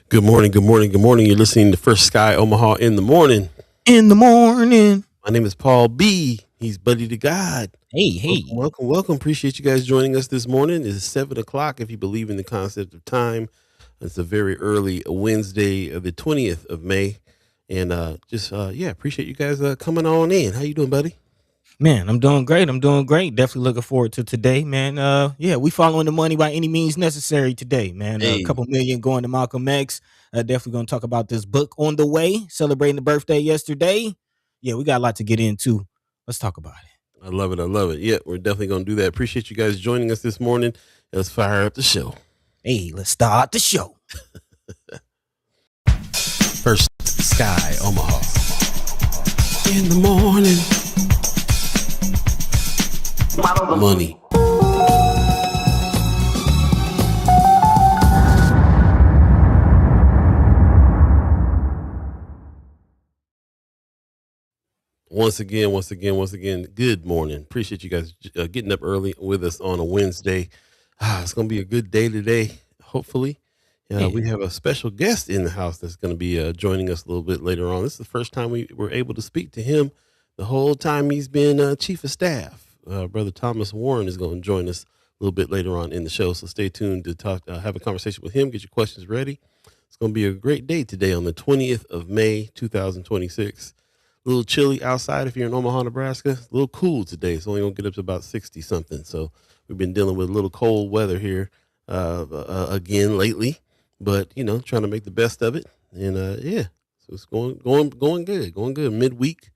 Good morning, good morning, good morning. You're listening to First Sky Omaha in the morning. In the morning. My name is Paul B. He's Buddy to God. Hey, Welcome, hey. welcome, welcome. Appreciate you guys joining us this morning. It's 7 o'clock if you believe in the concept of time. It's a very early Wednesday of the 20th of May. And appreciate you guys coming on in. How you doing, buddy? Man, I'm doing great. I'm doing great. Definitely looking forward to today, man. We following the money by any means necessary today, man. A Hey, couple million going to Malcolm X. Definitely gonna talk about this book on the way, celebrating the birthday yesterday. Yeah, we got a lot to get into. Let's talk about it. I love it. I love it. Yeah, we're definitely going to do that. Appreciate you guys joining us this morning. Let's fire up the show. Hey, let's start the show. First Sky Omaha. In the morning. Money. Once again, good morning. Appreciate you guys getting up early with us on a Wednesday. It's going to be a good day today, hopefully. We Yeah. have a special guest in the house that's going to be joining us a little bit later on. This is the first time we were able to speak to him the whole time he's been chief of staff. Brother Thomas Warren is going to join us a little bit later on in the show. So stay tuned to have a conversation with him. Get your questions ready. It's going to be a great day today on the 20th of May, 2026. A little chilly outside if you're in Omaha, Nebraska. A little cool today. It's only going to get up to about 60 something. So we've been dealing with a little cold weather here again lately, but trying to make the best of it. And so it's going good. Midweek,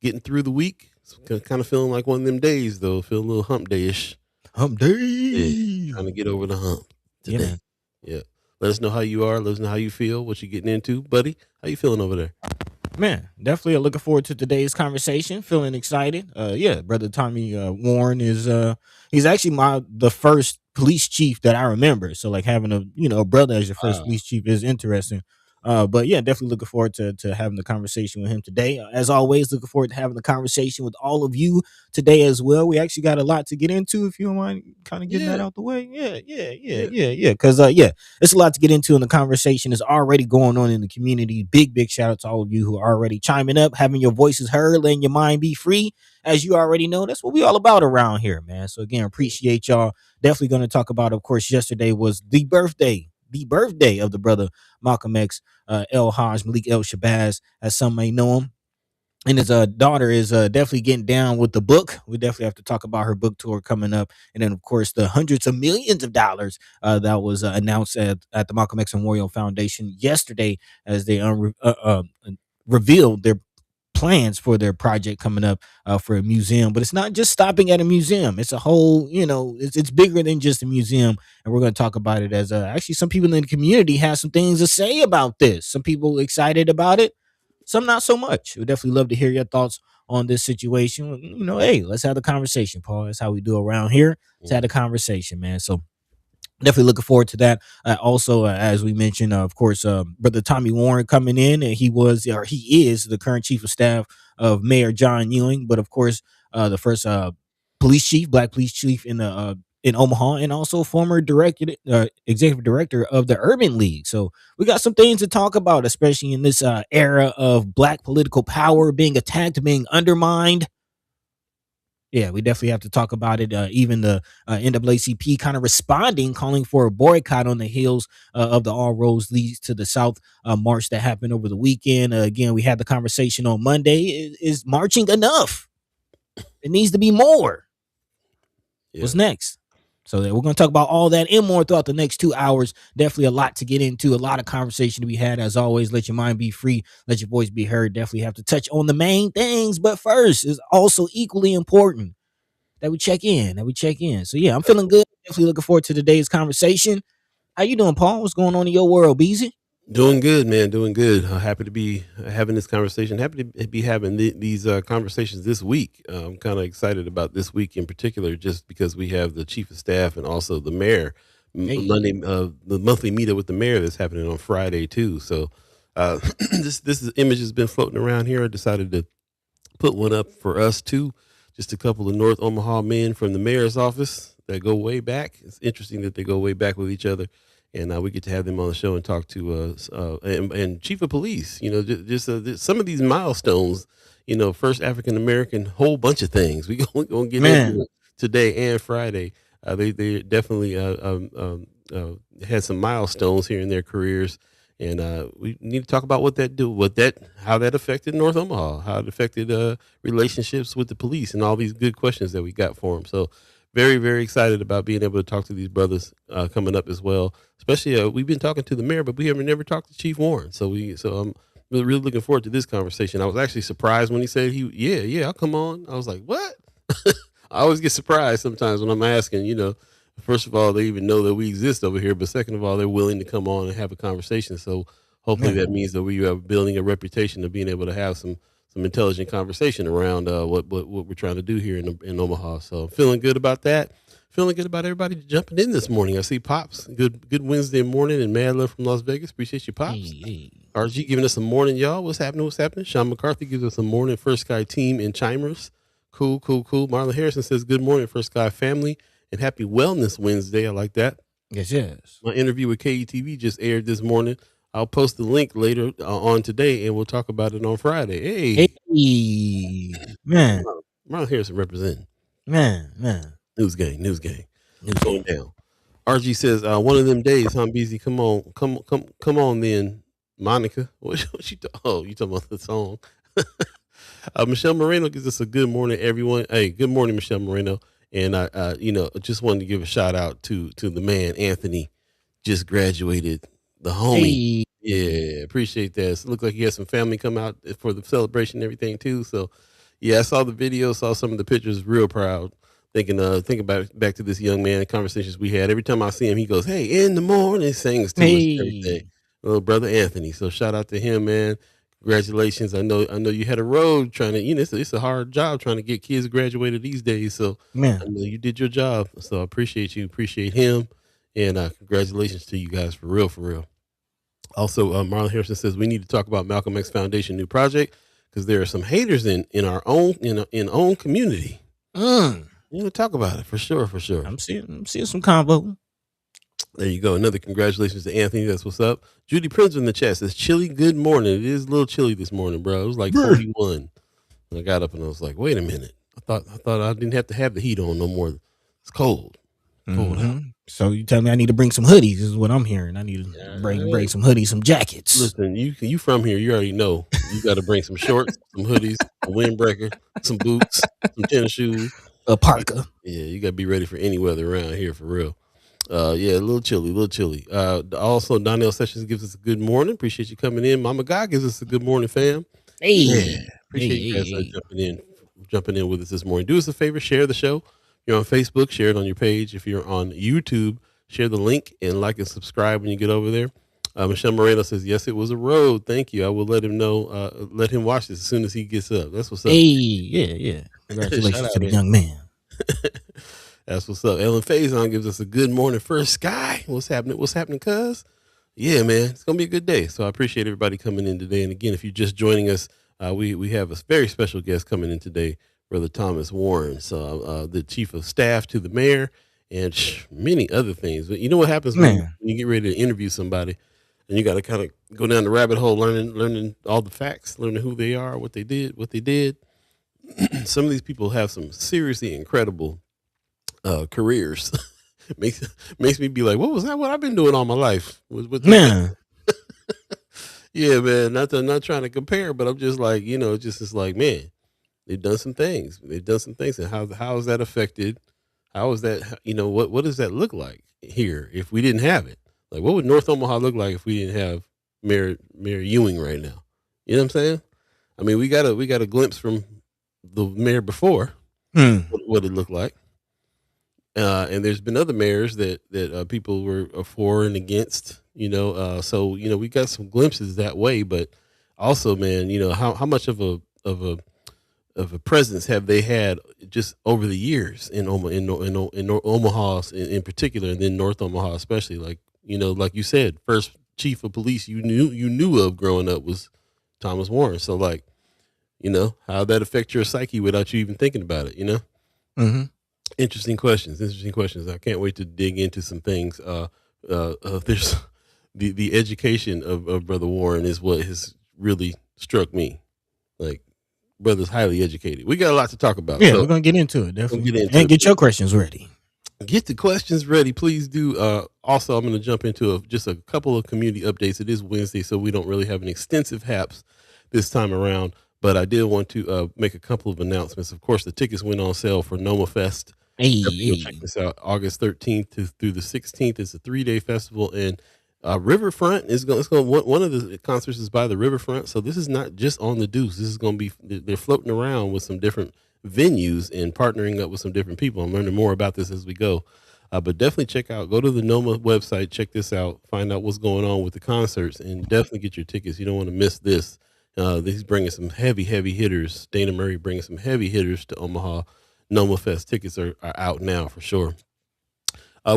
getting through the week. It's kind of feeling like one of them days though. Feel a little hump day-ish. Hump Yeah, day. trying to get over the hump Yeah, today. man. Yeah. Let us know how you are. Let us know how you feel. What you getting into, buddy? How you feeling over there? Man, definitely looking forward to today's conversation. Feeling excited. Brother Tommy Warren is he's actually the first police chief that I remember. So like having a brother as your first Wow. police chief is interesting. But yeah, definitely looking forward to having the conversation with him today. As always, looking forward to having the conversation with all of you today as well. We actually got a lot to get into. If you don't mind, kind of getting Yeah. that out the way. Yeah. Because it's a lot to get into, and the conversation is already going on in the community. Big shout out to all of you who are already chiming up, having your voices heard, letting your mind be free. As you already know, that's what we all about around here, man. So again, appreciate y'all. Definitely going to talk about, of course, yesterday was the birthday of the brother Malcolm X, El Haj Malik El Shabazz, as some may know him. And his daughter is definitely getting down with the book. We definitely have to talk about her book tour coming up, and then of course the hundreds of millions of dollars that was announced at the Malcolm X Memorial Foundation yesterday, as they revealed their plans for their project coming up for a museum. But it's not just stopping at a museum. It's a whole, it's bigger than just a museum. And we're going to talk about it as actually some people in the community have some things to say about this. Some people excited about it, some not so much. We'd definitely love to hear your thoughts on this situation. Hey, let's have the conversation, Paul. That's how we do around here. Let's have the conversation, man. So definitely looking forward to that. Also, as we mentioned, of course, Brother Tommy Warren coming in, and he is the current chief of staff of Mayor John Ewing, but of course, the first black police chief in Omaha, and also former executive director of the Urban League. So we got some things to talk about, especially in this era of black political power being attacked, being undermined. Yeah, we definitely have to talk about it. Even the NAACP kind of responding, calling for a boycott on the heels of the All Roads Leads to the South march that happened over the weekend. Again, we had the conversation on Monday. Is marching enough? It needs to be more. Yeah. What's next? So we're going to talk about all that and more throughout the next 2 hours. Definitely a lot to get into, a lot of conversation to be had. As always, let your mind be free, let your voice be heard. Definitely have to touch on the main things. But first is also equally important that we check in. So yeah, I'm feeling good. Definitely looking forward to today's conversation. How you doing, Paul? What's going on in your world, Beezy? Doing good, man. Doing good. Happy to be having this conversation. Happy to be having these conversations this week. I'm kind of excited about this week in particular, just because we have the chief of staff and also the mayor Hey, Monday, the monthly meetup with the mayor that's happening on Friday too. So this image has been floating around here. I decided to put one up for us too. Just a couple of North Omaha men from the mayor's office that go way back. It's interesting that they go way back with each other. and we get to have them on the show and talk to and Chief of Police. Just some of these milestones. First African American, whole bunch of things. We gonna get into Man, it today and Friday. They definitely had some milestones here in their careers, and we need to talk about how that affected North Omaha, how it affected relationships with the police, and all these good questions that we got for them. So, very, very excited about being able to talk to these brothers coming up as well. Especially, we've been talking to the mayor, but we have never talked to Chief Warren. So I'm really looking forward to this conversation. I was actually surprised when he said I'll come on. I was like, what? I always get surprised sometimes when I'm asking. First of all, they even know that we exist over here, but second of all, they're willing to come on and have a conversation. So hopefully man. that means that we are building a reputation of being able to have some intelligent conversation around what we're trying to do here in Omaha. So I'm feeling good about that. Feeling good about everybody jumping in this morning. I see Pops. Good Wednesday morning, and Mad Love from Las Vegas. Appreciate you, Pops. Hey. RG giving us a morning, y'all. What's happening? Sean McCarthy gives us a morning. First Sky team and Chimers. Cool. Marlon Harrison says, good morning, First Sky family, and happy Wellness Wednesday. I like that. Yes. My interview with KETV just aired this morning. I'll post the link later on today, and we'll talk about it on Friday. Hey, man. Marlon Harrison representing. Man. News gang. Going down. RG says, one of them days, huh, BZ? Come on then, Monica. What you you talking about the song. Michelle Moreno gives us a good morning, everyone. Hey, good morning, Michelle Moreno. And I just wanted to give a shout out to the man, Anthony, just graduated, the homie. Hey. Yeah, appreciate that. It looked like he had some family come out for the celebration and everything too. So yeah, I saw the video, saw some of the pictures, real proud. Thinking about back to this young man, conversations we had. Every time I see him, he goes, "Hey, in the morning," sings to us and everything. Little brother Anthony. So shout out to him, man. Congratulations. I know you had a road trying to, it's a hard job trying to get kids graduated these days. So Man. I know you did your job. So I appreciate you, appreciate him. And congratulations to you guys for real. Also, Marlon Harrison says we need to talk about Malcolm X Foundation new project because there are some haters in our own own community. Talk about it for sure. I'm seeing some combo. There you go. Another congratulations to Anthony. That's what's up. Judy Prince in the chat says, chilly, good morning. It is a little chilly this morning, bro. It was like 41. And I got up and I was like, wait a minute. I thought I didn't have to have the heat on no more. It's cold. Cold out. So you tell me I need to bring some hoodies, is what I'm hearing. I need to bring some hoodies, some jackets. Listen, you from here, you already know. You got to bring some shorts, some hoodies, a windbreaker, some boots, some tennis shoes. A parka. Yeah, you got to be ready for any weather around here for real. A little chilly. Also, Donnell Sessions gives us a good morning. Appreciate you coming in. Mama Guy gives us a good morning, fam. Hey, appreciate you guys jumping in with us this morning. Do us a favor, share the show. If you're on Facebook, share it on your page. If you're on YouTube, share the link and like and subscribe when you get over there. Michelle Moreno says, yes, it was a road. Thank you. I will let him know, let him watch this as soon as he gets up. That's what's up. Hey, yeah. Congratulations to the young man. That's what's up. Ellen Faison gives us a good morning, First Sky. What's happening, cuz? Yeah, man, it's going to be a good day. So I appreciate everybody coming in today. And again, if you're just joining us, we have a very special guest coming in today, Brother Thomas Warren. So the chief of staff to the mayor and many other things. But you know what happens when you get ready to interview somebody and you got to kind of go down the rabbit hole, learning all the facts, learning who they are, what they did. Some of these people have some seriously incredible careers. makes me be like, what was that? What I've been doing all my life? Man. Yeah, man. Not trying to compare, but I'm just like, it's like, man, they've done some things. And how is that affected? How is that? What does that look like here if we didn't have it? Like, what would North Omaha look like if we didn't have Mayor Ewing right now? You know what I'm saying? I mean, we got a glimpse from the mayor before what it looked like. And there's been other mayors that people were for and against, so, we got some glimpses that way, but also, man, how much of a presence have they had just over the years in Omaha in particular, and then North Omaha, especially, like, like you said, first chief of police you knew of growing up was Thomas Warren. So like, how that affect your psyche without you even thinking about it, Interesting questions. I can't wait to dig into some things. there's the education of Brother Warren is what has really struck me. Like, brother's highly educated. We got a lot to talk about, Yeah, so we're gonna get into it we'll definitely, get into and it. get your questions ready. Get the questions ready, please do. Also, I'm going to jump into just a couple of community updates. It is Wednesday, so we don't really have an extensive haps this time around. But I did want to make a couple of announcements. Of course, the tickets went on sale for Noma Fest. Hey, Definitely go check hey. this out. August 13th through the 16th. It's a 3-day festival, and Riverfront is going. It's going. One of the concerts is by the Riverfront, so this is not just on the Deuce. This is going to be. They're floating around with some different venues and partnering up with some different people. I'm learning more about this as we go. But definitely go to the NOMA website, check this out, find out what's going on with the concerts, and definitely get your tickets. You don't want to miss this. He's bringing some heavy hitters. Dana Murray bringing some heavy hitters to Omaha. NOMA Fest tickets are out now for sure.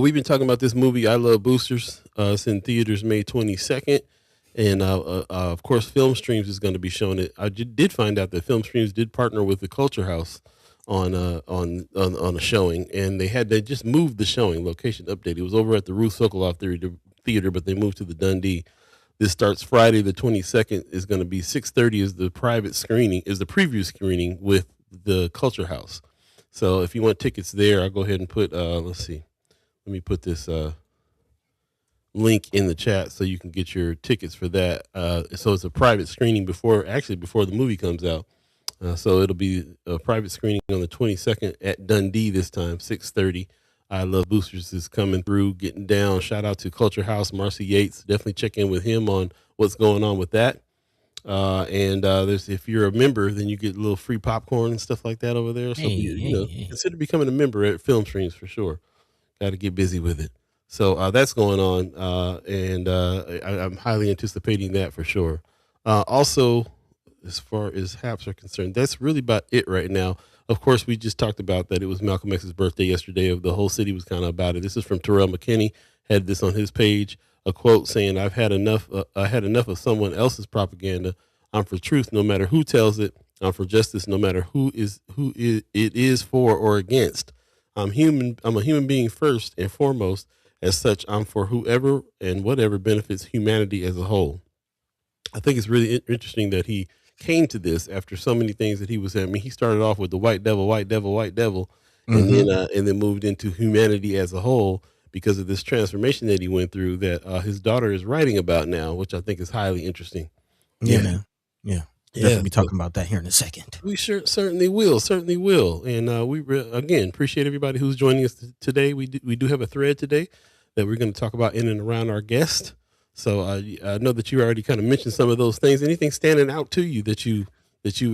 We've been talking about this movie, I Love Boosters. It's in theaters May 22nd. And of course, Film Streams is going to be showing it. I did find out that Film Streams did partner with the Culture House on a showing, and they just moved the showing location update. It was over at the Ruth Sokoloff Theater, but they moved to the Dundee. This starts Friday the 22nd. Is going to be 6:30 is the preview screening with the Culture House. So if you want tickets there, I'll go ahead and put let's see, let me put this link in the chat so you can get your tickets for that. So it's a private screening before the movie comes out. So it'll be a private screening on the 22nd at Dundee this time, 6:30. I Love Boosters is coming through, getting down. Shout out to Culture House, Marcy Yates. Definitely check in with him on what's going on with that. And if you're a member, then you get a little free popcorn and stuff like that over there. So consider becoming a member at Film Streams for sure. Got to get busy with it. So that's going on, and I'm highly anticipating that for sure. Also, as far as haps are concerned, that's really about it right now. Of course, we just talked about that it was Malcolm X's birthday yesterday. The whole city was kind of about it. This is from Terrell McKinney, had this on his page, a quote saying, "I've had enough. I had enough of someone else's propaganda. I'm for truth, no matter who tells it. I'm for justice, no matter it is for or against. I'm human. I'm a human being first and foremost. As such, I'm for whoever and whatever benefits humanity as a whole." I think it's really interesting that he came to this after so many things that he was saying. I mean, he started off with the white devil, and then moved into humanity as a whole because of this transformation that he went through that his daughter is writing about now, which I think is highly interesting. Yeah, man. Yeah. Definitely be talking about that here in a second. We certainly will. And we again appreciate everybody who's joining us today. We do have a thread today that we're going to talk about in and around our guest. So I know that you already kind of mentioned some of those things. Anything standing out to you that you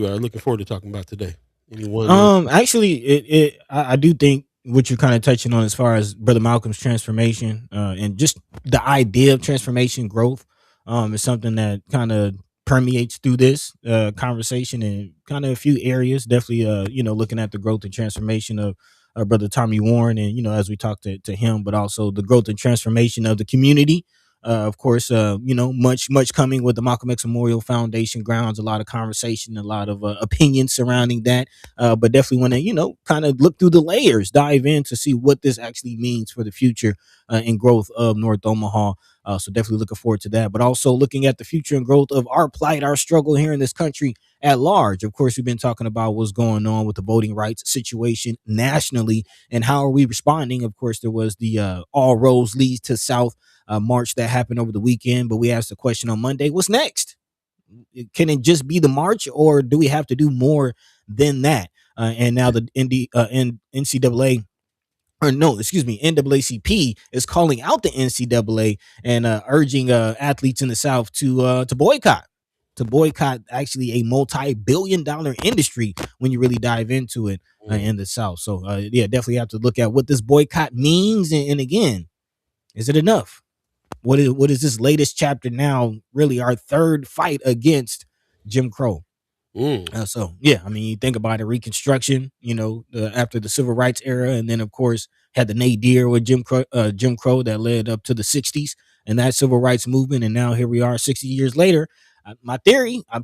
are looking forward to talking about today? Anyone? Actually, I do think what you're kind of touching on as far as Brother Malcolm's transformation, and just the idea of transformation growth, is something that kind of permeates through this conversation in kind of a few areas. Definitely, looking at the growth and transformation of Brother Tommy Warren, and as we talked to him, but also the growth and transformation of the community. Of course, much coming with the Malcolm X Memorial Foundation grounds, a lot of conversation, a lot of opinions surrounding that. But definitely want to, kind of look through the layers, dive in to see what this actually means for the future and growth of North Omaha. So definitely looking forward to that. But also looking at the future and growth of our plight, our struggle here in this country at large. Of course, we've been talking about what's going on with the voting rights situation nationally and how are we responding. Of course, there was the All Roads Leads to South march that happened over the weekend, but we asked the question on Monday, what's next? Can it just be the march, or do we have to do more than that? And now the NCAA, or no, excuse me, NAACP is calling out the NCAA and urging athletes in the South to boycott actually a multi-billion-dollar industry when you really dive into it in the South. So definitely have to look at what this boycott means, and again, is it enough? What is this latest chapter now? Really, our third fight against Jim Crow. I mean, you think about it, Reconstruction, after the Civil Rights era, and then of course had the nadir with Jim Crow that led up to the '60s and that Civil Rights movement, and now here we are, 60 years later. My theory, I've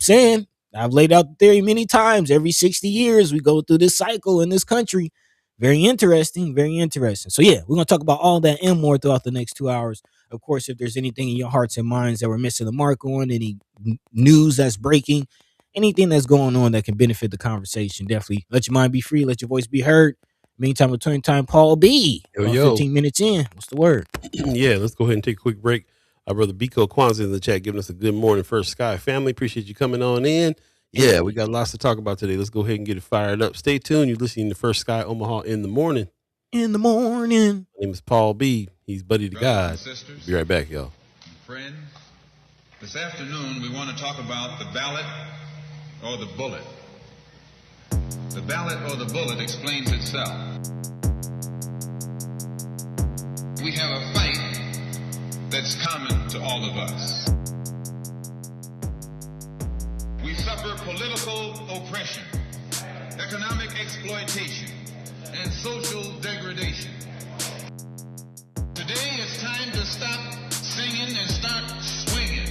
laid out the theory many times. Every 60 years, we go through this cycle in this country. Very interesting, very interesting. So yeah, we're gonna talk about all that and more throughout the next 2 hours. Of course, if there's anything in your hearts and minds that we're missing the mark on, any news that's breaking, anything that's going on that can benefit the conversation, definitely let your mind be free, let your voice be heard. Meantime, between time, Paul B. Yo, About yo. 15 minutes in. What's the word? Yeah, let's go ahead and take a quick break. Our brother Biko Kwanzaa in the chat giving us a good morning, First Sky family. Appreciate you coming on in. Yeah, we got lots to talk about today. Let's go ahead and get it fired up. Stay tuned. You're listening to First Sky Omaha in the morning. In the morning. My name is Paul B. He's buddy to God. Sisters, Be right back, y'all. friends, this afternoon we want to talk about the ballot or the bullet. The ballot or the bullet explains itself. We have a fight that's common to all of us. We suffer political oppression, economic exploitation, and social degradation. Today it's time to stop singing and start swinging.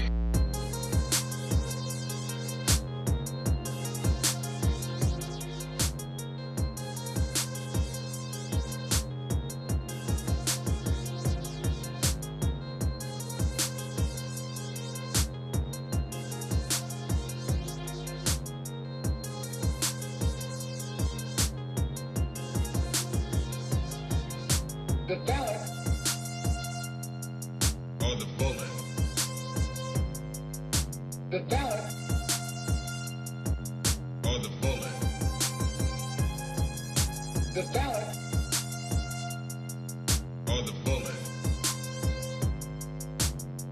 The ballot or the bullet. The ballot or the bullet. The ballot or the bullet.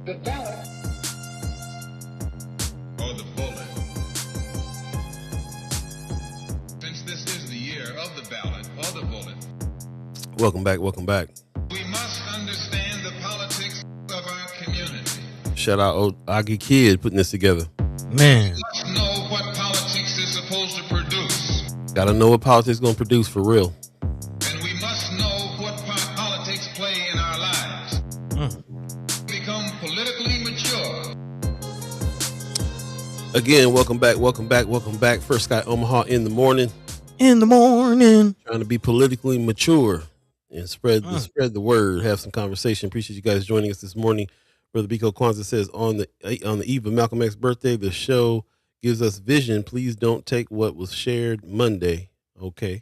The ballot or the bullet. Since this is the year of the ballot or the bullet, Welcome back. Welcome back. we must understand the politics of our community. Shout out old Aggie Kid putting this together. Man. We must know what politics is supposed to produce. Got to know what politics is going to produce for real. And we must know what part politics play in our lives. Become politically mature. Again, welcome back. Welcome back. Welcome back. First Sky Omaha in the morning. In the morning. Trying to be politically mature and spread the word, have some conversation. Appreciate you guys joining us this morning. Brother Biko Kwanzaa says on the eve of Malcolm X's birthday, the show gives us vision. Please don't take what was shared Monday. Okay.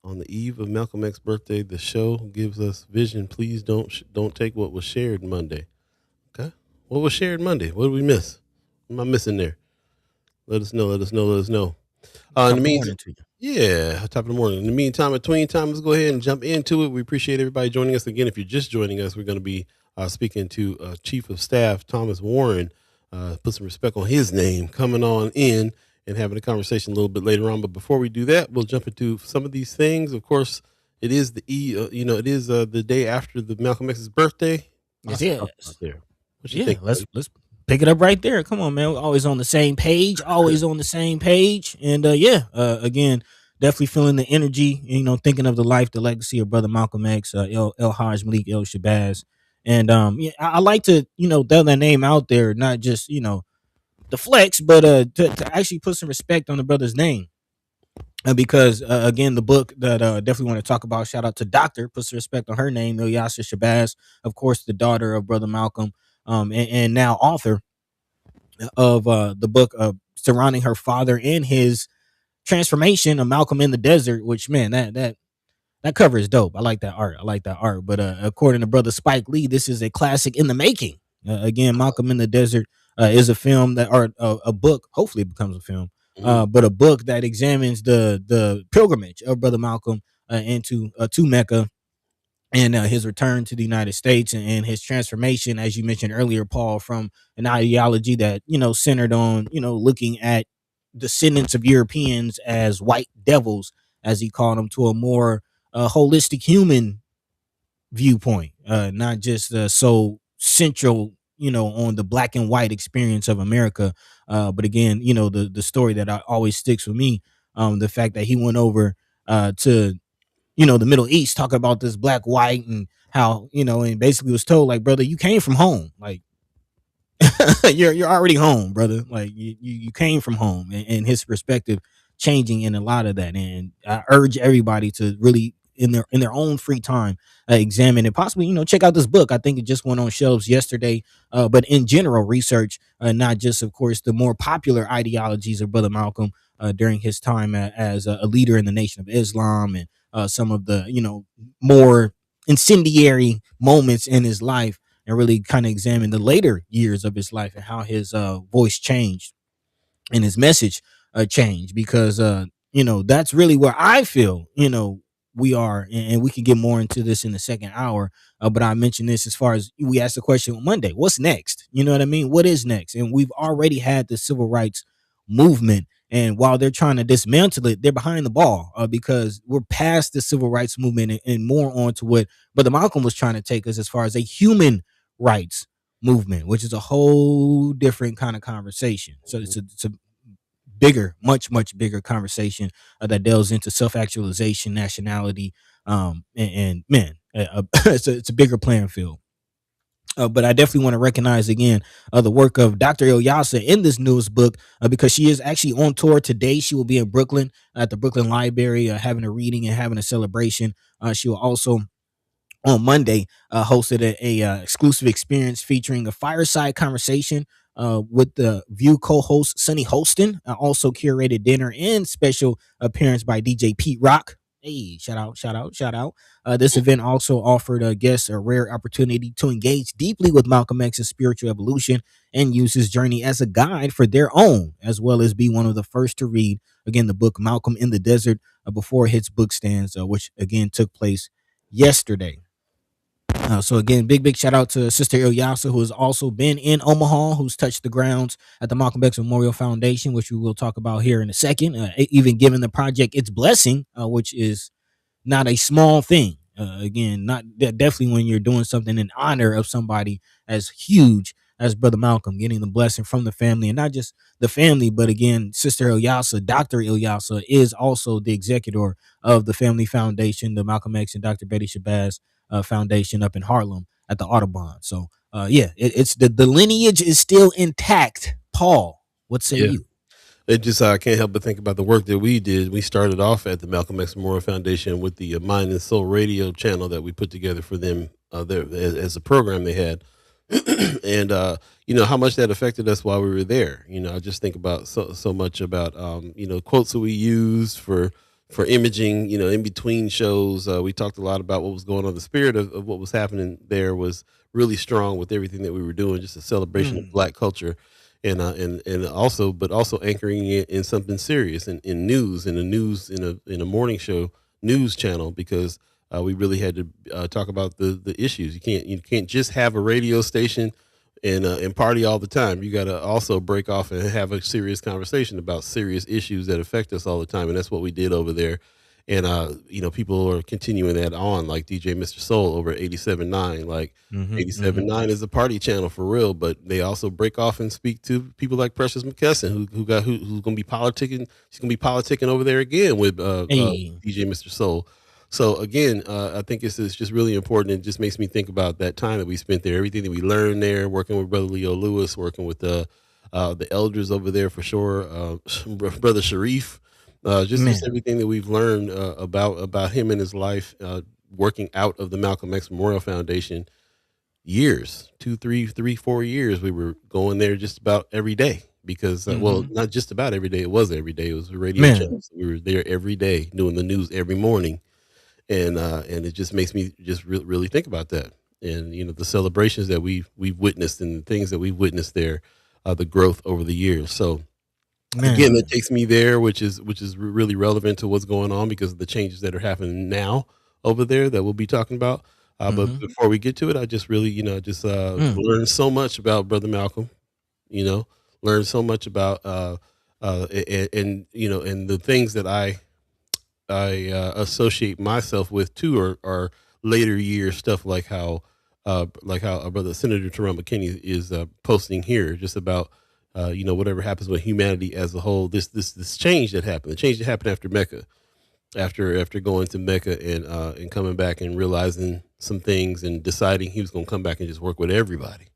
On the eve of Malcolm X's birthday, the show gives us vision. Please don't take what was shared Monday. Okay. What was shared Monday? What did we miss? What am I missing there? Let us know. Let us know. Let us know. In the meantime, yeah, top of the morning. In the meantime, between time, let's go ahead and jump into it. We appreciate everybody joining us again. If you're just joining us, we're going to be speaking to Chief of Staff Thomas Warren. Put some respect on his name, coming on in and having a conversation a little bit later on. But before we do that, we'll jump into some of these things. Of course, it is the the day after the Malcolm X's birthday. Yes, yes. There. What you Yeah, think, let's buddy? pick it up right there. Come on, man. We're always on the same page. Always on the same page. And again, definitely feeling the energy. Thinking of the life, the legacy of Brother Malcolm X, El Haj Malik El Shabazz. And I like to throw that name out there, not just the flex, but to actually put some respect on the brother's name. Because again, the book that definitely want to talk about. Shout out to Doctor, put some respect on her name, Ilyasah Shabazz, of course, the daughter of Brother Malcolm. And now author of the book surrounding her father and his transformation of Malcolm in the Desert, which, man, that cover is dope. I like that art. But according to Brother Spike Lee, this is a classic in the making. Again, Malcolm in the Desert is a film a book. Hopefully it becomes a film. But a book that examines the pilgrimage of Brother Malcolm to Mecca, and his return to the United States, and his transformation, as you mentioned earlier, Paul, from an ideology that centered on looking at descendants of Europeans as white devils, as he called them, to a more holistic human viewpoint, not just so central on the black and white experience of America, but again, the story that always sticks with me, the fact that he went over to the Middle East, talking about this black, white, and how, and basically was told, like, brother, you came from home. Like, you're already home, brother. Like, you came from home, and his perspective changing in a lot of that. And I urge everybody to really in their own free time examine and possibly check out this book. I think it just went on shelves yesterday. But in general, research not just, of course, the more popular ideologies of Brother Malcolm during his time as a leader in the Nation of Islam, and some of the more incendiary moments in his life, and really kind of examine the later years of his life and how his voice changed and his message changed. Because that's really where I feel we are, and we can get more into this in the second hour. But I mentioned this as far as we asked the question on Monday: what's next? You know what I mean? What is next? And we've already had the civil rights movement, and while they're trying to dismantle it, they're behind the ball, because we're past the civil rights movement, and more on to what Brother Malcolm was trying to take us as far as a human rights movement, which is a whole different kind of conversation. So it's a bigger, much bigger conversation that delves into self-actualization, nationality, and man, it's a bigger playing field. But I definitely want to recognize again the work of Dr. Ilyasa in this newest book, because she is actually on tour today. She will be in Brooklyn at the Brooklyn Library, having a reading and having a celebration. She will also on Monday hosted a exclusive experience featuring a fireside conversation with the View co-host Sonny Holston. Also curated dinner and special appearance by DJ Pete Rock. Hey, shout out. This event also offered guests a rare opportunity to engage deeply with Malcolm X's spiritual evolution and use his journey as a guide for their own, as well as be one of the first to read, again, the book Malcolm in the Desert before it hits book stands, which again took place yesterday. So again, big shout out to Sister Ilyasa, who has also been in Omaha, who's touched the grounds at the Malcolm X Memorial Foundation, which we will talk about here in a second. Even given the project its blessing, which is not a small thing. Again, not definitely when you're doing something in honor of somebody as huge as Brother Malcolm, getting the blessing from the family, and not just the family, but again, Sister Ilyasa, Dr. Ilyasa, is also the executor of the Family Foundation, the Malcolm X and Dr. Betty Shabazz Foundation up in Harlem at the Audubon. So, it's the lineage is still intact. Paul, what say you? It just I can't help but think about the work that we did. We started off at the Malcolm X Memorial Foundation with the Mind and Soul radio channel that we put together for them there as a program they had, and how much that affected us while we were there. I just think about so much about quotes that we used for imaging. In between shows, we talked a lot about what was going on. The spirit of what was happening there was really strong with everything that we were doing. Just a celebration of Black culture. And also anchoring it in something serious in news, in a morning show news channel, because we really had to talk about the issues. You can't just have a radio station and party all the time. You got to also break off and have a serious conversation about serious issues that affect us all the time, and that's what we did over there. And people are continuing that on, like DJ Mr. Soul over 87.9. Like 87.9 is a party channel for real, but they also break off and speak to people like Precious McKesson, who's going to be politicking. She's going to be politicking over there again with DJ Mr. Soul. So again, I think it's just really important. It just makes me think about that time that we spent there, everything that we learned there, working with Brother Leo Lewis, working with the elders over there for sure, Brother Sharif. Just everything that we've learned about him and his life, working out of the Malcolm X Memorial Foundation. Years, 2, 3, 4 years, we were going there just about every day, because not just about every day, it was every day. It was a radio channel. So we were there every day doing the news every morning, and it just makes me just really think about that, and the celebrations that we've witnessed and the things that we've witnessed there, the growth over the years. So. Again, that takes me there, which is really relevant to what's going on because of the changes that are happening now over there that we'll be talking about. But before we get to it, I just really, learned so much about Brother Malcolm. Learned so much about and the things that I associate myself with too are later year stuff, like how our brother Senator Terrell McKinney is posting here, just about. Whatever happens with humanity as a whole, this change that happened, the change that happened after Mecca, after going to Mecca and coming back and realizing some things and deciding he was going to come back and just work with everybody.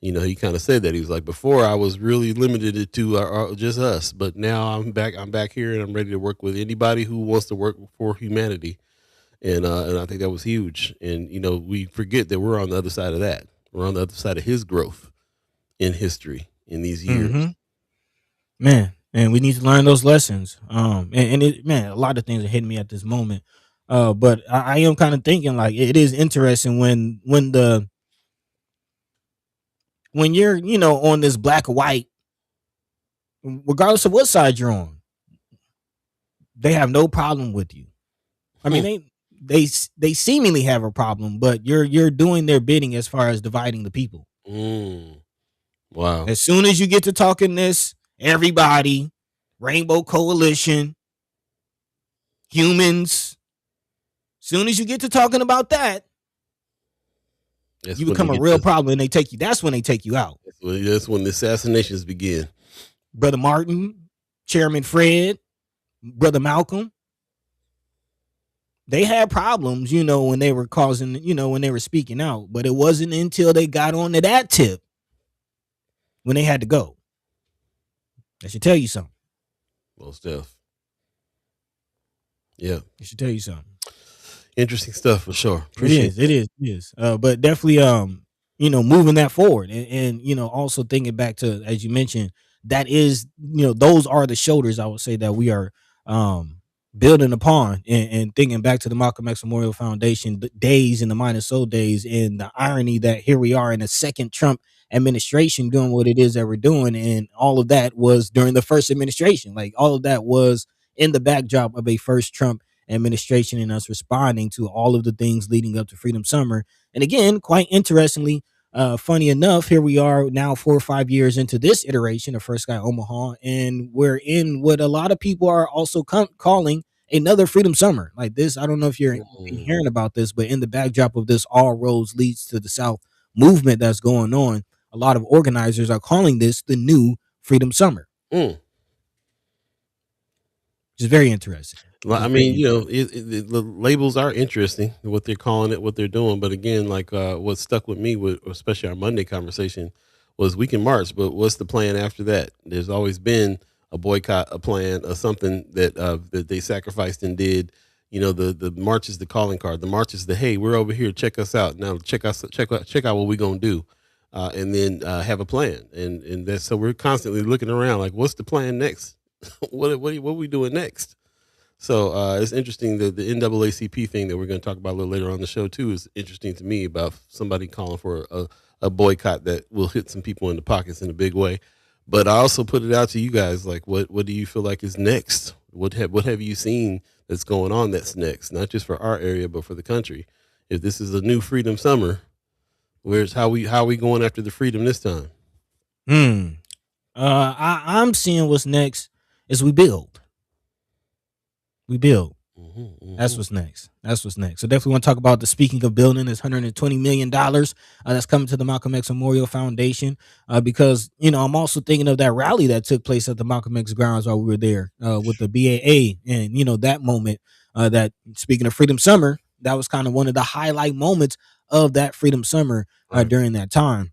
He kind of said that. He was like, before I was really limited to just us, but now I'm back here and I'm ready to work with anybody who wants to work for humanity. and I think that was huge. And we forget that we're on the other side of that. We're on the other side of his growth in history in these years. Mm-hmm. Man, and we need to learn those lessons. And it, man, a lot of things are hitting me at this moment. But I am kind of thinking like it is interesting when you're on this black or white, regardless of what side you're on, they have no problem with you. I mean, Hmm. they seemingly have a problem, but you're doing their bidding as far as dividing the people. Mm. Wow. As soon as you get to talking this, everybody, Rainbow Coalition, humans, soon as you get to talking about that, That's you when they become a get real this. problem and that's when they take you out. That's when the assassinations begin. Brother Martin, Chairman Fred, Brother Malcolm, they had problems, when they were when they were speaking out, but it wasn't until they got on to that tip when they had to go. That should tell you something. Most stuff. Yeah. It should tell you something. Interesting stuff for sure. Appreciate It is. But definitely, moving that forward and also thinking back to, as you mentioned, that is, those are the shoulders I would say that we are building upon and thinking back to the Malcolm X Memorial Foundation days and the Mind and Soul days, and the irony that here we are in a second Trump administration doing what it is that we're doing, and all of that was during the first administration. Like all of that was in the backdrop of a first Trump administration and us responding to all of the things leading up to Freedom Summer. And again, quite interestingly, funny enough, here we are now 4 or 5 years into this iteration of First Sky Omaha, and we're in what a lot of people are also calling another Freedom Summer. Like this, I don't know if you're been it. hearing about this, but in the backdrop of this All Roads Leads to the South movement that's going on, a lot of organizers are calling this the new Freedom Summer, Mm. which is very interesting. Well, I Just mean, very the labels are interesting, what they're calling it, what they're doing. But again, like what stuck with me, with especially our Monday conversation, was we can march, but what's the plan after that? There's always been a boycott, a plan, or something that they sacrificed and did. The march is the calling card. The march is the, hey, we're over here, check us out now. Check out what we're gonna do, and then have a plan. And that's, so we're constantly looking around, like, what's the plan next? what are we doing next? So it's interesting that the NAACP thing that we're going to talk about a little later on the show too is interesting to me, about somebody calling for a boycott that will hit some people in the pockets in a big way. But I also put it out to you guys, like, what do you feel like is next? What have you seen that's going on that's next? Not just for our area, but for the country. If this is a new Freedom Summer, how are we going after the freedom this time? I'm seeing what's next is we build. We build. That's what's next. That's what's next. So definitely want to talk about the, speaking of building, this $120 million that's coming to the Malcolm X Memorial Foundation, because I'm also thinking of that rally that took place at the Malcolm X grounds while we were there with the BAA, and that moment, that, speaking of Freedom Summer, that was kind of one of the highlight moments of that Freedom Summer Right. during that time.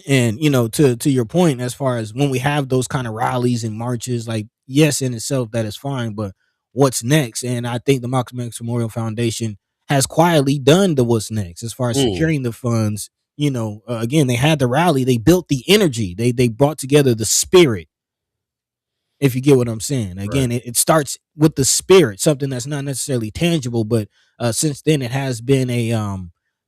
And to your point, as far as when we have those kind of rallies and marches, like, yes, in itself that is fine, but what's next? And I think the Malcolm X Memorial Foundation has quietly done the what's next as far as securing the funds. Again, they had the rally, they built the energy, they brought together the spirit, if you get what I'm saying. Again, Right. it starts with the spirit, something that's not necessarily tangible, but since then it has been a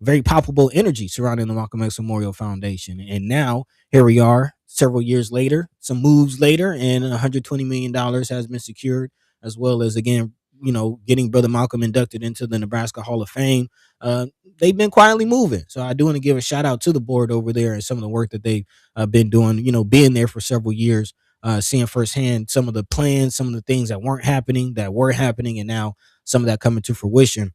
very palpable energy surrounding the Malcolm X Memorial Foundation. And now here we are, several years later, some moves later, and $120 million has been secured, as well as, again, getting Brother Malcolm inducted into the Nebraska Hall of Fame. They've been quietly moving. So I do want to give a shout out to the board over there and some of the work that they've been doing, being there for several years, seeing firsthand some of the plans, some of the things that weren't happening, that were happening, and now some of that coming to fruition.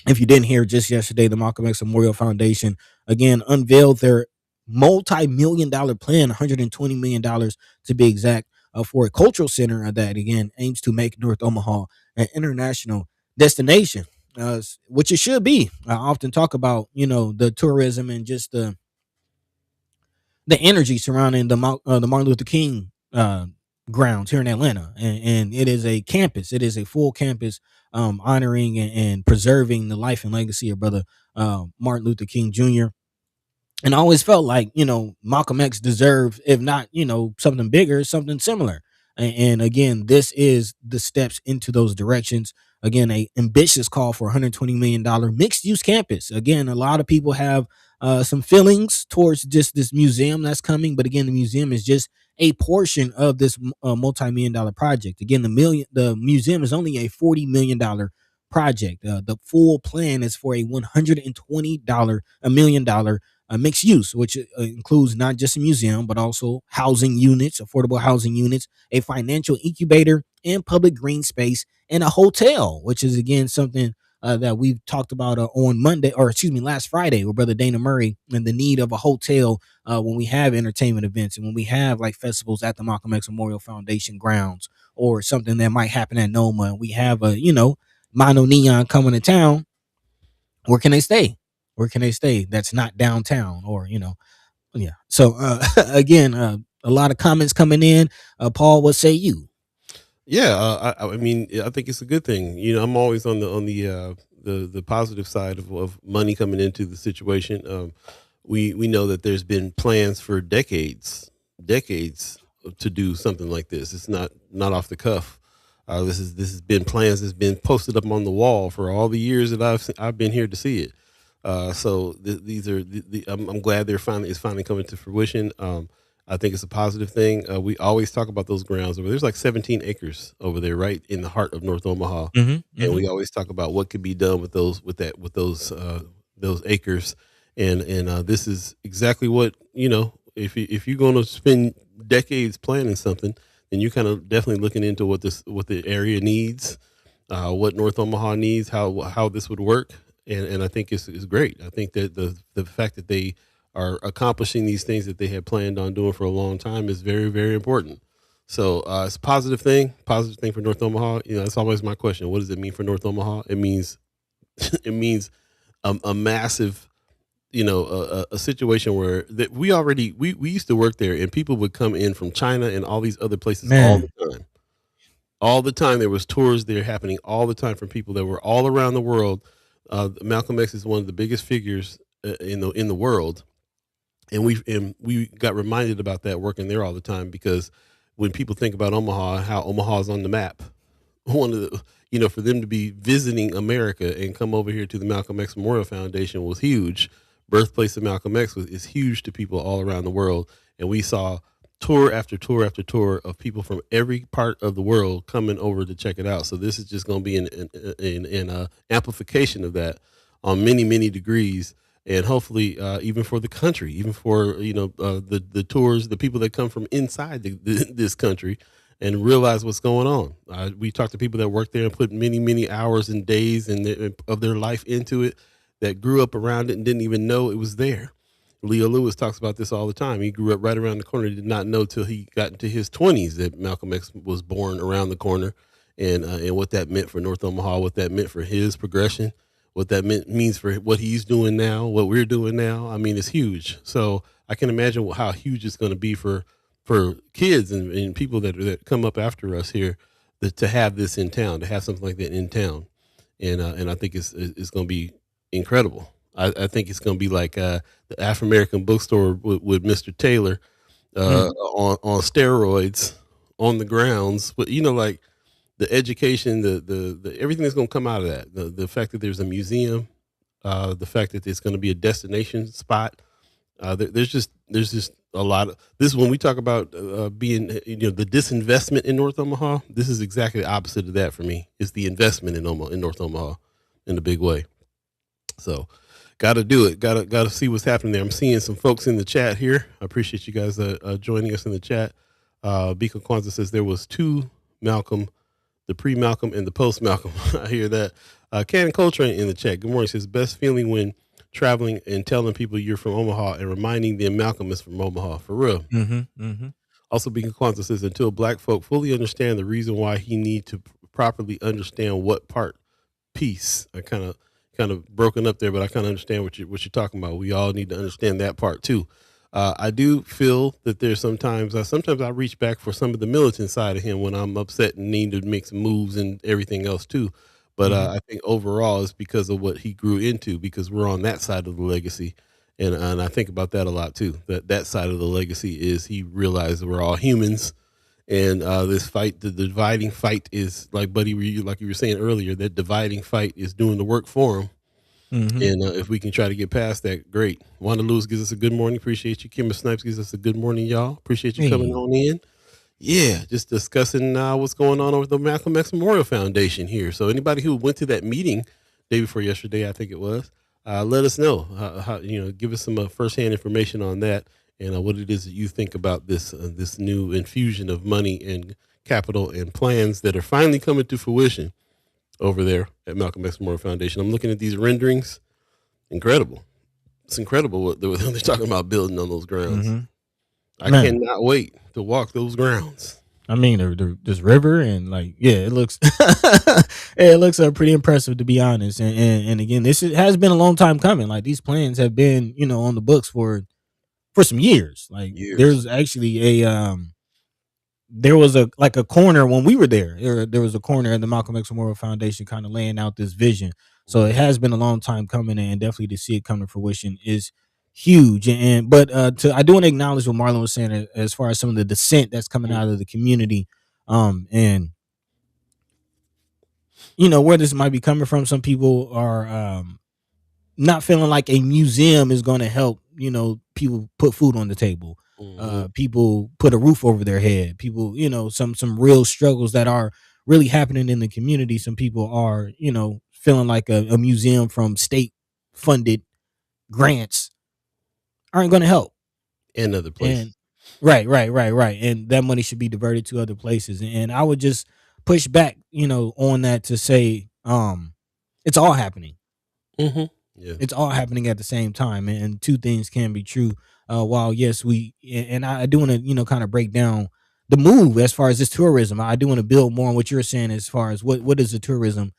If you didn't hear, just yesterday, the Malcolm X Memorial Foundation again unveiled their multi-million-dollar plan, $120 million to be exact, for a cultural center that again aims to make North Omaha an international destination, which it should be. I often talk about the tourism and just the energy surrounding the Martin Luther King grounds here in Atlanta, and it is a campus. It is a full campus, honoring and preserving the life and legacy of brother Martin Luther King Jr. And I always felt like, Malcolm X deserved, if not, something bigger, something similar. And again, this is the steps into those directions. Again, a ambitious call for $120 million mixed use campus. Again, a lot of people have some feelings towards just this museum that's coming, but again, the museum is just a portion of this multi-million-dollar project. Again, the museum is only a $40 million project. The full plan is for a $120 million mixed use, which includes not just a museum, but also housing units, affordable housing units, a financial incubator, and public green space, and a hotel, which is again something that we've talked about on Monday, or excuse me, last Friday, with Brother Dana Murray, and the need of a hotel when we have entertainment events and when we have like festivals at the Malcolm X Memorial Foundation grounds, or something that might happen at Noma. And we have a Mono Neon coming to town. Where can they stay? Where can they stay? That's not downtown, or yeah. So again, a lot of comments coming in. Paul, what say you? Yeah, I mean, I think it's a good thing. I'm always on the positive side of money coming into the situation. We know that there's been plans for decades to do something like this. It's not off the cuff. This has been plans that's been posted up on the wall for all the years that I've been here to see it. So these are I'm glad it's finally coming to fruition. I think it's a positive thing. We always talk about those grounds over there's like 17 acres over there, right in the heart of North Omaha, and we always talk about what could be done with those acres, and this is exactly what if you're going to spend decades planning something, then you kind of definitely looking into what the area needs, what North Omaha needs, how this would work, and I think it's great. I think that the fact that they are accomplishing these things that they had planned on doing for a long time is very, very important. So it's a positive thing for North Omaha. That's always my question. What does it mean for North Omaha? It means it means a massive, a situation where that we used to work there, and people would come in from China and all these other places all the time. All the time there was tours there happening all the time from people that were all around the world. Malcolm X is one of the biggest figures in the world. And we got reminded about that working there all the time, because when people think about Omaha, how Omaha's on the map, one of the, for them to be visiting America and come over here to the Malcolm X Memorial Foundation was huge. Birthplace of Malcolm X is huge to people all around the world. And we saw tour after tour after tour of people from every part of the world coming over to check it out. So this is just going to be an amplification of that on many, many degrees. And hopefully, even for the country, even for the tours, the people that come from inside this country and realize what's going on. We talked to people that work there and put many, many hours and days of their life into it, that grew up around it and didn't even know it was there. Leo Lewis talks about this all the time. He grew up right around the corner, did not know till he got into his 20s that Malcolm X was born around the corner, and what that meant for North Omaha, what that meant for his progression, what that means for what he's doing now, what we're doing now. I mean, it's huge. So I can imagine how huge it's going to be for kids and people that come up after us here, to have this in town, to have something like that in town. And I think it's going to be incredible. I think it's going to be like the African American bookstore with Mr. Taylor on steroids on the grounds. But like the education, the everything that's going to come out of that, the fact that there's a museum, the fact that it's going to be a destination spot. There's just a lot of this. When we talk about being, the disinvestment in North Omaha, this is exactly the opposite of that for me. It's the investment in North Omaha in a big way. So got to do it. Got to see what's happening there. I'm seeing some folks in the chat here. I appreciate you guys joining us in the chat. Biko Kwanzaa says there was two Malcolm, the pre-Malcolm and the post-Malcolm. I hear that. Cannon Coltrane in the chat. Good morning. Says best feeling when traveling and telling people you're from Omaha and reminding them Malcolm is from Omaha. For real. Also, Biko Kwanzaa says until black folk fully understand the reason why he need to properly understand what part piece. I kind of broken up there, but I kind of understand what you're talking about. We all need to understand that part too. I do feel that there's sometimes I reach back for some of the militant side of him when I'm upset and need to make some moves and everything else too. But Hmm. I think overall it's because of what he grew into, because we're on that side of the legacy. And I think about that a lot too. That side of the legacy is he realized we're all humans, and this fight, the dividing fight, is like Buddy, like you were saying earlier, that dividing fight is doing the work for him. Hmm. And if we can try to get past that, great. Wanda Lewis gives us a good morning. Appreciate you. Kimber Snipes gives us a good morning, y'all. Appreciate you coming Hey. on in. Yeah, just discussing what's going on over the Malcolm X Memorial Foundation here. So anybody who went to that meeting day before yesterday, I think it was, let us know. How give us some firsthand information on that, and what it is that you think about this new infusion of money and capital and plans that are finally coming to fruition over there at Malcolm X Memorial Foundation. I'm looking at these renderings. Incredible. It's incredible what they're talking about building on those grounds. Hmm. I Man, cannot wait to walk those grounds. I mean, this river and like, yeah, it looks, it looks pretty impressive to be honest. And again, has been a long time coming. Like these plans have been, on the books for some years. Like Years. there's actually there was a corner when we were there. There was a corner at the Malcolm X Memorial Foundation, kind of laying out this vision. So it has been a long time coming, and definitely to see it come to fruition is huge. And but I do want to acknowledge what Marlon was saying as far as some of the dissent that's coming Mm, out of the community, and where this might be coming from. Some people are not feeling like a museum is going to help, people put food on the table, mhm. people put a roof over their head, people, some real struggles that are really happening in the community. Some people are, feeling like a museum from state funded grants aren't going to help. And other places. And right, and that money should be diverted to other places. And I would just push back, on that to say, it's all happening. Hmm. Yeah. It's all happening at the same time, and two things can be true. While yes, and I do want to, kind of break down the move as far as this tourism. I do want to build more on what you're saying as far as what does the tourism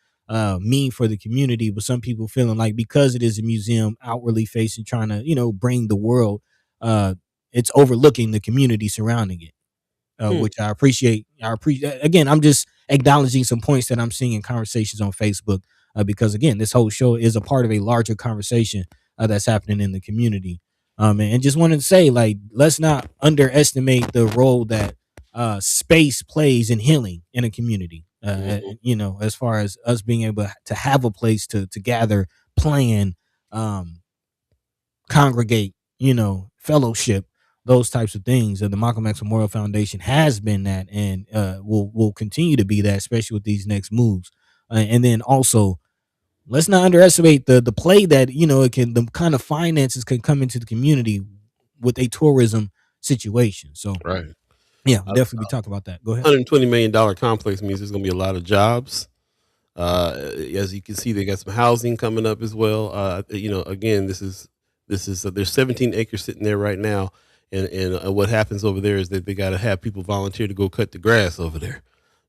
mean for the community. But some people feeling like because it is a museum outwardly facing, trying to, bring the world, uh it's overlooking the community surrounding it, Hmm. which I appreciate. I appreciate. Again, I'm just acknowledging some points that I'm seeing in conversations on Facebook, because again, this whole show is a part of a larger conversation that's happening in the community. And just wanted to say, like, let's not underestimate the role that space plays in healing in a community. Hmm. As far as us being able to have a place to gather, plan, um, congregate, fellowship, those types of things. And the Malcolm X Memorial Foundation has been that, and will continue to be that, especially with these next moves. And then also, let's not underestimate the play that it can, the kind of finances can come into the community with a tourism situation. So Right. yeah, A definitely be talking about that. Go ahead. $120 million complex means there's going to be a lot of jobs. As you can see, they got some housing coming up as well. Again, this is there's 17 acres sitting there right now, and what happens over there is that they got to have people volunteer to go cut the grass over there.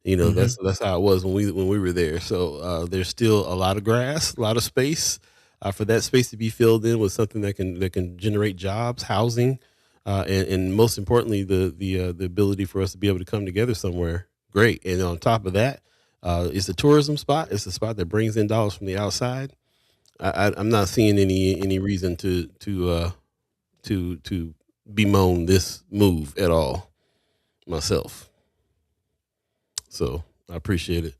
Hmm. That's how it was when we were there. So there's still a lot of grass, a lot of space. For that space to be filled in with something that can generate jobs, housing, and most importantly, the ability for us to be able to come together somewhere. Great. And on top of that, it's a tourism spot. It's a spot that brings in dollars from the outside. I'm not seeing any reason to bemoan this move at all myself. So I appreciate it.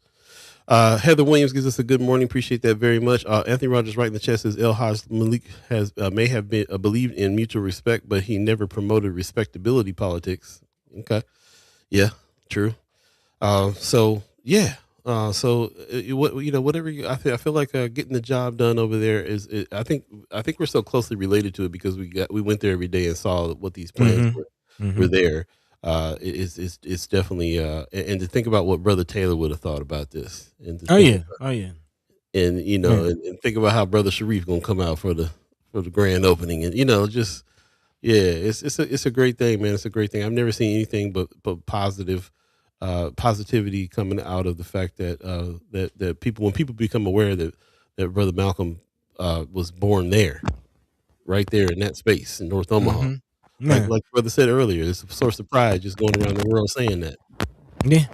Heather Williams gives us a good morning. Appreciate that very much. Anthony Rogers right in the chat says El Haj Malik has may have been believed in mutual respect, but he never promoted respectability politics. Okay, yeah, true. So yeah. Whatever I feel like getting the job done over there I think we're so closely related to it because we went there every day and saw what these plans Hmm. were there. It's definitely and to think about what Brother Taylor would have thought about this, and to Oh think yeah, about, oh yeah, and man. and think about how Brother Sharif gonna come out for the grand opening, and just yeah, it's a great thing, man. It's a great thing. I've never seen anything but positive positivity coming out of the fact that that people, when people become aware that Brother Malcolm was born there, right there in that space in North Omaha. Hmm. Yeah. Like brother said earlier, it's a source of pride just going around the world saying that. Yeah.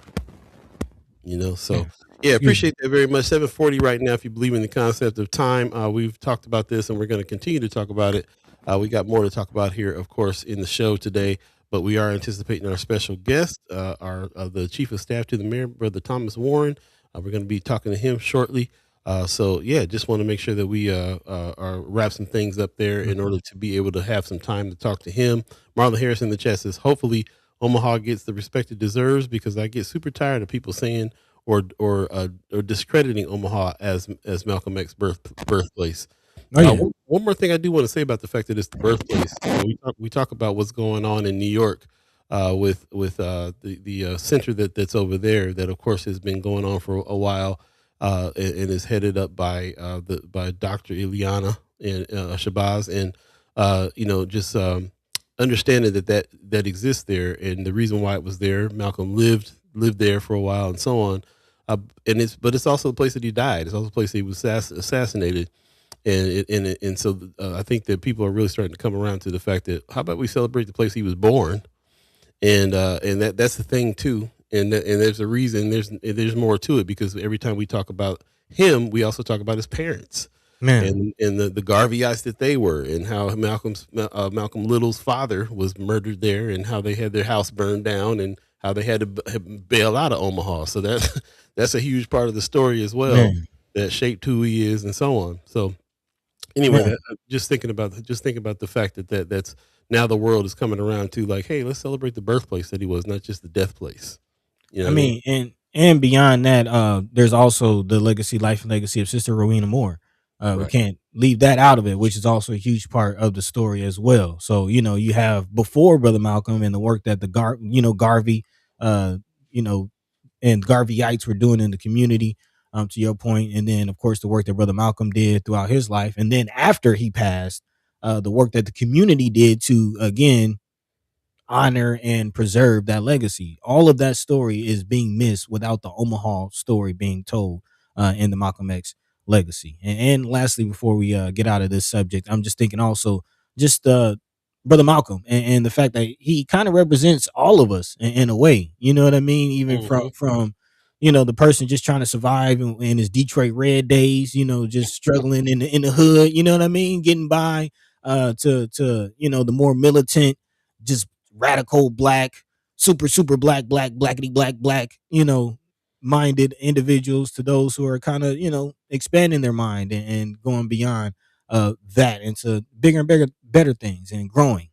So Yeah. yeah, Excuse me. appreciate that very much. 7:40 right now. If you believe in the concept of time, we've talked about this, and we're going to continue to talk about it. We got more to talk about here, of course, in the show today. But we are anticipating our special guest, our the chief of staff to the mayor, Brother Thomas Warren. We're going to be talking to him shortly. So yeah, just want to make sure that we are wrap some things up there in order to be able to have some time to talk to him. Marlon Harris in the chat says, hopefully Omaha gets the respect it deserves, because I get super tired of people saying or discrediting Omaha as Malcolm X's birthplace. Oh yeah. One more thing I do want to say about the fact that it's the birthplace. We talk about what's going on in New York with the center that's over there, that of course has been going on for a while, and is headed up by Dr. Ileana and Shabazz, and just understanding that exists there, and the reason why it was there. Malcolm lived there for a while, and so on. But it's also the place that he died. It's also the place that he was assassinated, so I think that people are really starting to come around to the fact that, how about we celebrate the place he was born, and that's the thing too. And there's a reason. There's more to it, because every time we talk about him, we also talk about his parents. Man. And the Garveyites that they were, and how Malcolm Little's father was murdered there, and how they had their house burned down, and how they had to bail out of Omaha. So that's a huge part of the story as well, Man. that shaped who he is, and so on. So anyway, Man. just thinking about the fact that's now the world is coming around to, like, hey, let's celebrate the birthplace that he was, not just the death place. You know I what I mean? mean, and beyond that, there's also the life and legacy of Sister Rowena Moore. We Right. can't leave that out of it, which is also a huge part of the story as well. So, you have before Brother Malcolm and the work that the Garvey, uh, you know, and Garveyites were doing in the community, to your point, and then of course the work that Brother Malcolm did throughout his life, and then after he passed, the work that the community did to again honor and preserve that legacy. All of that story is being missed without the Omaha story being told in the Malcolm X legacy. And lastly, before we get out of this subject, I'm just thinking also just Brother Malcolm and the fact that he kind of represents all of us in a way. You know what I mean? Even Mhm. from the person just trying to survive in his Detroit Red days, just struggling in the hood, you know what I mean, getting by, to the more militant, just radical black, super blackity black, minded individuals, to those who are kind of, expanding their mind and going beyond that into bigger and bigger, better things and growing.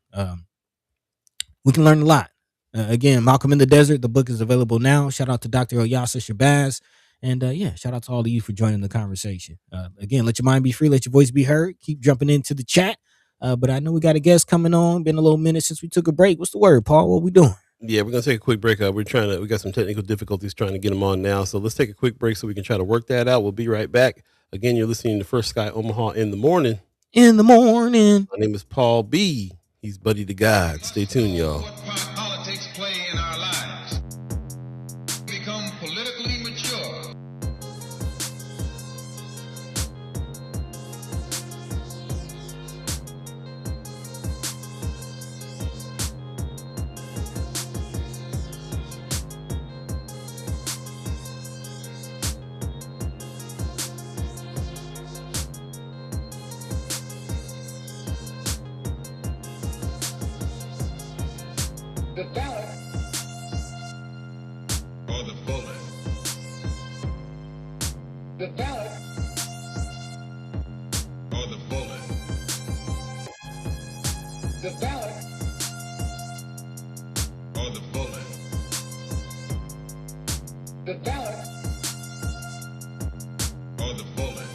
We can learn a lot. Again, Malcolm in the Desert, the book is available now. Shout out to Dr. Ilyasa Shabazz. And yeah, shout out to all of you for joining the conversation. Again, let your mind be free, let your voice be heard. Keep jumping into the chat. But I know we got a guest coming on. Been a little minute since we took a break. What's the word, Paul? What we doing? Yeah, we're gonna take a quick break. We got some technical difficulties trying to get them on now. So let's take a quick break so we can try to work that out. We'll be right back. Again, you're listening to First Sky Omaha in the morning. In the morning. My name is Paul B. He's Buddy to God. Stay tuned, y'all. What part politics play in our lives. Become politically mature. The ballot or the bullet. The ballot or the bullet. The ballot or the bullet. The ballot or the bullet.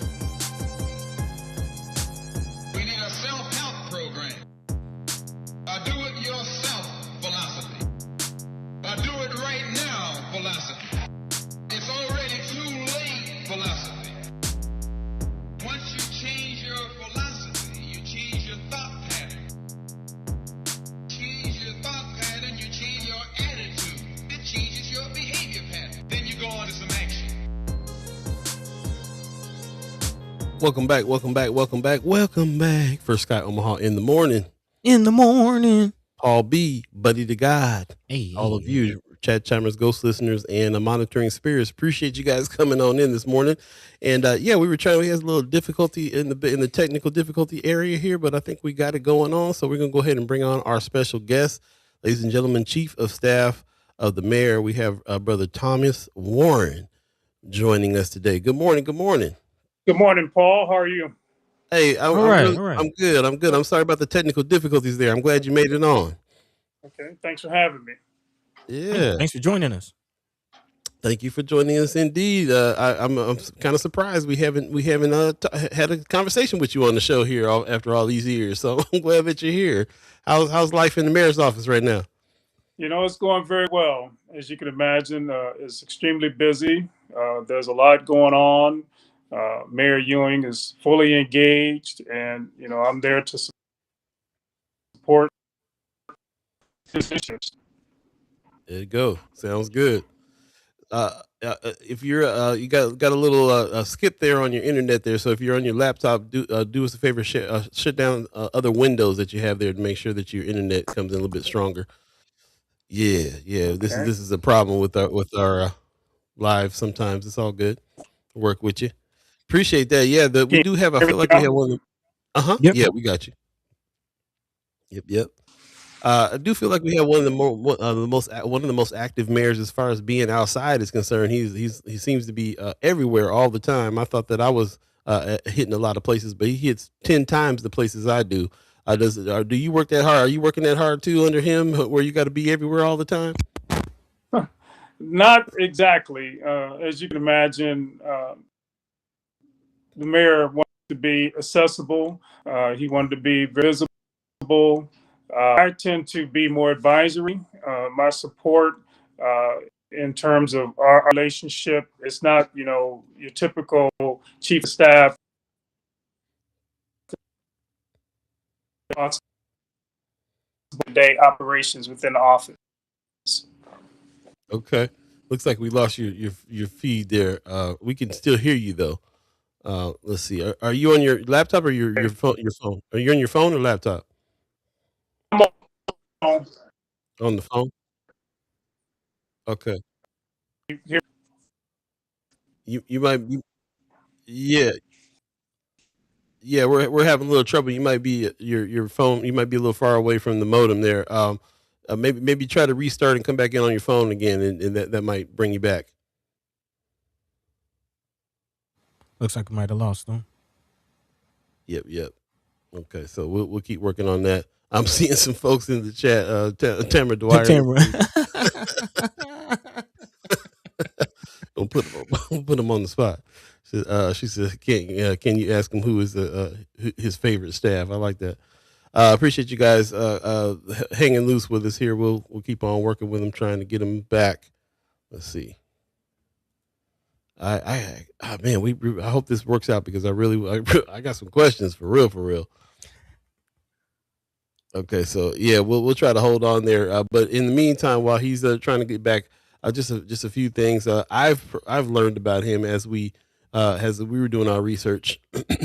We need a self-help program. A do-it-yourself philosophy. A do-it-right-now philosophy. It's already too late philosophy. Once you change your philosophy, you change your thought pattern. Change your thought pattern, you change your attitude. It changes your behavior pattern. Then you go on to some action. Welcome back. First Sky Omaha in the morning. In the morning. Paul B, Buddy to God, Hey, all hey, of hey. you, Chad Chimers, Ghost listeners, and Monitoring Spirits. Appreciate you guys coming on in this morning. And yeah, we were trying. We had a little difficulty in the technical difficulty area here, but I think we got it going on. So we're gonna go ahead and bring on our special guest, ladies and gentlemen, Chief of Staff of the Mayor. We have Brother Thomas Warren joining us today. Good morning. Good morning. Good morning, Paul. How are you? Hey, All right, all right. I'm good. I'm good. I'm sorry about the technical difficulties there. I'm glad you made it on. Okay, thanks for having me. Yeah. Thanks for joining us. Thank you for joining us. Indeed, I'm kind of surprised we haven't had a conversation with you on the show here after all these years. So I'm glad that you're here. How's life in the mayor's office right now? You know, it's going very well. As you can imagine, it's extremely busy. There's a lot going on. Mayor Ewing is fully engaged, and I'm there to support his issues. There you go. Sounds good. If you're you got a little skip there on your internet there, so if you're on your laptop, do us a favor, shut down other windows that you have there to make sure that your internet comes in a little bit stronger. Yeah, yeah. This is Okay. this is a problem with our live. Sometimes it's all good. Work with you. Appreciate that. Yeah, we Can you do have. I hear me feel like we now? have one. Uh huh. Yep. Yeah, we got you. Yep, yep. I do feel like we have one of the one of the most active mayors as far as being outside is concerned. He seems to be everywhere all the time. I thought that I was hitting a lot of places, but he hits 10 times the places I do. Do you work that hard? Are you working that hard too under him, where you got to be everywhere all the time? Not exactly. As you can imagine, the mayor wanted to be accessible. He wanted to be visible. I tend to be more advisory. My support in terms of our relationship, it's not, your typical chief of staff day operations within the office. Okay. Looks like we lost your feed there. We can still hear you though. Let's see. Are you on your laptop or your phone? Your phone? Are you on your phone or laptop? I'm on. On the phone. Okay. Here. You might be. Yeah, yeah. We're having a little trouble. You might be your phone. You might be a little far away from the modem there. Maybe try to restart and come back in on your phone again, and that might bring you back. Looks like we might have lost them. Yep, yep. Okay, so we'll keep working on that. I'm seeing some folks in the chat. Tamara Dwyer. Tamara. Don't put him on the spot. She said, "Can you ask him who is his favorite staff?" I like that. Appreciate you guys hanging loose with us here. We'll keep on working with him, trying to get him back. Let's see. Man, I hope this works out because I got some questions for real. Okay, so yeah, we'll try to hold on there. But in the meantime, while he's trying to get back, just a few things I've learned about him as we were doing our research,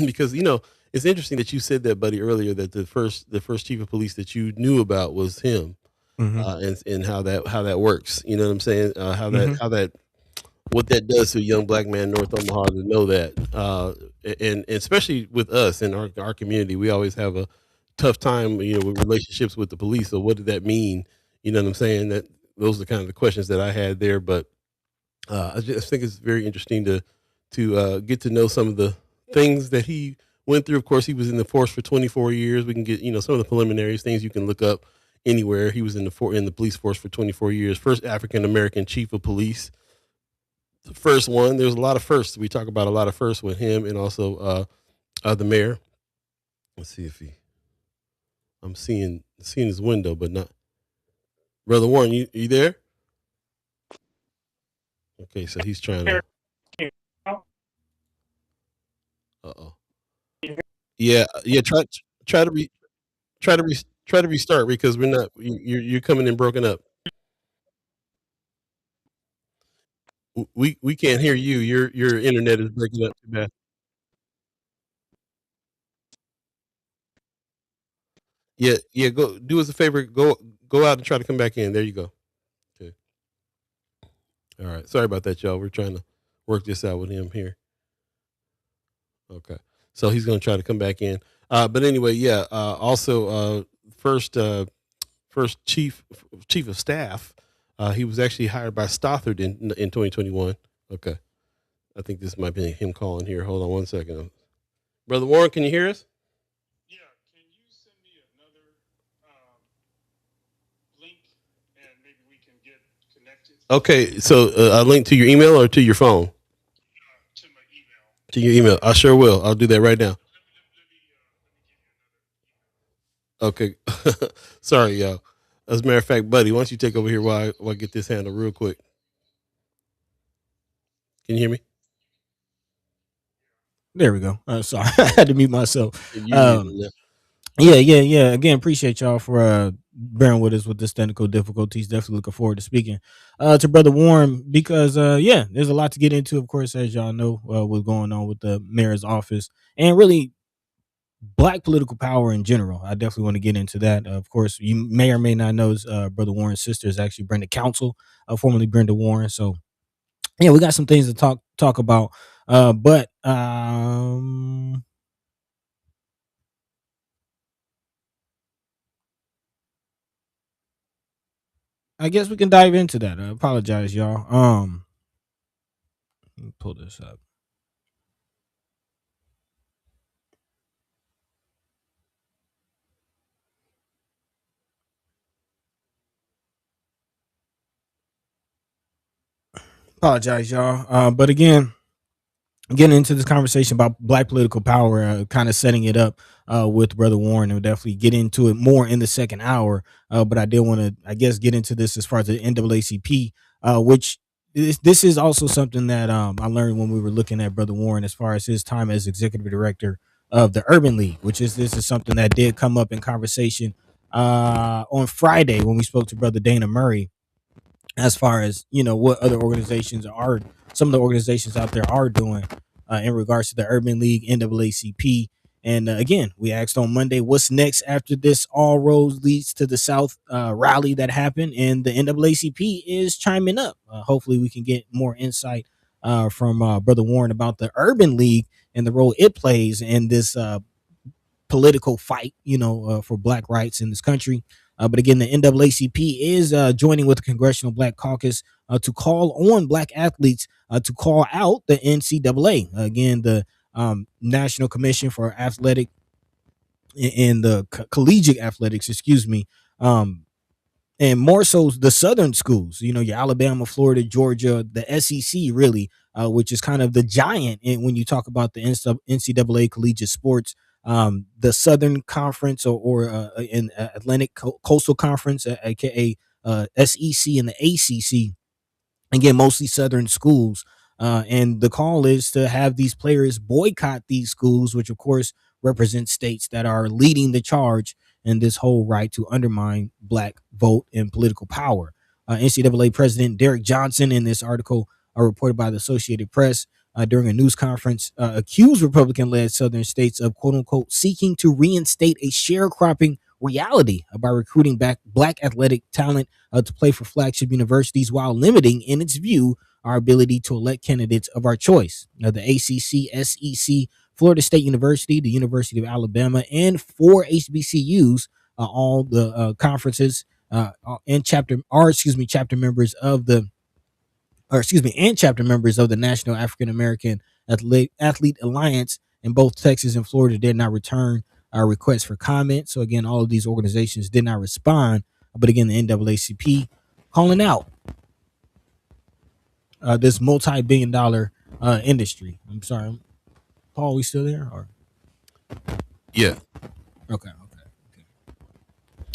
because it's interesting that you said that, buddy, earlier that the first chief of police that you knew about was him, and how that works. You know what I'm saying? How that what that does to a young black man in North Omaha to know that, and especially with us in our community, we always have a tough time, with relationships with the police. So what did that mean? You know what I'm saying? That those are kind of the questions that I had there. But I just think it's very interesting to get to know some of the things that he went through. Of course, he was in the force for 24 years. We can get some of the preliminaries, things you can look up anywhere. He was in the police force for 24 years. First African American chief of police. The first one. There's a lot of firsts. We talk about a lot of firsts with him, and also the mayor. Let's see if I'm seeing his window, but not. Brother Warren, you there? Okay, so he's trying to. Uh-oh. Yeah, yeah. Try to try to restart because we're not. You're coming in broken up. We can't hear you. Your internet is breaking up too bad. Yeah. Go do us a favor. Go out and try to come back in. There you go. Okay. All right. Sorry about that, y'all. We're trying to work this out with him here. Okay. So he's going to try to come back in. But anyway, yeah. Also, first chief of staff. He was actually hired by Stothard in 2021. Okay. I think this might be him calling here. Hold on one second. Brother Warren, can you hear us? Yeah, can you send me another link and maybe we can get connected? Okay, so a link to your email or to your phone? To my email. To your email. I sure will. I'll do that right now. Let me give you another email. Okay. Sorry, y'all. As a matter of fact, buddy, why don't you take over here while I get this handled real quick? Can you hear me? There we go. Sorry, I had to mute myself. You muted now. Yeah. Again, appreciate y'all for bearing with us with this technical difficulties. Definitely looking forward to speaking to Brother Warren because there's a lot to get into. Of course, as y'all know, what's going on with the mayor's office and really black political power in general. I definitely want to get into that. Of course, you may or may not know Brother Warren's sister is actually Brenda Council, formerly Brenda Warren. So yeah, we got some things to talk about. But I guess we can dive into that. I apologize, y'all. Let me pull this up. Apologize, y'all. But again, getting into this conversation about black political power, kind of setting it up with Brother Warren, and we'll definitely get into it more in the second hour. But I did want to, I guess, get into this as far as the NAACP, which this is also something that I learned when we were looking at Brother Warren as far as his time as executive director of the Urban League, which is this is something that did come up in conversation on Friday when we spoke to Brother Dana Murray as far as what other organizations are some of the organizations out there are doing in regards to the Urban League, NAACP. And again, we asked on Monday, what's next after this all roads leads to the South rally that happened, and the NAACP is chiming up. Hopefully we can get more insight from Brother Warren about the Urban League and the role it plays in this political fight, for black rights in this country. But again, the NAACP is joining with the Congressional Black Caucus to call on black athletes to call out the NCAA. Again, the National Commission for Athletic and the Collegiate Athletics, excuse me, and more so the Southern schools, your Alabama, Florida, Georgia, the SEC, really, which is kind of the giant when you talk about the NCAA collegiate sports. The Southern Conference or in Atlantic Coastal Conference, aka SEC and the ACC, again, mostly Southern schools. And the call is to have these players boycott these schools, which of course represent states that are leading the charge in this whole right to undermine black vote and political power. NCAA President Derek Johnson, in this article reported by the Associated Press during a news conference, accused Republican-led Southern states of quote unquote seeking to reinstate a sharecropping reality by recruiting back black athletic talent to play for flagship universities while limiting, in its view, our ability to elect candidates of our choice. The ACC, SEC, Florida State University, the University of Alabama, and 4 HBCUs, all the conferences and chapter members of the chapter members of the National African American Athlete Alliance in both Texas and Florida did not return our requests for comment. So again, all of these organizations did not respond. But again, the NAACP calling out this multi-billion-dollar industry. I'm sorry, Paul, we still there? Or Yeah. okay.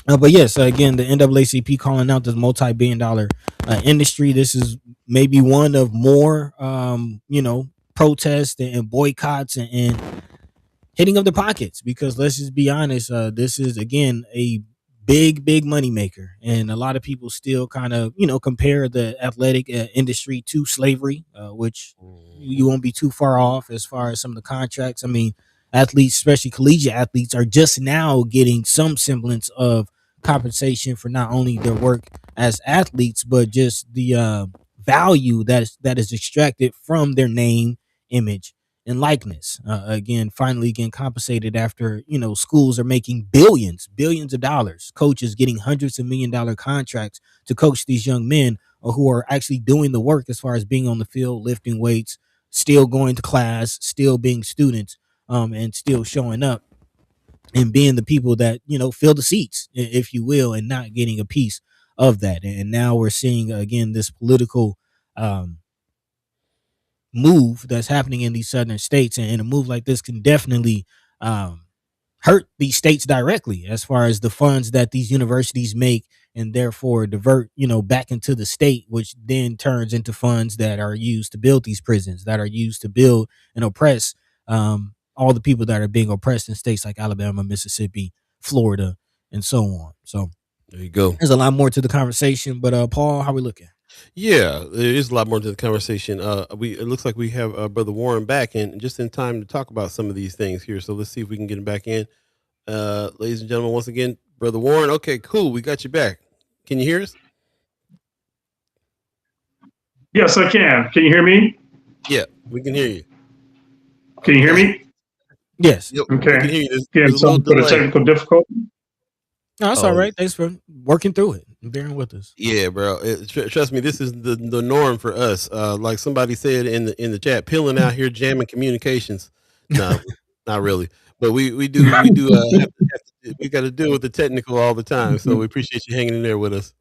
But yes, again, the NAACP calling out this multi-billion-dollar industry. This is maybe one of more, protests and boycotts and hitting of the pockets, because let's just be honest, this is again a big money maker, and a lot of people still kind of compare the athletic industry to slavery, which you won't be too far off as far as some of the contracts. I mean, athletes, especially collegiate athletes, are just now getting some semblance of compensation for not only their work as athletes, but just the value that is extracted from their name, image, and likeness. Again, finally getting compensated after schools are making billions of dollars, coaches getting hundreds of $1 million contracts to coach these young men who are actually doing the work as far as being on the field, lifting weights, still going to class, still being students, and still showing up and being the people that fill the seats, if you will, and not getting a piece of that. And now we're seeing again this political um, move that's happening in these southern states, and a move like this can definitely um, hurt these states directly as far as the funds that these universities make, and therefore divert back into the state, which then turns into funds that are used to build these prisons, that are used to build and oppress all the people that are being oppressed in states like Alabama, Mississippi, Florida, and so on. So There you go. there's a lot more to the conversation, but Paul, how we looking? Yeah, there is a lot more to the conversation. It looks like we have Brother Warren back and just in time to talk about some of these things here. So let's see if we can get him back in. Ladies and gentlemen, once again, Brother Warren. Okay, cool. We got you back. Can you hear us? Yes, I can. Can you hear me? Yeah, we can hear you. Can you hear me? Yes. Yep, we Okay. can hear you. Again, There's a little sorry for the delay. technical difficulty. No, that's all right. Thanks for working through it and bearing with us. Yeah, bro. Trust me, this is the norm for us. Like somebody said in the chat, peeling out here jamming communications. No, not really. But we do we got to deal with the technical all the time. So we appreciate you hanging in there with us.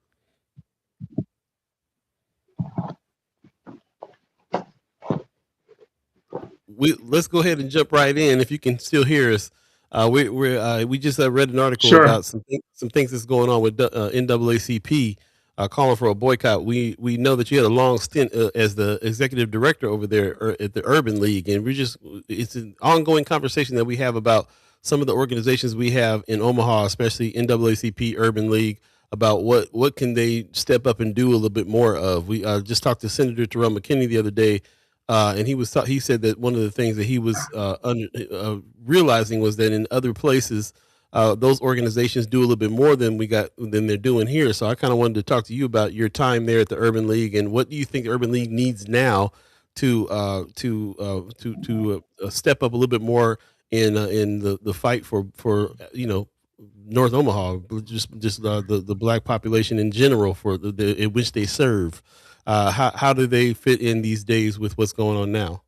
Let's go ahead and jump right in if you can still hear us. We just read an article Sure. about some things that's going on with NAACP calling for a boycott. We know that you had a long stint as the executive director over there at the Urban League, and it's an ongoing conversation that we have about some of the organizations we have in Omaha, especially NAACP, Urban League, about what can they step up and do a little bit more of. We just talked to Senator Terrell McKinney the other day. And he said that one of the things that he was realizing was that in other places, those organizations do a little bit more than they're doing here. So I kind of wanted to talk to you about your time there at the Urban League and what do you think the Urban League needs now to step up a little bit more in the fight for North Omaha, just the black population in general for in which they serve. How do they fit in these days with what's going on now?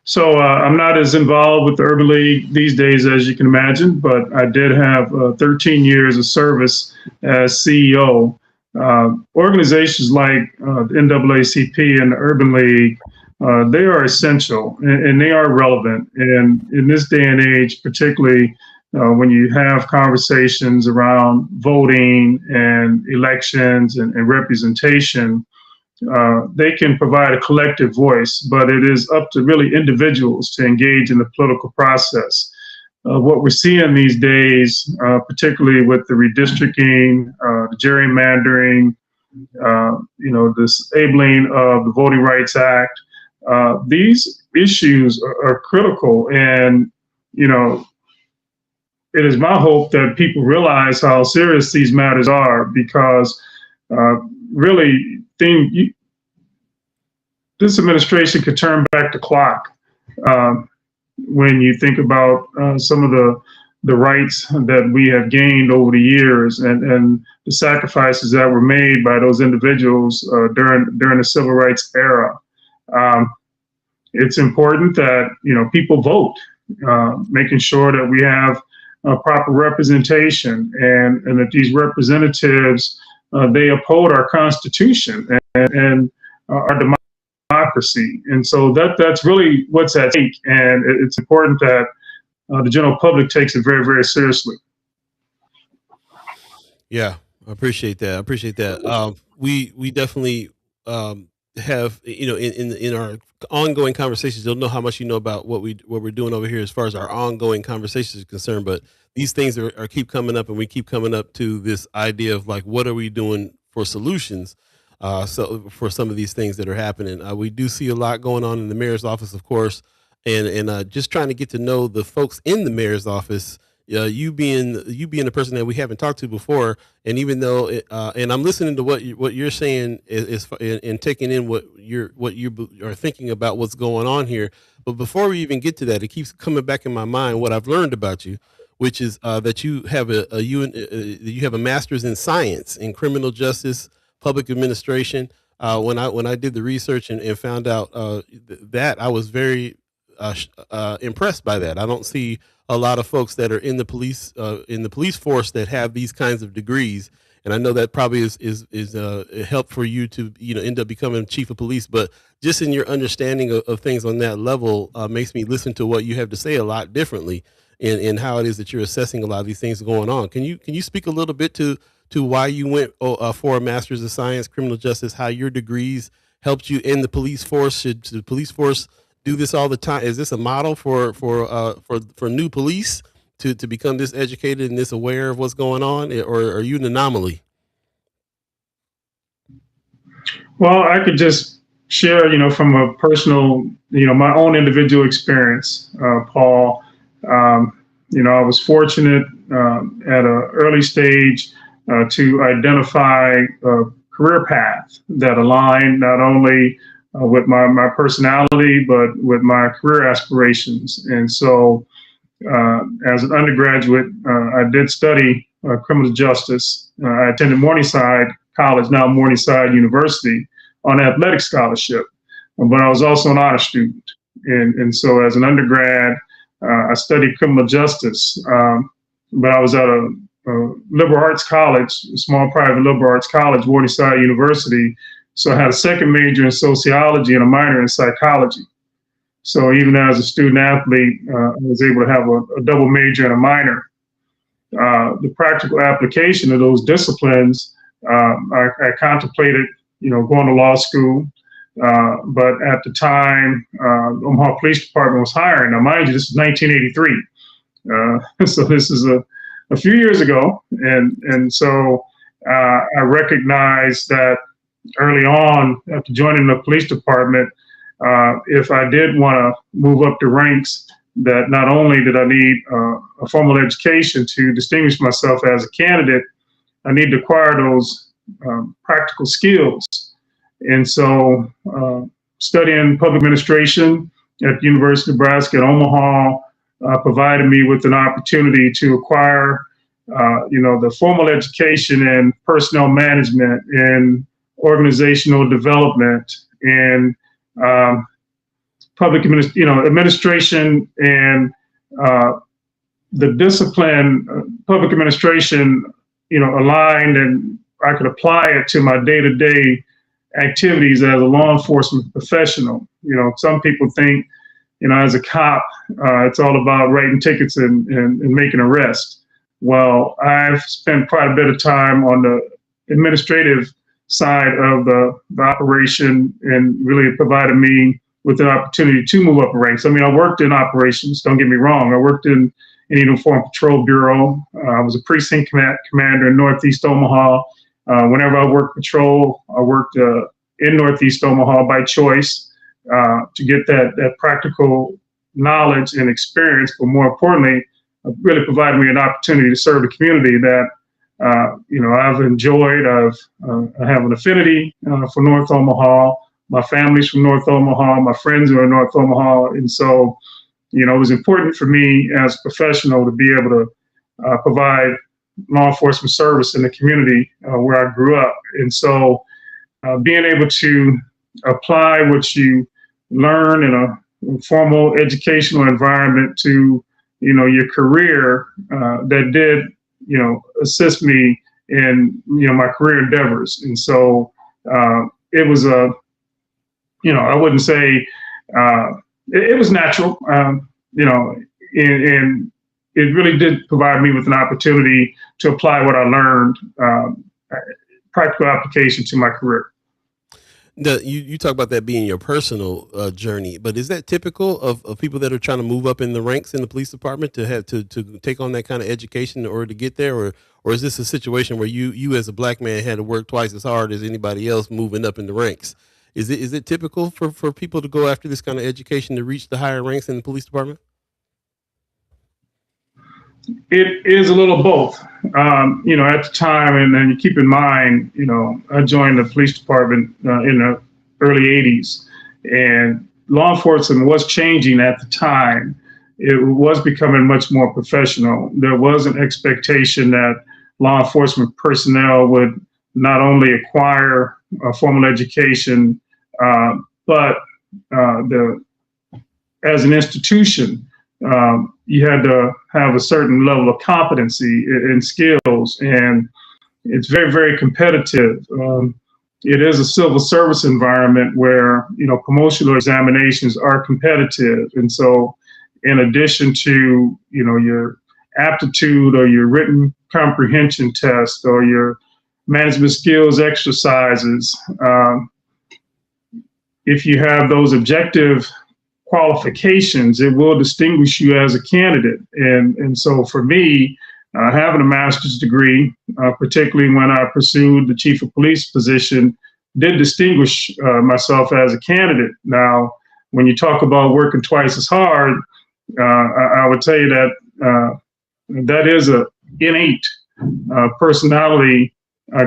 So I'm not as involved with the Urban League these days as you can imagine, but I did have 13 years of service as CEO. Organizations like the NAACP and the Urban League, they are essential and they are relevant. And in this day and age, particularly when you have conversations around voting and elections and representation, they can provide a collective voice, but it is up to really individuals to engage in the political process. What we're seeing these days, particularly with the redistricting, the gerrymandering, the disabling of the Voting Rights Act, these issues are critical. And, it is my hope that people realize how serious these matters are because really this administration could turn back the clock when you think about some of the rights that we have gained over the years and the sacrifices that were made by those individuals during the civil rights era. It's important that people vote, making sure that we have proper representation and that these representatives they uphold our Constitution and our democracy. And so that's really what's at stake. And it's important that the general public takes it very, very seriously. Yeah, I appreciate that. We definitely have in our ongoing conversations. You'll know how much you know about what we're doing over here as far as our ongoing conversations are concerned. But these things are keep coming up, and we keep coming up to this idea of like, what are we doing for solutions? So for some of these things that are happening, we do see a lot going on in the mayor's office, of course, and just trying to get to know the folks in the mayor's office. You being the person that we haven't talked to before, and even though, and I'm listening to what you're saying and taking in what you are thinking about what's going on here. But before we even get to that, it keeps coming back in my mind what I've learned about you, which is that you have you have a master's in science in criminal justice, public administration. When I did the research and found out that, I was very impressed by that. I don't see a lot of folks that are in the police force that have these kinds of degrees, and I know that probably is a help for you to end up becoming chief of police. But just in your understanding of things on that level, makes me listen to what you have to say a lot differently in how it is that you're assessing a lot of these things going on. Can you speak a little bit to why you went for a master's of science, criminal justice, how your degrees helped you in the police force? Should the police force do this all the time? Is this a model for new police to become this educated and this aware of what's going on, or are you an anomaly? Well, I could just share, from a personal, my own individual experience, Paul. I was fortunate at an early stage to identify a career path that aligned not only with my personality, but with my career aspirations. And so, as an undergraduate, I did study criminal justice. I attended Morningside College, now Morningside University, on athletic scholarship, but I was also an honor student. And so, as an undergrad, I studied criminal justice, but I was at a liberal arts college, a small private liberal arts college, Morningside University. So I had a second major in sociology and a minor in psychology. So even as a student athlete, I was able to have a double major and a minor. The practical application of those disciplines, I contemplated, going to law school. But at the time, Omaha Police Department was hiring. Now, mind you, this is 1983. So this is a few years ago. And so I recognized that early on, after joining the police department, if I did want to move up the ranks, that not only did I need a formal education to distinguish myself as a candidate, I need to acquire those practical skills. And so studying public administration at the University of Nebraska at Omaha provided me with an opportunity to acquire, the formal education in personnel management and organizational development and public administration and the discipline, public administration, aligned, and I could apply it to my day-to-day activities as a law enforcement professional. Some people think, as a cop, it's all about writing tickets and making arrests. Well, I've spent quite a bit of time on the administrative side of the operation, and really provided me with an opportunity to move up the ranks. I mean, I worked in operations, don't get me wrong. I worked in an Uniform Patrol Bureau. I was a precinct commander in Northeast Omaha. Whenever I worked patrol, I worked in Northeast Omaha by choice to get that practical knowledge and experience, but more importantly, really provided me an opportunity to serve the community that I've enjoyed. I have an affinity for North Omaha. My family's from North Omaha. My friends are in North Omaha. And so, it was important for me as a professional to be able to provide law enforcement service in the community where I grew up. And so being able to apply what you learn in a formal educational environment to, your career, that did, assist me in, my career endeavors. And so it was I wouldn't say, it was natural, and it really did provide me with an opportunity to apply what I learned, practical application to my career. You talk about that being your personal journey, but is that typical of people that are trying to move up in the ranks in the police department to have to take on that kind of education in order to get there, or or is this a situation where you as a black man had to work twice as hard as anybody else moving up in the ranks? Is it typical for people to go after this kind of education to reach the higher ranks in the police department? It is a little both. At the time, and then you keep in mind, I joined the police department in the early 80s, and law enforcement was changing at the time. It was becoming much more professional. There was an expectation that law enforcement personnel would not only acquire a formal education, but as an institution, you had to have a certain level of competency and skills, and it's very, very competitive. It is a civil service environment where promotional examinations are competitive, and so in addition to your aptitude or your written comprehension test or your management skills exercises, if you have those objective qualifications, it will distinguish you as a candidate. And so for me, having a master's degree, particularly when I pursued the chief of police position, did distinguish myself as a candidate. Now, when you talk about working twice as hard, I would tell you that that is a innate personality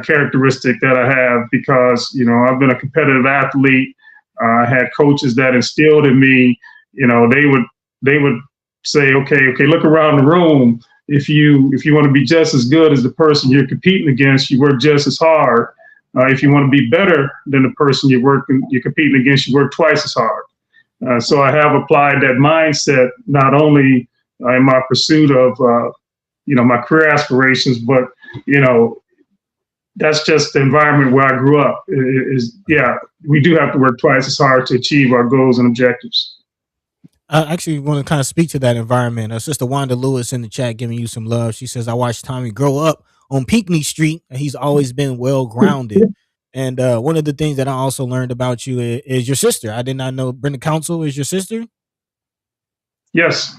characteristic that I have, because I've been a competitive athlete. I had coaches that instilled in me. They would say, okay, look around the room. If you want to be just as good as the person you're competing against, you work just as hard. If you want to be better than the person you're competing against, you work twice as hard. So I have applied that mindset not only in my pursuit of my career aspirations, but that's just the environment where I grew up. We do have to work twice as hard to achieve our goals and objectives. I actually want to kind of speak to that environment. Sister Wanda Lewis in the chat giving you some love. She says, I watched Tommy grow up on Pinckney Street, and he's always been well grounded. And one of the things that I also learned about you is your sister. I did not know Brenda Council is your sister. Yes.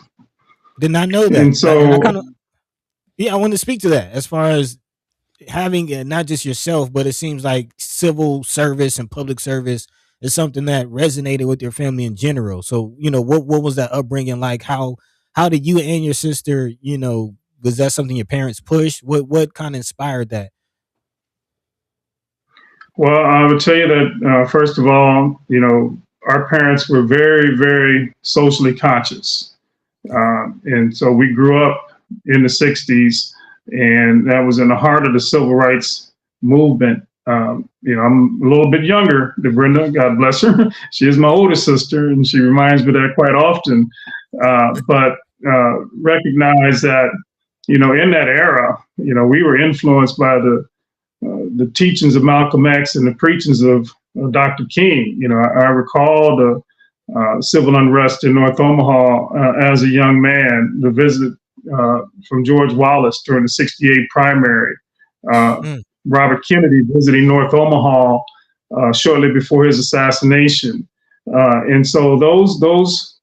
Did not know that. And so I wanted to speak to that as far as having not just yourself, but it seems like civil service and public service is something that resonated with your family in general. So, what was that upbringing like? How did you and your sister, was that something your parents pushed? What kind of inspired that? Well, I would tell you that, first of all, our parents were very, very socially conscious. And so we grew up in the 60s, and that was in the heart of the civil rights movement. I'm a little bit younger than Brenda, God bless her. She is my older sister, and she reminds me of that quite often. But recognize that, in that era, we were influenced by the teachings of Malcolm X and the preachings of Dr. King. I recall the civil unrest in North Omaha as a young man, the visit from George Wallace during the '68 primary. Robert Kennedy visiting North Omaha shortly before his assassination. And so those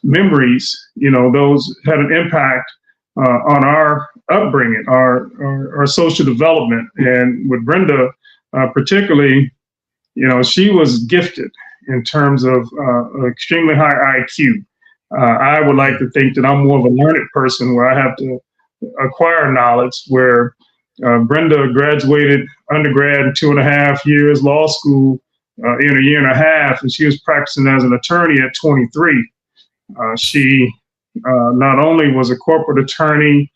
memories, those had an impact on our upbringing, our social development. And with Brenda, particularly, she was gifted in terms of extremely high IQ. I would like to think that I'm more of a learned person, where I have to acquire knowledge, where Brenda graduated undergrad in 2.5 years, law school in a 1.5 years, and she was practicing as an attorney at 23. She not only was a corporate attorney,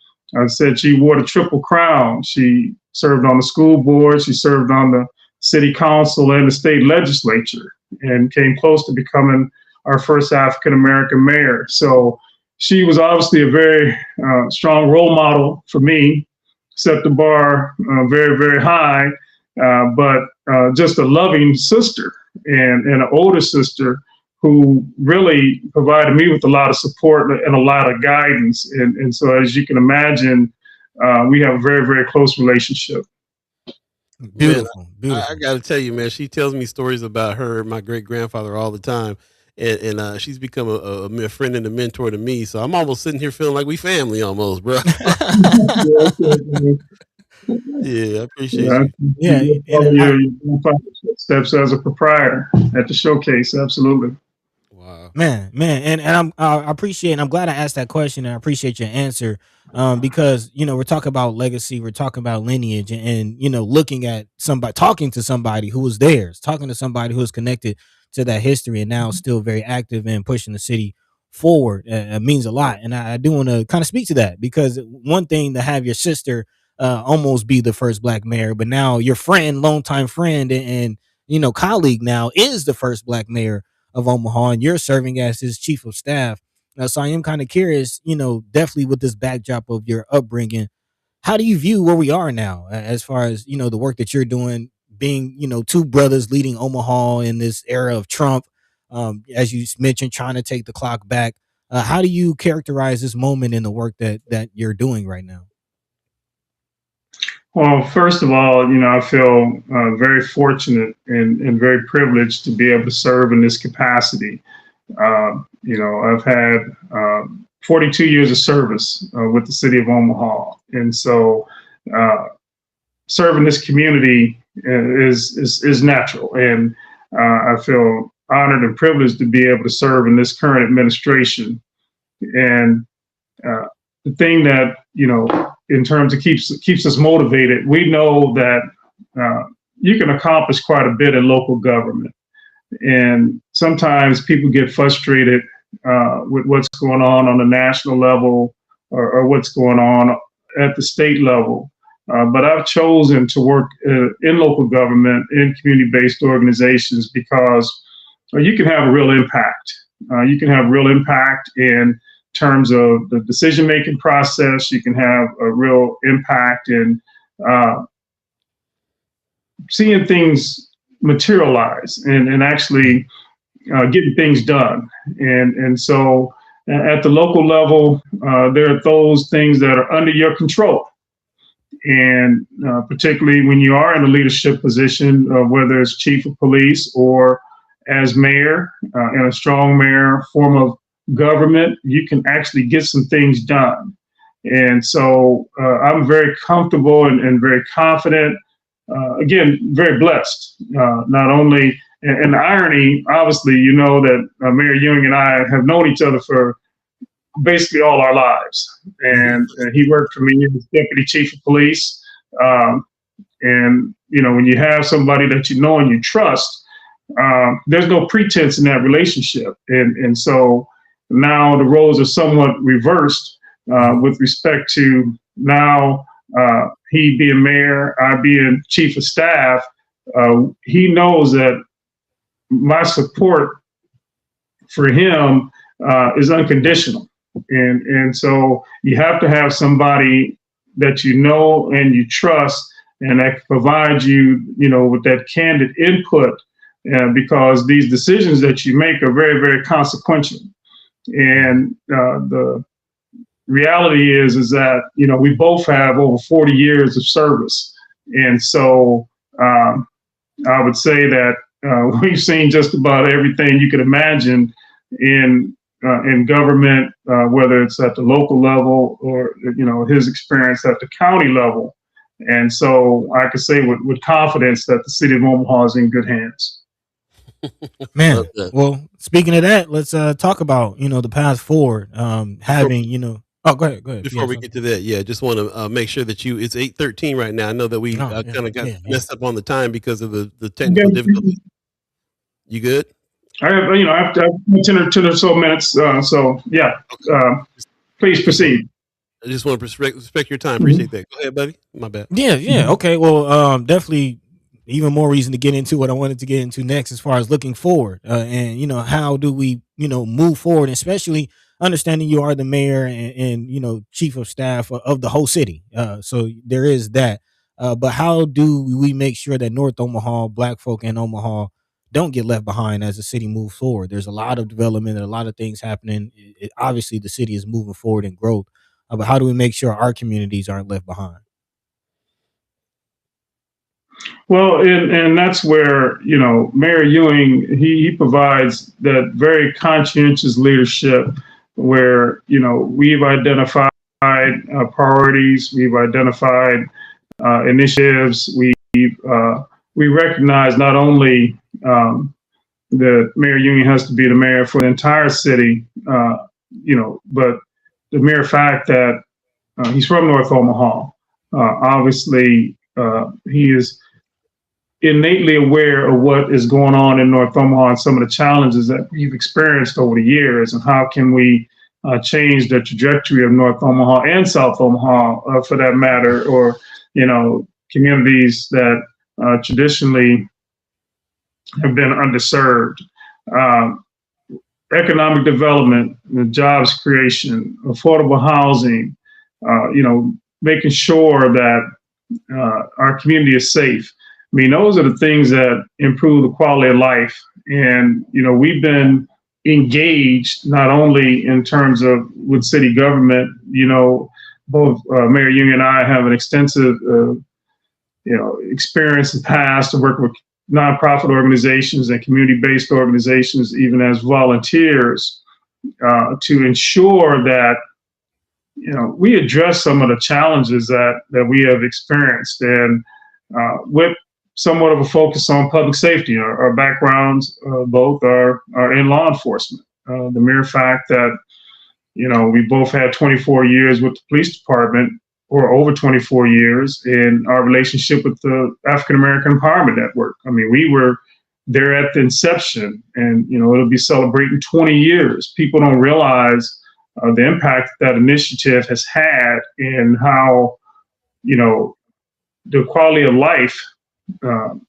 said she wore the Triple Crown. She served on the school board, she served on the city council and the state legislature, and came close to becoming our first African-American mayor. So she was obviously a very strong role model for me, set the bar very, very high, but just a loving sister and an older sister who really provided me with a lot of support and a lot of guidance. And so, as you can imagine, we have a very, very close relationship. Beautiful. I got to tell you, man, she tells me stories about her and my great grandfather all the time. And she's become a friend and a mentor to me. So I'm almost sitting here feeling like we family almost, bro. Yeah, I appreciate Yeah, you. Yeah, you and follow your steps as a proprietor at the showcase. Absolutely. Wow. man, and I appreciate, and I'm glad I asked that question, and I appreciate your answer. Because we're talking about legacy, we're talking about lineage, and looking at somebody, talking to somebody who was theirs, talking to somebody who was connected to that history, and now still very active and pushing the city forward, means a lot. And I do want to kind of speak to that, because one thing to have your sister almost be the first black mayor, but now your friend, longtime friend, and colleague now is the first black mayor of Omaha, and you're serving as his chief of staff. So I am kind of curious, definitely with this backdrop of your upbringing, how do you view where we are now, as far as the work that you're doing, being two brothers leading Omaha in this era of Trump, as you mentioned, trying to take the clock back. How do you characterize this moment in the work that you're doing right now? Well, first of all, I feel very fortunate and very privileged to be able to serve in this capacity. I've had 42 years of service with the city of Omaha, and so uh, serving this community is natural. And I feel honored and privileged to be able to serve in this current administration. And uh, the thing that in terms of keeps us motivated, we know that you can accomplish quite a bit in local government, and sometimes people get frustrated with what's going on the national level, or what's going on at the state level. But I've chosen to work in local government, in community-based organizations, because you can have a real impact. You can have real impact in terms of the decision-making process. You can have a real impact in seeing things materialize and actually getting things done. And so at the local level, there are those things that are under your control. And particularly when you are in a leadership position, whether it's chief of police or as mayor, in a strong mayor form of government, you can actually get some things done. And so I'm very comfortable and very confident. Again, very blessed. Not only, and the irony, obviously, that Mayor Ewing and I have known each other for basically all our lives. And he worked for me as deputy chief of police. Um, and, when you have somebody that you know and you trust, there's no pretense in that relationship. And so now the roles are somewhat reversed with respect to now he being mayor, I being chief of staff. He knows that my support for him is unconditional. And so you have to have somebody that you know and you trust, and that can provide you, with that candid input, because these decisions that you make are very, very consequential. And the reality is that we both have over 40 years of service, and so I would say that we've seen just about everything you could imagine in government, whether it's at the local level or his experience at the county level. And so I can say with confidence that the city of Omaha is in good hands. Man, Okay. well, speaking of that, let's talk about the path forward. Having oh, go ahead. Before we get to that, yeah, just want to make sure that it's 8:13 right now. I know that we Oh, yeah, kind of got yeah, yeah. messed up on the time because of the technical Okay. difficulties. You good? I have 10 or so minutes. So yeah, please proceed. I just want to respect your time. Appreciate that. Go ahead, buddy. My bad. Yeah. Okay. Well, definitely even more reason to get into what I wanted to get into next, as far as looking forward, and how do we move forward, especially understanding you are the mayor and chief of staff of the whole city. So there is that. But how do we make sure that North Omaha, Black folk in Omaha, don't get left behind as the city moves forward? There's a lot of development and a lot of things happening. Obviously, the city is moving forward in growth, but how do we make sure our communities aren't left behind? Well, and that's where Mayor Ewing he provides that very conscientious leadership, where we've identified priorities, we've identified initiatives. We recognize not only the mayor union has to be the mayor for the entire city, but the mere fact that he's from North Omaha, obviously he is innately aware of what is going on in North Omaha and some of the challenges that we've experienced over the years, and how can we change the trajectory of North Omaha and South Omaha, for that matter, or communities that traditionally have been underserved. Economic development, jobs creation, affordable housing, making sure that our community is safe. I mean, those are the things that improve the quality of life. And, we've been engaged not only in terms of with city government, both Mayor Young and I have an extensive, experience in the past to work with nonprofit organizations and community-based organizations, even as volunteers, to ensure that, we address some of the challenges that we have experienced, and with somewhat of a focus on public safety. Our backgrounds both are in law enforcement. The mere fact that, we both had 24 years with the police department, or over 24 years, in our relationship with the African American Empowerment Network. I mean, we were there at the inception, and, it'll be celebrating 20 years. People don't realize the impact that initiative has had, and how, the quality of life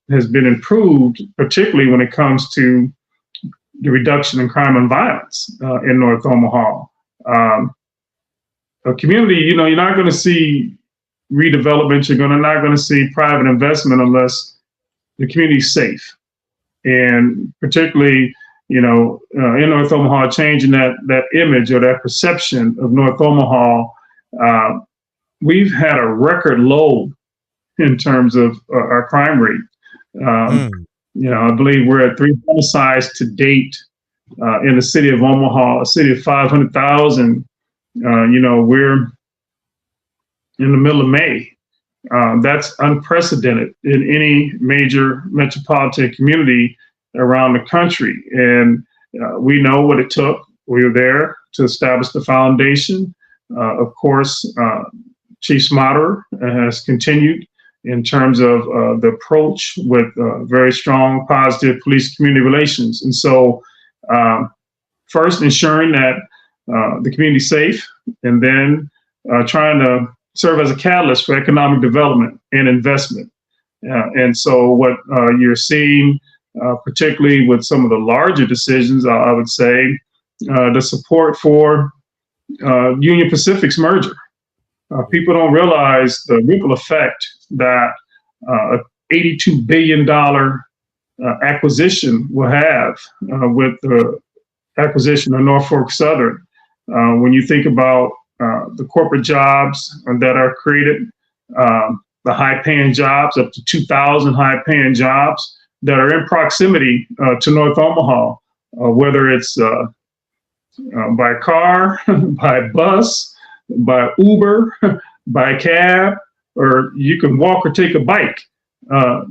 has been improved, particularly when it comes to the reduction in crime and violence in North Omaha. A community, you're not going to see redevelopment. You're not going to see private investment unless the community's safe. And particularly, in North Omaha, changing that image or that perception of North Omaha. We've had a record low in terms of our crime rate. I believe we're at 3 homicides to date in the city of Omaha, a city of 500,000. We're in the middle of May. That's unprecedented in any major metropolitan community around the country. And we know what it took. We were there to establish the foundation. Of course, Chief Smatter has continued in terms of the approach with very strong, positive police-community relations. And so first ensuring that the community is safe, and then trying to serve as a catalyst for economic development and investment. And so what you're seeing, particularly with some of the larger decisions, I would say, the support for Union Pacific's merger. People don't realize the ripple effect that a $82 billion acquisition will have with the acquisition of Norfolk Southern. When you think about the corporate jobs that are created, the high-paying jobs, up to 2,000 high-paying jobs that are in proximity to North Omaha, whether it's by car, by bus, by Uber, by cab, or you can walk or take a bike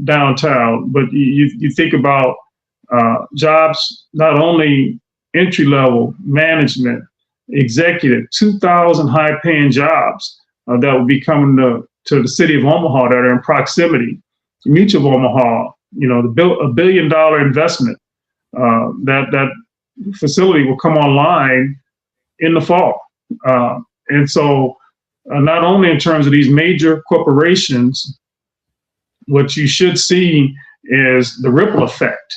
downtown. But you think about jobs, not only entry-level management, executive, 2,000 high-paying jobs that will be coming to the city of Omaha that are in proximity. Mutual of Omaha, the $1 billion investment, that facility will come online in the fall. And so not only in terms of these major corporations, what you should see is the ripple effect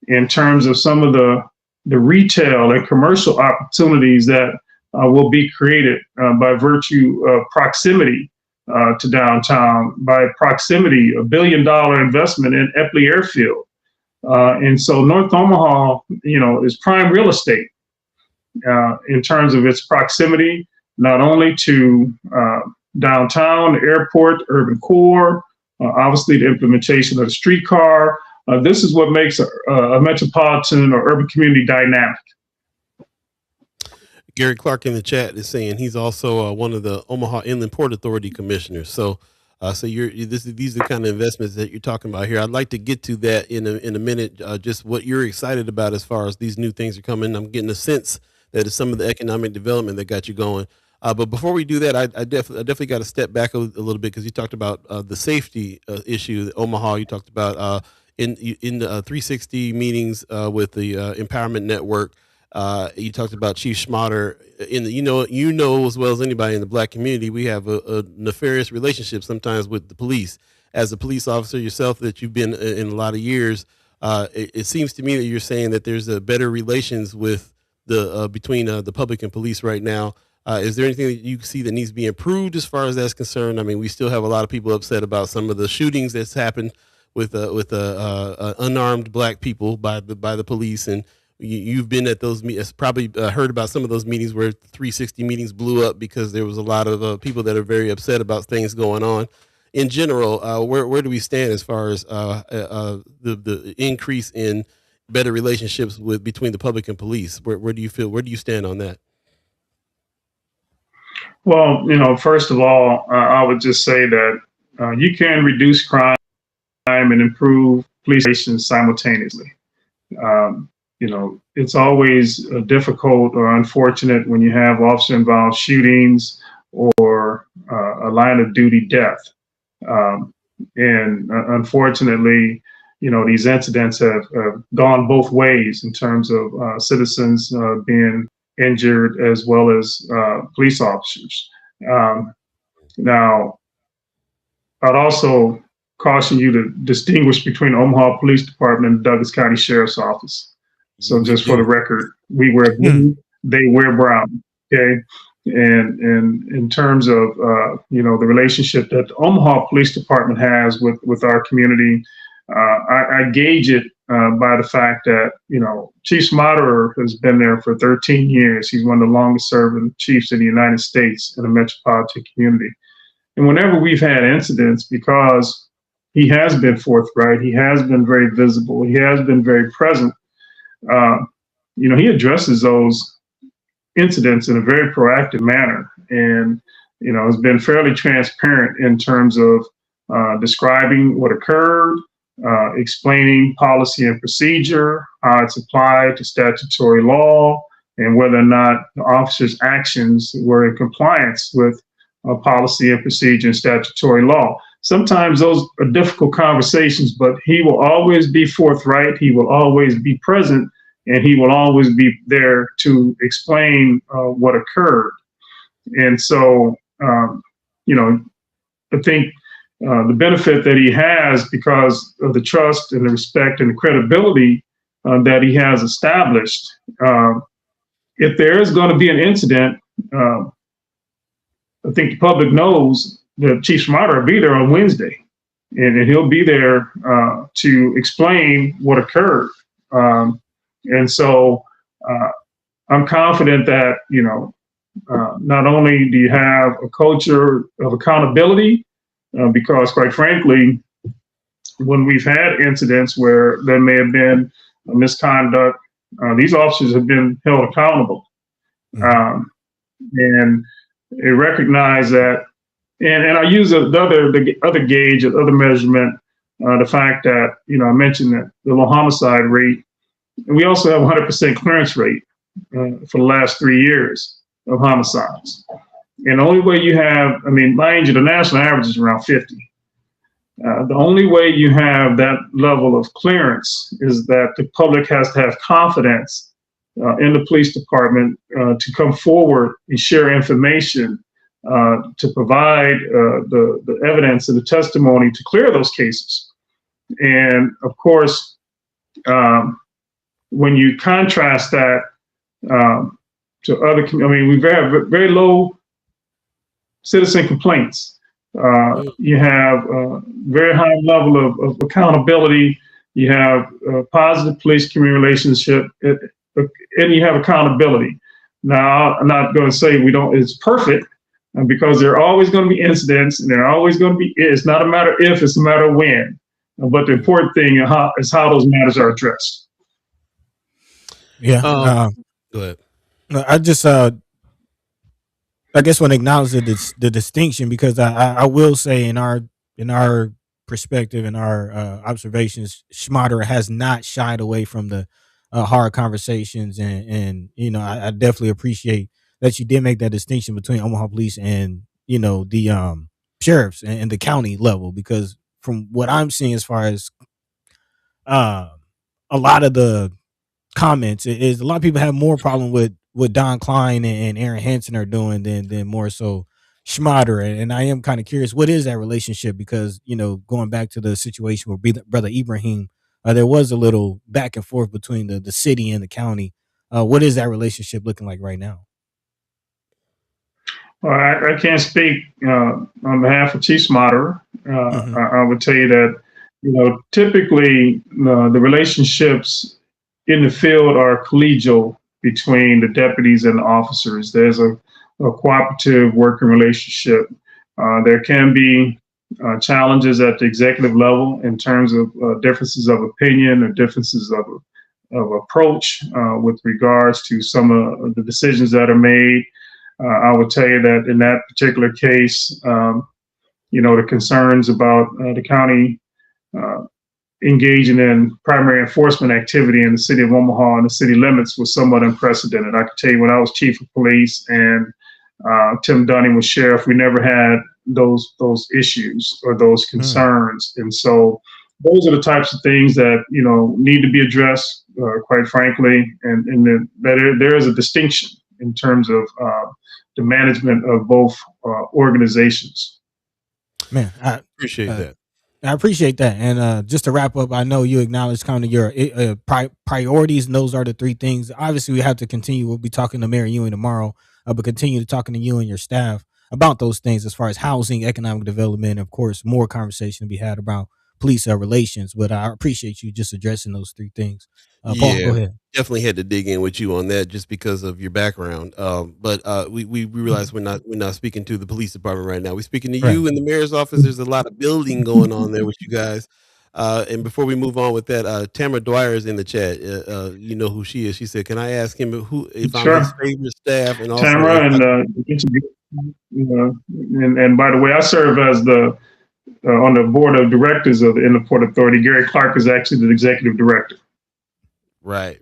in terms of some of the retail and commercial opportunities that will be created by virtue of proximity to downtown, by proximity, $1 billion investment in Epley Airfield. And so North Omaha, is prime real estate in terms of its proximity, not only to downtown, the airport, urban core, obviously the implementation of the streetcar. This is what makes a metropolitan or urban community dynamic. Gary Clark in the chat is saying he's also one of the Omaha Inland Port Authority commissioners. So So these are the kind of investments that you're talking about here. I'd like to get to that in a minute. Just what you're excited about as far as these new things are coming. I'm getting a sense that it's some of the economic development that got you going. But before we do that, I definitely got to step back a little bit because you talked about the safety issue. Omaha, you talked about in the 360 meetings with the Empowerment Network. You talked about Chief Schmatter. You know as well as anybody in the Black community, we have a nefarious relationship sometimes with the police. As a police officer yourself, that you've been in a lot of years, it seems to me that you're saying that there's a better relations with the between the public and police right now. Is there anything that you see that needs to be improved as far as that's concerned? I mean, we still have a lot of people upset about some of the shootings that's happened with unarmed Black people by the police, and you've been at those meetings, probably heard about some of those meetings where 360 meetings blew up because there was a lot of people that are very upset about things going on. In general, where do we stand as far as the increase in better relationships between the public and police? Where do you stand on that? Well, first of all, I would just say that you can reduce crime and improve police relations simultaneously. It's always difficult or unfortunate when you have officer-involved shootings or a line of duty death. And unfortunately, these incidents have gone both ways in terms of citizens being injured as well as police officers. Now, I'd also caution you to distinguish between Omaha Police Department and Douglas County Sheriff's Office. So just for the record, we wear blue, they wear brown. Okay. And in terms of, the relationship that the Omaha Police Department has with our community, I gauge it by the fact that, Chief Schmatter has been there for 13 years. He's one of the longest serving chiefs in the United States in the metropolitan community. And whenever we've had incidents, because he has been forthright, he has been very visible, he has been very present, he addresses those incidents in a very proactive manner, and has been fairly transparent in terms of describing what occurred, explaining policy and procedure, how it's applied to statutory law, and whether or not the officer's actions were in compliance with policy and procedure and statutory law. Sometimes those are difficult conversations, but he will always be forthright, he will always be present, and he will always be there to explain what occurred. And so, I think the benefit that he has because of the trust and the respect and the credibility that he has established, if there is going to be an incident, I think the public knows that Chief Schmatter will be there on Wednesday, and he'll be there to explain what occurred. And so I'm confident that, not only do you have a culture of accountability, because quite frankly, when we've had incidents where there may have been a misconduct, these officers have been held accountable. And they recognize that, and I use the other gauge, the other measurement, the fact that, I mentioned that the low homicide rate, and we also have 100% clearance rate for the last 3 years of homicides. And the only way you have, mind you, the national average is around 50. The only way you have that level of clearance is that the public has to have confidence in the police department to come forward and share information to provide the evidence and the testimony to clear those cases. And of course, when you contrast that to other, we have very low citizen complaints. You have a very high level of accountability. You have a positive police-community relationship, and you have accountability. Now, I'm not going to say it's perfect, because there are always going to be incidents, and there are always going to be, it's not a matter if, it's a matter of when. But the important thing is how those matters are addressed. Yeah. Go ahead. I just I guess want to acknowledge the distinction, because I will say in our perspective and our observations, Schmaderer has not shied away from the hard conversations, and I definitely appreciate that you did make that distinction between Omaha Police and the sheriffs and the county level, because from what I'm seeing as far as uh, a lot of the comments is a lot of people have more problem with what Don Klein and Aaron Hansen are doing than more so Schmaderer. And I am kind of curious, what is that relationship? Because going back to the situation with brother Ibrahim, there was a little back and forth between the city and the county. What is that relationship looking like right now? Well, I can't speak on behalf of Chief Schmaderer. I would tell you that, typically the relationships in the field are collegial between the deputies and the officers. There's a cooperative working relationship. There can be challenges at the executive level in terms of differences of opinion or differences of approach with regards to some of the decisions that are made. I would tell you that in that particular case, the concerns about the county engaging in primary enforcement activity in the city of Omaha and the city limits was somewhat unprecedented. I could tell you when I was chief of police and Tim Dunning was sheriff, we never had those issues or those concerns. And so those are the types of things that, need to be addressed, quite frankly, and there is a distinction in terms of the management of both organizations. Man, I Appreciate that. I appreciate that. And just to wrap up, I know you acknowledge kind of your priorities, and those are the three things. Obviously, we have to continue. We'll be talking to Mayor Ewing tomorrow, but continue to talking to you and your staff about those things as far as housing, economic development, and of course, more conversation to be had about police relations. But I appreciate you just addressing those three things. Paul, go ahead. Definitely had to dig in with you on that just because of your background. But we realize we're not speaking to the police department right now. We're speaking to you in the mayor's office. There's a lot of building going on there with you guys. And before we move on with that, Tamara Dwyer is in the chat. You know who she is. She said, "Can I ask him if I'm his favorite staff?" And also, Tamara, and by the way, I serve as the on the board of directors of the Inland Port Authority. Gary Clark is actually the executive director. Right.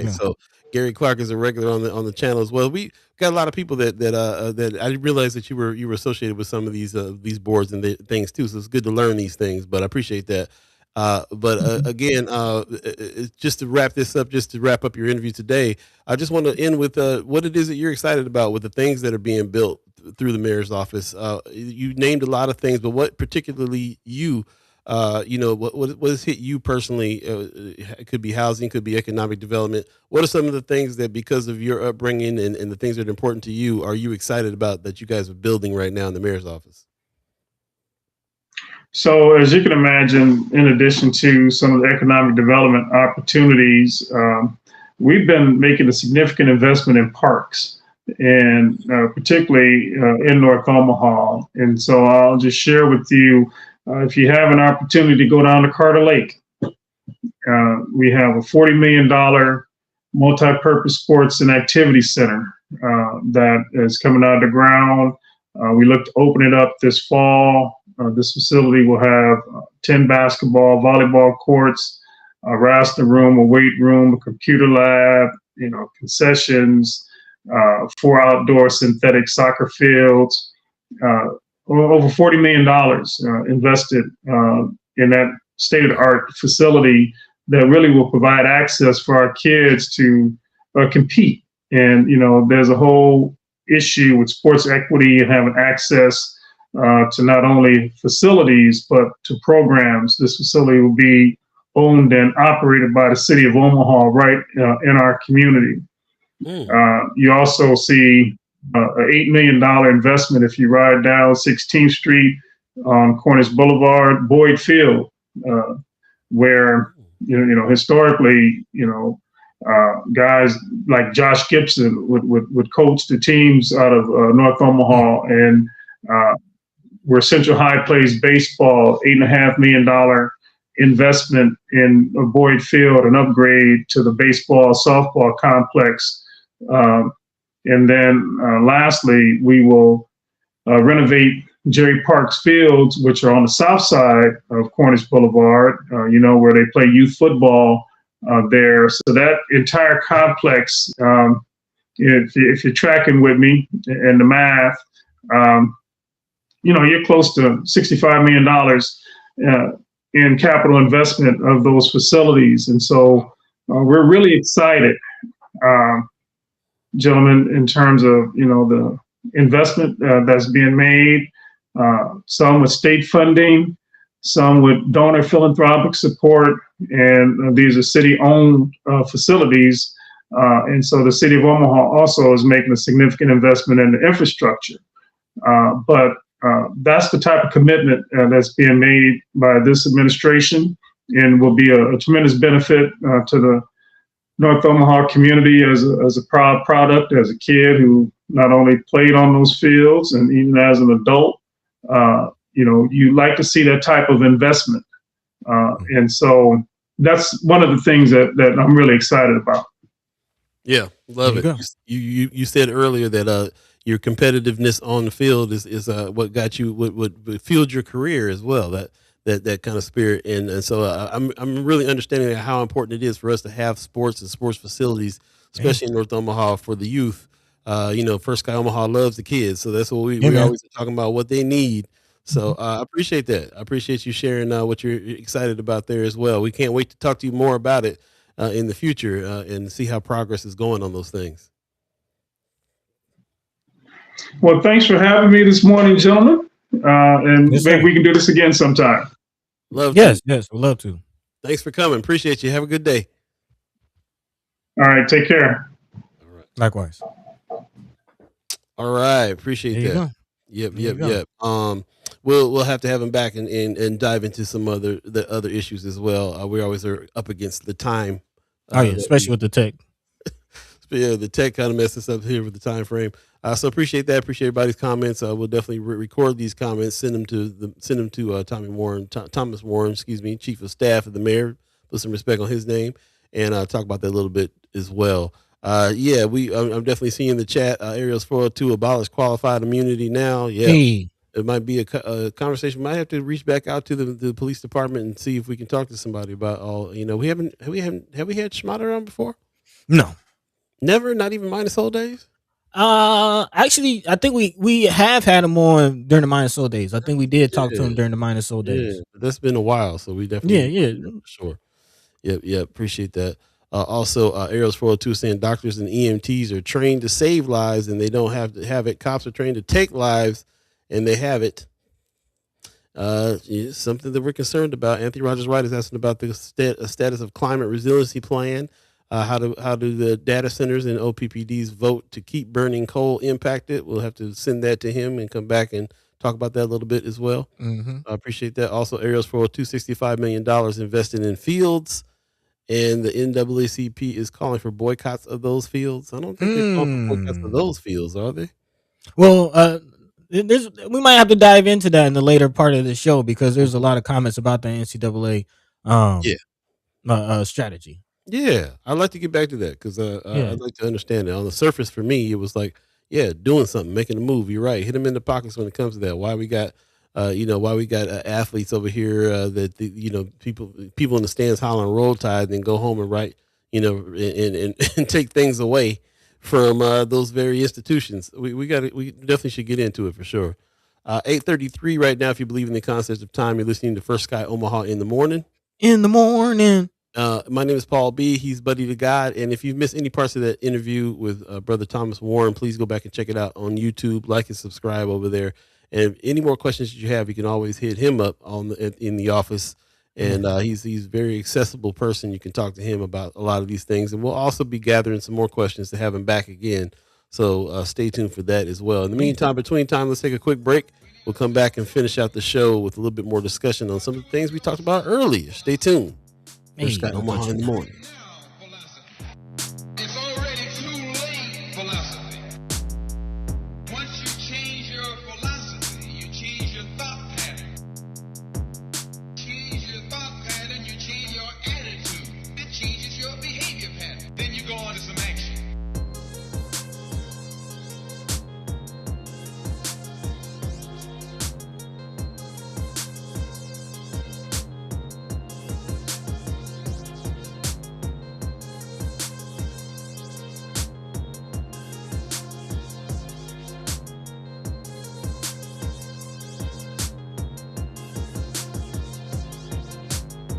So Gary Clark is a regular on the channel as well. We got a lot of people that I didn't realize that you were associated with some of these boards and things too. So it's good to learn these things. But I appreciate that. Again, just to wrap this up, just to wrap up your interview today, I just want to end with what it is that you're excited about with the things that are being built through the mayor's office. You named a lot of things, but what particularly what has hit you personally? It could be housing, could be economic development. What are some of the things that, because of your upbringing and the things that are important to you, are you excited about that you guys are building right now in the mayor's office? So as you can imagine, in addition to some of the economic development opportunities, we've been making a significant investment in parks, and particularly in North Omaha. And so I'll just share with you, if you have an opportunity to go down to Carter Lake, we have a $40 million multi-purpose sports and activity center that is coming out of the ground. We look to open it up this fall. This facility will have 10 basketball, volleyball courts, a wrestling room, a weight room, a computer lab, concessions, 4 outdoor synthetic soccer fields. Over $40 million invested in that state-of-the-art facility that really will provide access for our kids to compete. And, there's a whole issue with sports equity and having access to not only facilities, but to programs. This facility will be owned and operated by the city of Omaha right in our community. You also see an $8 million investment if you ride down 16th Street on Cornish Boulevard, Boyd Field, where, historically, guys like Josh Gibson would coach the teams out of North Omaha, and where Central High plays baseball, $8.5 million investment in Boyd Field, an upgrade to the baseball softball complex And then lastly, we will renovate Jerry Parks Fields, which are on the south side of Cornish Boulevard, where they play youth football there. So that entire complex, if you're tracking with me and the math, you're close to $65 million in capital investment of those facilities. And so we're really excited, gentlemen, in terms of, the investment that's being made, some with state funding, some with donor philanthropic support, and these are city-owned facilities. And so the city of Omaha also is making a significant investment in the infrastructure. But that's the type of commitment that's being made by this administration, and will be a tremendous benefit to the North Omaha community as a proud product, as a kid who not only played on those fields, and even as an adult, you like to see that type of investment. And so that's one of the things that I'm really excited about. Yeah, love it. You said earlier that your competitiveness on the field is what got you, what fueled your career as well. That kind of spirit, and so I'm really understanding how important it is for us to have sports and sports facilities, especially in North Omaha for the youth. First Sky Omaha loves the kids, so that's what we always are talking about, what they need. So I appreciate that. I appreciate you sharing what you're excited about there as well. We can't wait to talk to you more about it in the future and see how progress is going on those things. Well, thanks for having me this morning, gentlemen. And maybe we can do this again sometime. Yes, we'd love to. Thanks for coming. Appreciate you. Have a good day. All right, take care. All right. Likewise. All right, appreciate that. Yep. We'll have to have him back and dive into some other issues as well. We always are up against the time. Especially with the tech. Yeah, the tech kind of messes up here with the time frame. So appreciate that. Appreciate everybody's comments. We'll definitely record these comments, send them to Thomas Warren, Chief of Staff of the Mayor. Put some respect on his name, and talk about that a little bit as well. I'm definitely seeing the chat. Ariel's 402 abolish qualified immunity now. Yeah, It might be a conversation. Might have to reach back out to the police department and see if we can talk to somebody about all. Have we had Schmatter on before? No, never. Not even Minus Old Days. Actually, I think we have had him on during the Minus Soul days. I think we did talk to him during the Minus Soul days. Yeah, that's been a while, so we definitely sure. Yep, appreciate that. Also, Arrows 402 saying doctors and EMTs are trained to save lives, and they don't have to have it. Cops are trained to take lives, and they have it. Something that we're concerned about. Anthony Rogers White is asking about the status of climate resiliency plan. How do the data centers and OPPDs vote to keep burning coal impacted? We'll have to send that to him and come back and talk about that a little bit as well. Mm-hmm. I appreciate that. Also, Aerials for $265 million invested in fields, and the NAACP is calling for boycotts of those fields. I don't think they're calling for boycotts of those fields, are they? Well, we might have to dive into that in the later part of the show, because there's a lot of comments about the NCAA strategy. Yeah, I'd like to get back to that, because I'd like to understand it. On the surface, for me, it was like, doing something, making a move. You're right. Hit them in the pockets when it comes to that. Why we got, athletes over here that people in the stands hollering Roll Tide, and go home and write, and take things away from those very institutions. We definitely should get into it for sure. 8:33 right now. If you believe in the concept of time, you're listening to First Sky Omaha in the morning. My name is Paul B. He's Buddy to God. And if you've missed any parts of that interview with Brother Thomas Warren, please go back and check it out on YouTube. Like and subscribe over there. And any more questions that you have, you can always hit him up in the office. And he's a very accessible person. You can talk to him about a lot of these things. And we'll also be gathering some more questions to have him back again. So stay tuned for that as well. In the meantime, between time, let's take a quick break. We'll come back and finish out the show with a little bit more discussion on some of the things we talked about earlier. Stay tuned. First Sky Omaha in the morning. It's already too late, philosophy. Once you change your philosophy, you change your thought pattern. Change your thought pattern, you change your attitude. It changes your behavior pattern. Then you go on to some action.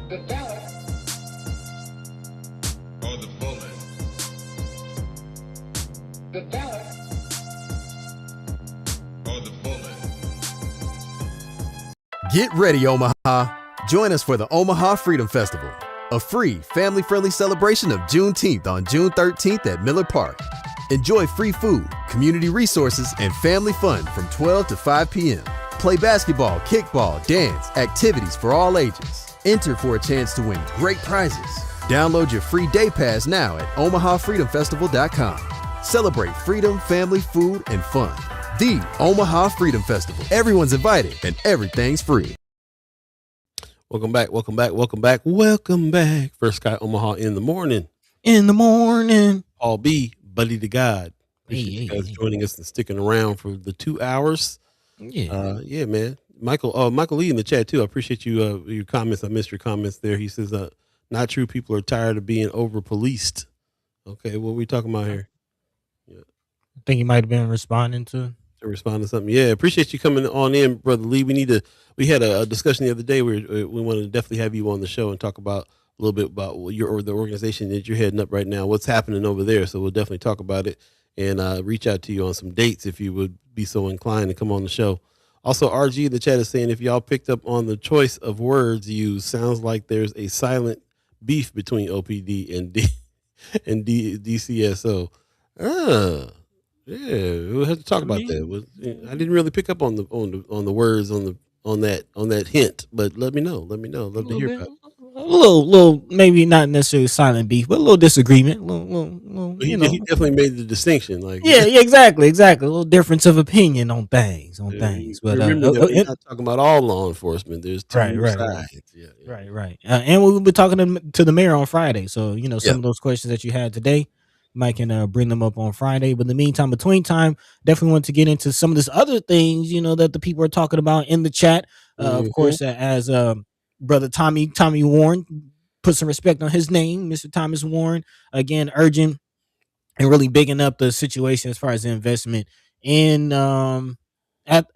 The ballot or the bullet. The ballot or the bullet. Get ready, Omaha. Join us for the Omaha Freedom Festival, a free, family-friendly celebration of Juneteenth on June 13th at Miller Park. Enjoy free food, community resources, and family fun from 12 to 5 p.m. Play basketball, kickball, dance, activities for all ages. Enter for a chance to win great prizes. Download your free day pass now at omahafreedomfestival.com. Celebrate freedom, family, food, and fun. The Omaha Freedom Festival. Everyone's invited and everything's free. Welcome back. First Sky Omaha in the morning. Paul B, Buddy to God. Appreciate you guys joining us and sticking around for the 2 hours. Yeah. Man. Michael Lee in the chat too. I appreciate you your comments. I missed your comments there. He says, not true. People are tired of being over policed. Okay, what are we talking about here? I think you might have been responding to respond to something. Yeah, appreciate you coming on in, Brother Lee. We had a discussion the other day where we wanted to definitely have you on the show and talk about a little bit about the organization that you're heading up right now, what's happening over there. So we'll definitely talk about it and reach out to you on some dates if you would be so inclined to come on the show. Also, RG in the chat is saying if y'all picked up on the choice of words used, sounds like there's a silent beef between OPD and DCSO. Yeah, we'll have to talk about that. I didn't really pick up on the words on that hint, but let me know. Love to hear about it. a little, maybe not necessarily silent beef, but a little disagreement. Little, he definitely made the distinction. Like, yeah, exactly. A little difference of opinion on things. But remember that we're not talking about all law enforcement. There's two sides. Right. And we'll be talking to the mayor on Friday. So some of those questions that you had today, Mike can bring them up on Friday. But in the meantime, between time, definitely want to get into some of this other things, that the people are talking about in the chat. Of course, as brother Tommy Warren, put some respect on his name, Mr. Thomas Warren, again, urging and really bigging up the situation as far as the investment in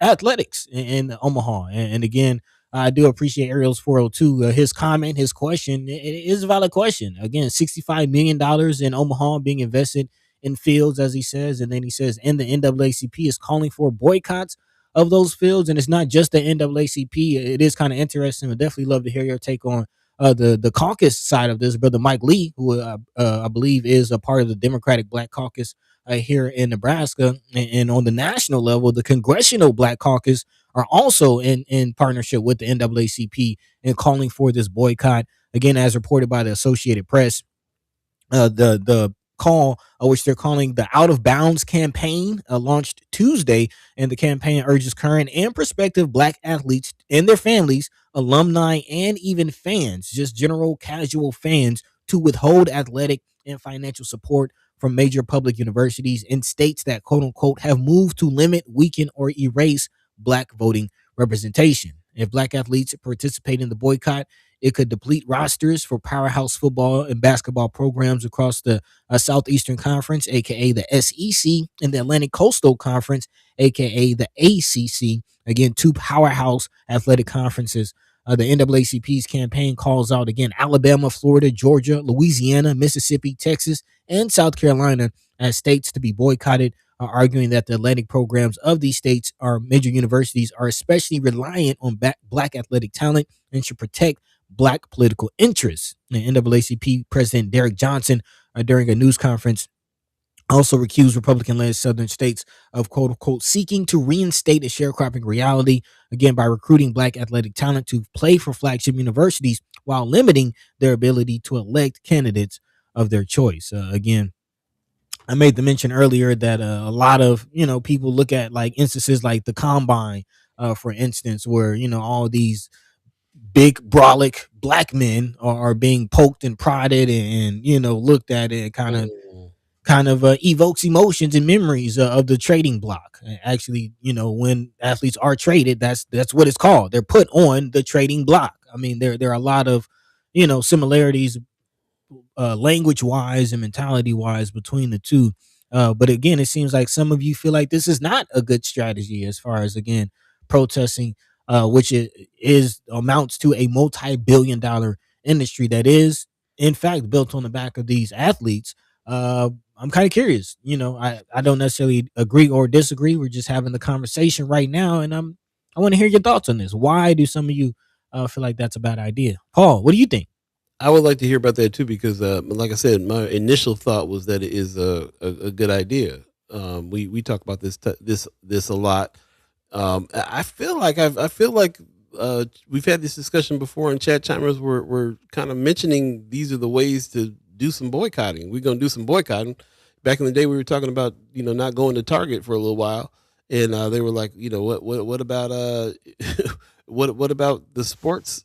athletics in Omaha. And again, I do appreciate Ariel's 402. His comment, his question, it is a valid question. Again, $65 million in Omaha being invested in fields, as he says. And then he says, and the NAACP is calling for boycotts of those fields. And it's not just the NAACP. It is kind of interesting. I'd definitely love to hear your take on the caucus side of this. Brother Mike Lee, who I believe is a part of the Democratic Black Caucus here in Nebraska. And on the national level, the Congressional Black Caucus are also in partnership with the NAACP and calling for this boycott. Again, as reported by the Associated Press, the call, which they're calling the Out of Bounds campaign, launched Tuesday, and the campaign urges current and prospective Black athletes and their families, alumni, and even fans, just general casual fans, to withhold athletic and financial support from major public universities in states that, quote unquote, have moved to limit, weaken, or erase Black voting representation. If Black athletes participate in the boycott, it could deplete rosters for powerhouse football and basketball programs across the Southeastern Conference, aka the SEC, and the Atlantic Coastal Conference, aka the ACC. Again, two powerhouse athletic conferences. The NAACP's campaign calls out, again, Alabama, Florida, Georgia, Louisiana, Mississippi, Texas, and South Carolina as states to be boycotted, arguing that the athletic programs of these states or major universities are especially reliant on Black athletic talent and should protect Black political interests. The NAACP President Derek Johnson, during a news conference, also recused Republican-led southern states of, quote unquote, seeking to reinstate a sharecropping reality, again, by recruiting Black athletic talent to play for flagship universities while limiting their ability to elect candidates of their choice. Again, I made the mention earlier that a lot of, people look at like instances like the combine, for instance, where, all these big brolic Black men are being poked and prodded and looked at it kind of evokes emotions and memories of the trading block. Actually, when athletes are traded, that's what it's called. They're put on the trading block. I mean, there are a lot of, similarities language wise and mentality wise between the two. But again, it seems like some of you feel like this is not a good strategy as far as, again, protesting, which is amounts to a multi-billion-dollar industry that is in fact built on the back of these athletes. I'm kind of curious. I don't necessarily agree or disagree. We're just having the conversation right now, and I want to hear your thoughts on this. Why do some of you feel like that's a bad idea? Paul, what do you think? I would like to hear about that too, because, like I said, my initial thought was that it is a good idea. We talk about this a lot. I feel like we've had this discussion before, and chat chimers were kind of mentioning these are the ways to do some boycotting. We're going to do some boycotting. Back in the day, we were talking about not going to Target for a little while, and they were like, what about what about the sports,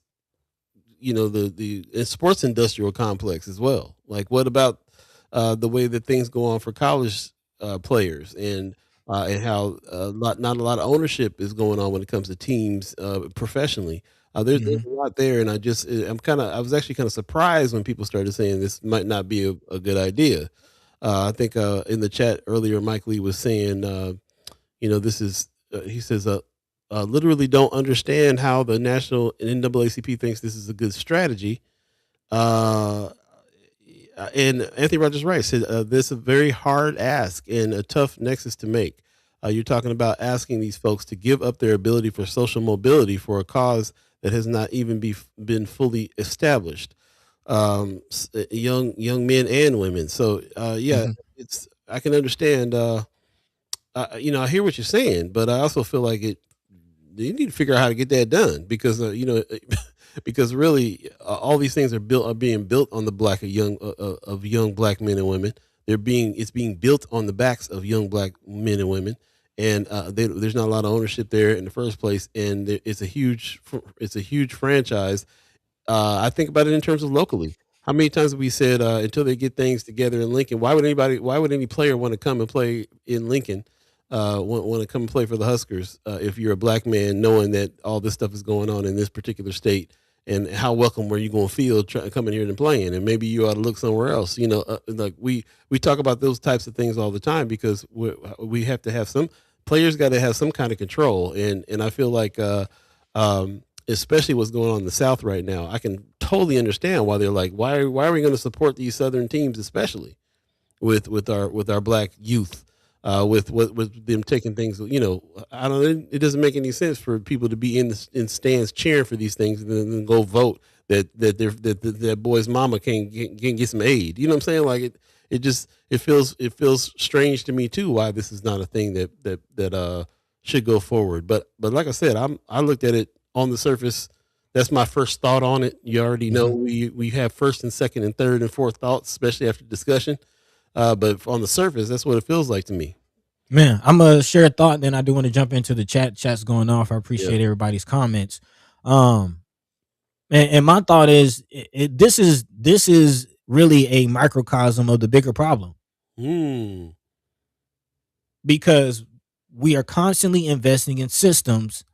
the sports industrial complex as well? Like, what about the way that things go on for college players, and how not a lot of ownership is going on when it comes to teams professionally. There's a lot there, and I was actually kind of surprised when people started saying this might not be a good idea. I think in the chat earlier, Mike Lee was saying, this is he says, literally don't understand how the national NAACP thinks this is a good strategy. And Anthony Rogers Wright said, this is a very hard ask and a tough nexus to make. You're talking about asking these folks to give up their ability for social mobility for a cause that has not even been fully established. Young men and women. So I can understand. I hear what you're saying, but I also feel like you need to figure out how to get that done, because because really all these things are being built on the back of young black men and women. It's being built on the backs of young black men and women, and there's not a lot of ownership there in the first place, and it's a huge franchise. I think about it in terms of locally. How many times have we said, until they get things together in Lincoln, why would any player want to come and play in Lincoln? Want to come and play for the Huskers if you're a black man, knowing that all this stuff is going on in this particular state, and how welcome were you going to feel coming here and playing? And maybe you ought to look somewhere else. Like we talk about those types of things all the time, because we have to have some players got to have some kind of control. And I feel like, especially what's going on in the South right now, I can totally understand why they're like, why are we going to support these Southern teams, especially with our black youth? With them taking things, I don't know. It doesn't make any sense for people to be in stands cheering for these things and then go vote that boy's mama can get some aid. You know what I'm saying? Like it feels strange to me too, why this is not a thing that should go forward. But like I said, I looked at it on the surface. That's my first thought on it. You already know we have first and second and third and fourth thoughts, especially after discussion. But on the surface, that's what it feels like to me. Man, I'm gonna share a thought, then I do want to jump into the chat. Chat's going off. I appreciate everybody's comments. And my thought is, this is really a microcosm of the bigger problem. Because we are constantly investing in systems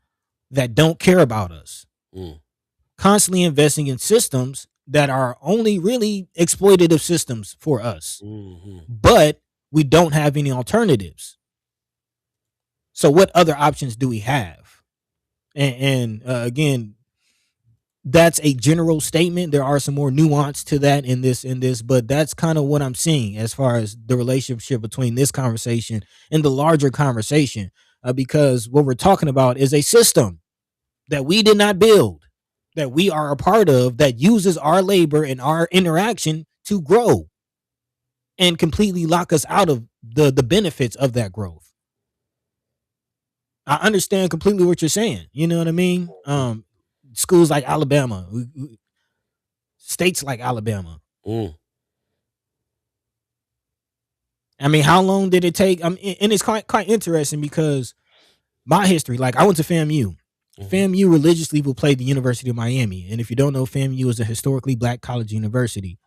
that don't care about us. Constantly investing in systems that are only really exploitative systems for us. But we don't have any alternatives. So what other options do we have? And again, that's a general statement. There are some more nuance to that in this, but that's kind of what I'm seeing as far as the relationship between this conversation and the larger conversation, because what we're talking about is a system that we did not build, that we are a part of, that uses our labor and our interaction to grow and completely lock us out of the benefits of that growth. I understand completely what you're saying. You know what I mean? Schools like Alabama, states like Alabama. I mean, how long did it take? And it's quite interesting, because my history, like I went to FAMU. FAMU religiously will play the University of Miami. And if you don't know, FAMU is a historically black college university.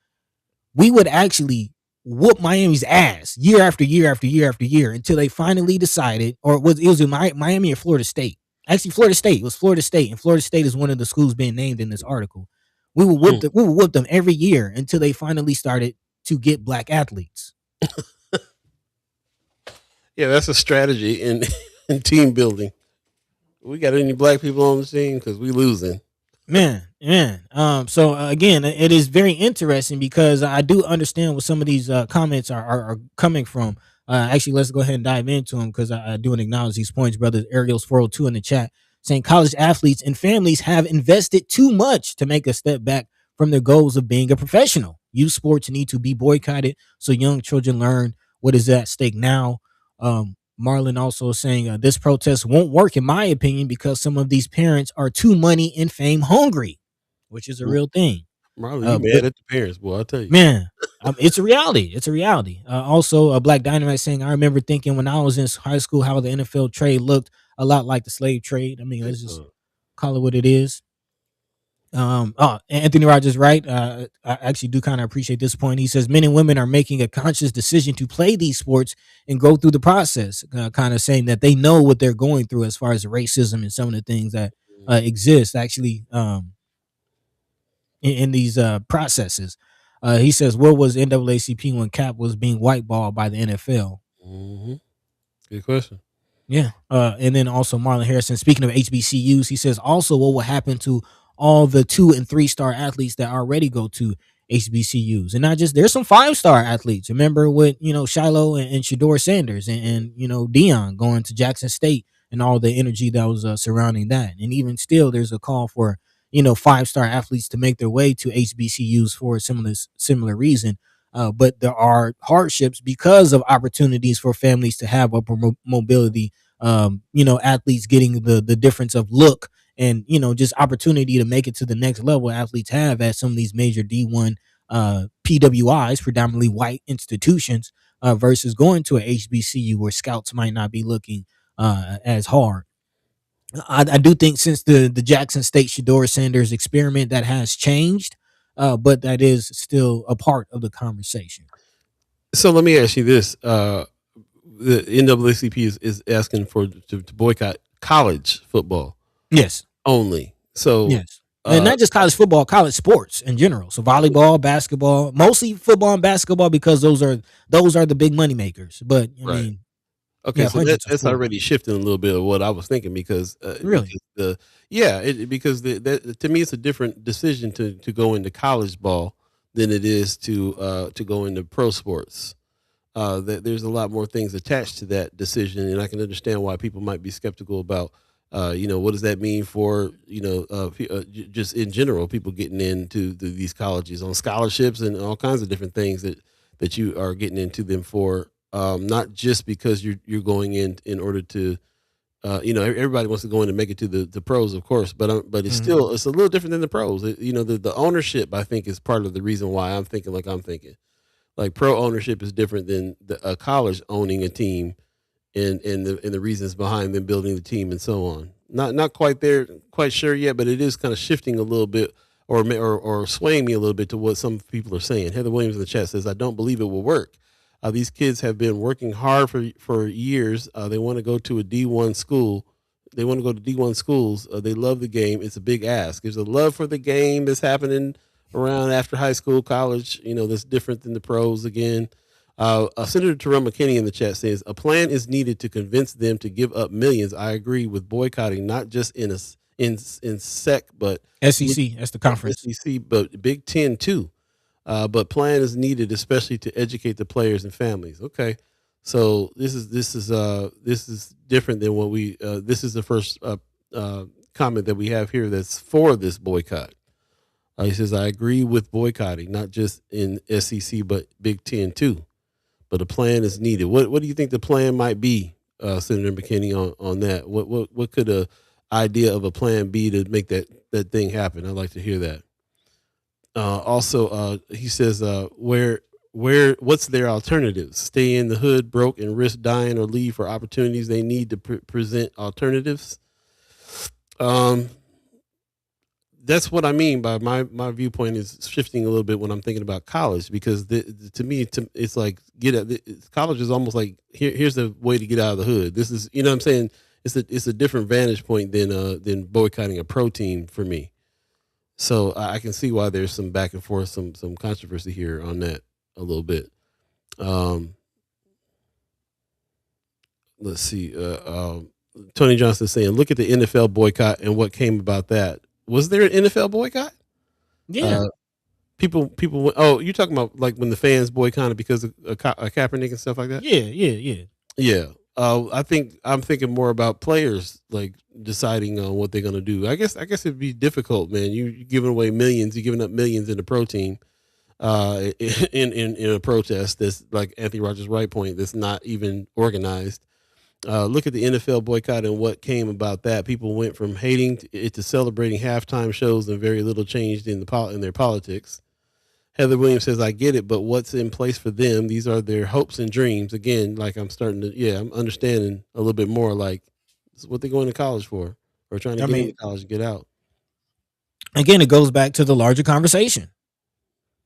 We would actually whoop Miami's ass year after year after year after year until they finally decided, or it was in Miami or Florida State. Actually, Florida State. It was Florida State, and Florida State is one of the schools being named in this article. We would whoop them every year until they finally started to get black athletes. Yeah, that's a strategy in team building. We got any black people on the team? Because we losing. Man. So again, it is very interesting because I do understand what some of these comments are coming from. Actually, let's go ahead and dive into them because I do acknowledge these points, brother. Ariel's 402 in the chat saying college athletes and families have invested too much to make a step back from their goals of being a professional. Youth sports need to be boycotted so young children learn what is at stake now. Marlon also saying this protest won't work in my opinion because some of these parents are too money and fame hungry, which is a real thing. Marlon, you But mad at the parents, boy? I tell you. man, it's a reality. It's a reality. Also, Black Dynamite saying I remember thinking when I was in high school how the NFL trade looked a lot like the slave trade. I mean, let's just call it what it is. Anthony Rogers, right? I actually do kind of appreciate this point. He says men and women are making a conscious decision to play these sports and go through the process, kind of saying that they know what they're going through as far as the racism and some of the things that exist actually in these processes. He says, "What was NAACP when Cap was being whiteballed by the NFL?" Mm-hmm. Good question. Yeah. And then also Marlon Harrison, speaking of HBCUs, he says also what will happen to all the 2 and 3 star athletes that already go to HBCUs. And not just there's some 5 star athletes. Remember with, Shiloh and Shador Sanders and Dion going to Jackson State and all the energy that was surrounding that. And even still, there's a call for, 5 star athletes to make their way to HBCUs for a similar reason. But there are hardships because of opportunities for families to have upper mobility. Athletes getting the difference of look and just opportunity to make it to the next level. Athletes have at some of these major D1 PWIs, predominantly white institutions, versus going to a HBCU where scouts might not be looking as hard. I do think since the Jackson State Shador Sanders experiment that has changed, but that is still a part of the conversation. So let me ask you this: the NAACP is asking for to boycott college football Yes, only. So yes, and not just college football, college sports in general. So volleyball, basketball, mostly football and basketball because those are the big money makers. But I right. mean, Okay, yeah, so hundreds of that's sports. already shifting a little bit of what I was thinking because Really? because that to me it's a different decision to go into college ball than it is to go into pro sports. There's a lot more things attached to that decision, and I can understand why people might be skeptical about, what does that mean for, just in general, people getting into these colleges on scholarships and all kinds of different things that you are getting into them for, not just because you're going in order to, everybody wants to go in and make it to the pros, of course, but it's still it's a little different than the pros. The ownership I think is part of the reason why I'm thinking like I'm thinking. Like pro ownership is different than a college owning a team and the reasons behind them building the team and so on. Not quite there, quite sure yet, but it is kind of shifting a little bit or swaying me a little bit to what some people are saying. Heather Williams in the chat says, "I don't believe it will work. These kids have been working hard for years. They want to go to a D1 school. They want to go to D1 schools. They love the game. It's a big ask. There's a love for the game that's happening around after high school, college, that's different than the pros again." Senator Terrell McKinney in the chat says, "A plan is needed to convince them to give up millions. I agree with boycotting, not just in SEC, but SEC, that's the conference. SEC, but Big Ten too. But plan is needed, especially to educate the players and families." Okay, so this is different than what we. This is the first comment that we have here that's for this boycott. He says, "I agree with boycotting, not just in SEC, but Big Ten too. But a plan is needed." What do you think the plan might be, Senator McKinney, on that? What could a idea of a plan be to make that thing happen? I'd like to hear that. Also, he says, what's their alternatives? Stay in the hood broke and risk dying, or leave for opportunities? They need to present alternatives. That's what I mean by my viewpoint is shifting a little bit when I'm thinking about college, because to me, it's like college is almost like here's the way to get out of the hood. This is, what I'm saying, it's a different vantage point than boycotting a pro team for me. So I can see why there's some back and forth, some controversy here on that a little bit. Let's see. Tony Johnson saying, "Look at the NFL boycott and what came about that. was there an NFL boycott? Yeah, People. Oh, you're talking about like when the fans boycotted because of Kaepernick and stuff like that. yeah. Yeah. I think I'm thinking more about players like deciding on what they're going to do. I guess it'd be difficult, man. You're giving away millions. You're giving up millions in the pro team, in a protest that's like Anthony Rogers' right point. That's not even organized. Look at the NFL boycott and what came about that. People went from hating it to celebrating halftime shows, and very little changed in their politics. Heather Williams says, I get it, but what's in place for them? These are their hopes and dreams. Again, like I'm understanding a little bit more, like this is what they're going to college for, or trying to get into college and get out. Again, it goes back to the larger conversation.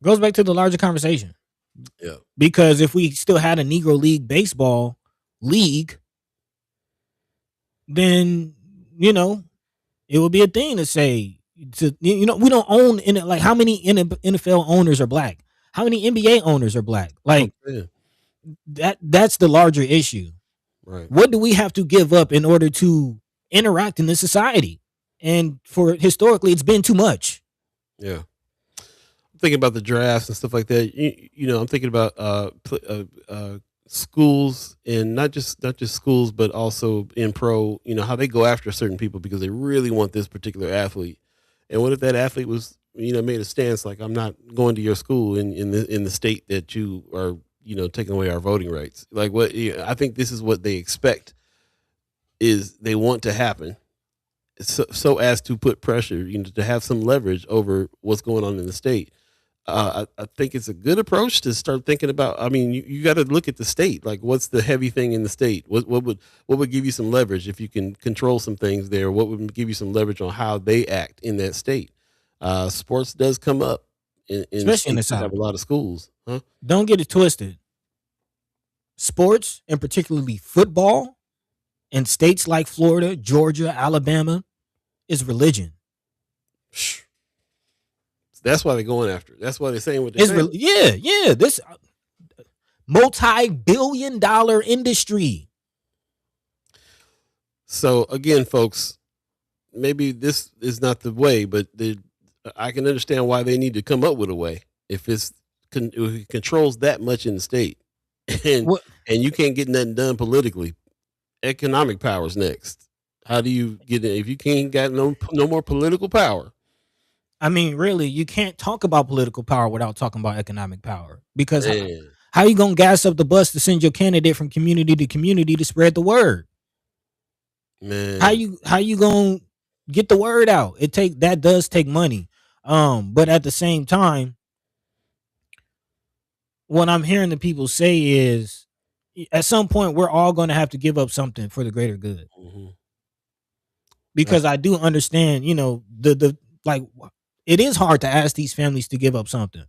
Yeah. Because if we still had a Negro League baseball league, then, it would be a thing to say, we don't own in it. Like, how many NFL owners are black? How many NBA owners are black? Like, that's the larger issue. Right. What do we have to give up in order to interact in this society? And historically, it's been too much. Yeah. I'm thinking about the drafts and stuff like that. I'm thinking about schools, and not just schools, but also in pro, how they go after certain people because they really want this particular athlete. And what if that athlete was, made a stance like, I'm not going to your school in the state that you are, taking away our voting rights. Like what, I think this is what they expect is they want to happen. So as to put pressure, to have some leverage over what's going on in the state. I think it's a good approach to start thinking about. I mean, you got to look at the state. Like, what's the heavy thing in the state? What would give you some leverage if you can control some things there? What would give you some leverage on how they act in that state? Sports does come up, Especially in the South. Have a lot of schools, huh? Don't get it twisted. Sports, and particularly football, in states like Florida, Georgia, Alabama, is religion. That's why they're going after it. That's why they're saying what they're saying. Yeah. This multi-billion-dollar industry. So again, folks, maybe this is not the way, but I can understand why they need to come up with a way. If it controls that much in the state, and you can't get nothing done politically, economic power's next. How do you get it if you can't got no more political power? I mean, really, you can't talk about political power without talking about economic power. Because how you gonna gas up the bus to send your candidate from community to community to spread the word? Man, how you gonna get the word out? That does take money. But at the same time, what I'm hearing the people say is, at some point, we're all going to have to give up something for the greater good. Mm-hmm. Because I do understand, it is hard to ask these families to give up something,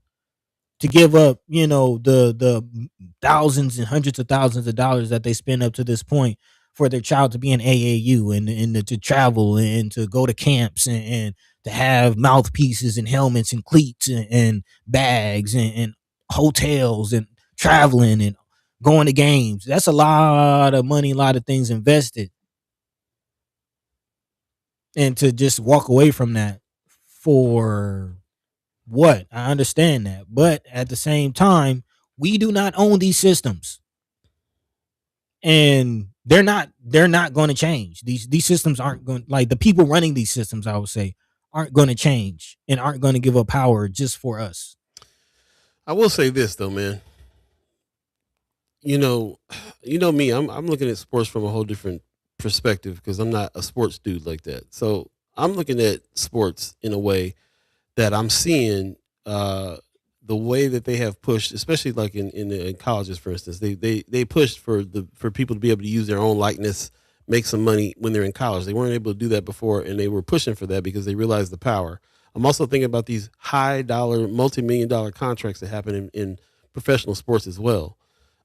to give up, the thousands and hundreds of thousands of dollars that they spend up to this point for their child to be in AAU and to travel and to go to camps and to have mouthpieces and helmets and cleats and bags and hotels and traveling and going to games. That's a lot of money, a lot of things invested. And to just walk away from that for what? I understand that. But at the same time, we do not own these systems. And they're not going to change. These systems aren't going, like the people running these systems, I would say, aren't going to change and aren't going to give up power just for us. I will say this though, man. You know me, I'm looking at sports from a whole different perspective because I'm not a sports dude like that. So I'm looking at sports in a way that I'm seeing the way that they have pushed, especially like in colleges, for instance, they pushed for people to be able to use their own likeness, make some money when they're in college. They weren't able to do that before, and they were pushing for that because they realized the power. I'm also thinking about these high dollar, multi-million-dollar contracts that happen in professional sports as well.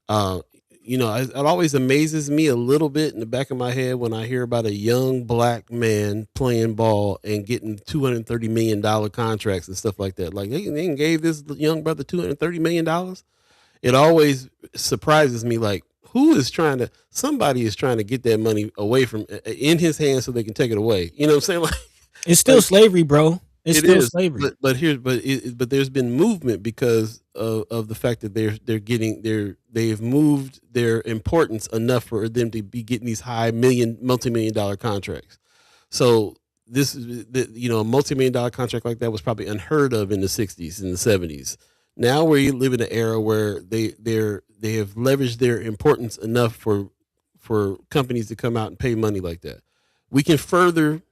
It always amazes me a little bit in the back of my head when I hear about a young black man playing ball and getting $230 million contracts and stuff like that. Like they gave this young brother $230 million. It always surprises me. Like somebody is trying to get that money away from in his hands so they can take it away. You know what I'm saying? Like It's still slavery, bro. It's It still is, slavery. but there's been movement because of the fact that they've moved their importance enough for them to be getting these high multi-million dollar contracts. So this is a multi-million dollar contract like that was probably unheard of in the 60s and the 70s. Now we live in an era where they have leveraged their importance enough for companies to come out and pay money like that. We can further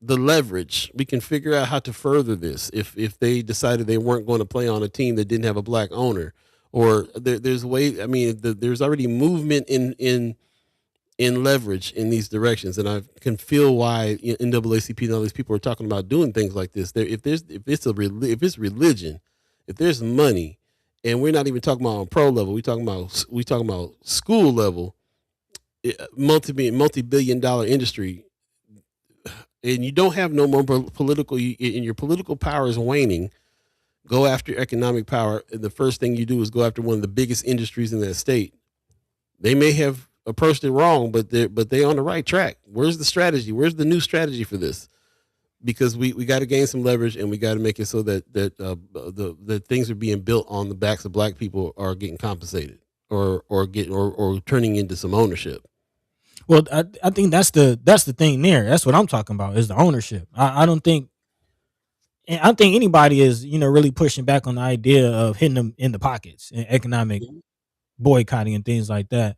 the leverage. We can figure out how to further this if they decided they weren't going to play on a team that didn't have a black owner, or there's a way. I mean, there's already movement in leverage in these directions, and I can feel why NAACP and all these people are talking about doing things like this. If it's religion, if there's money, and we're not even talking about on pro level, we talking about school level, multi-billion-dollar industry. And you don't have no more political, and your political power is waning, go after economic power. And the first thing you do is go after one of the biggest industries in that state. They may have approached it wrong, but they're on the right track. Where's the strategy? Where's the new strategy for this? Because we got to gain some leverage, and we got to make it so that the things are being built on the backs of black people are getting compensated or turning into some ownership. Well, I think that's the thing there. That's what I'm talking about is the ownership. I don't think, and I think anybody is really pushing back on the idea of hitting them in the pockets and economic boycotting and things like that.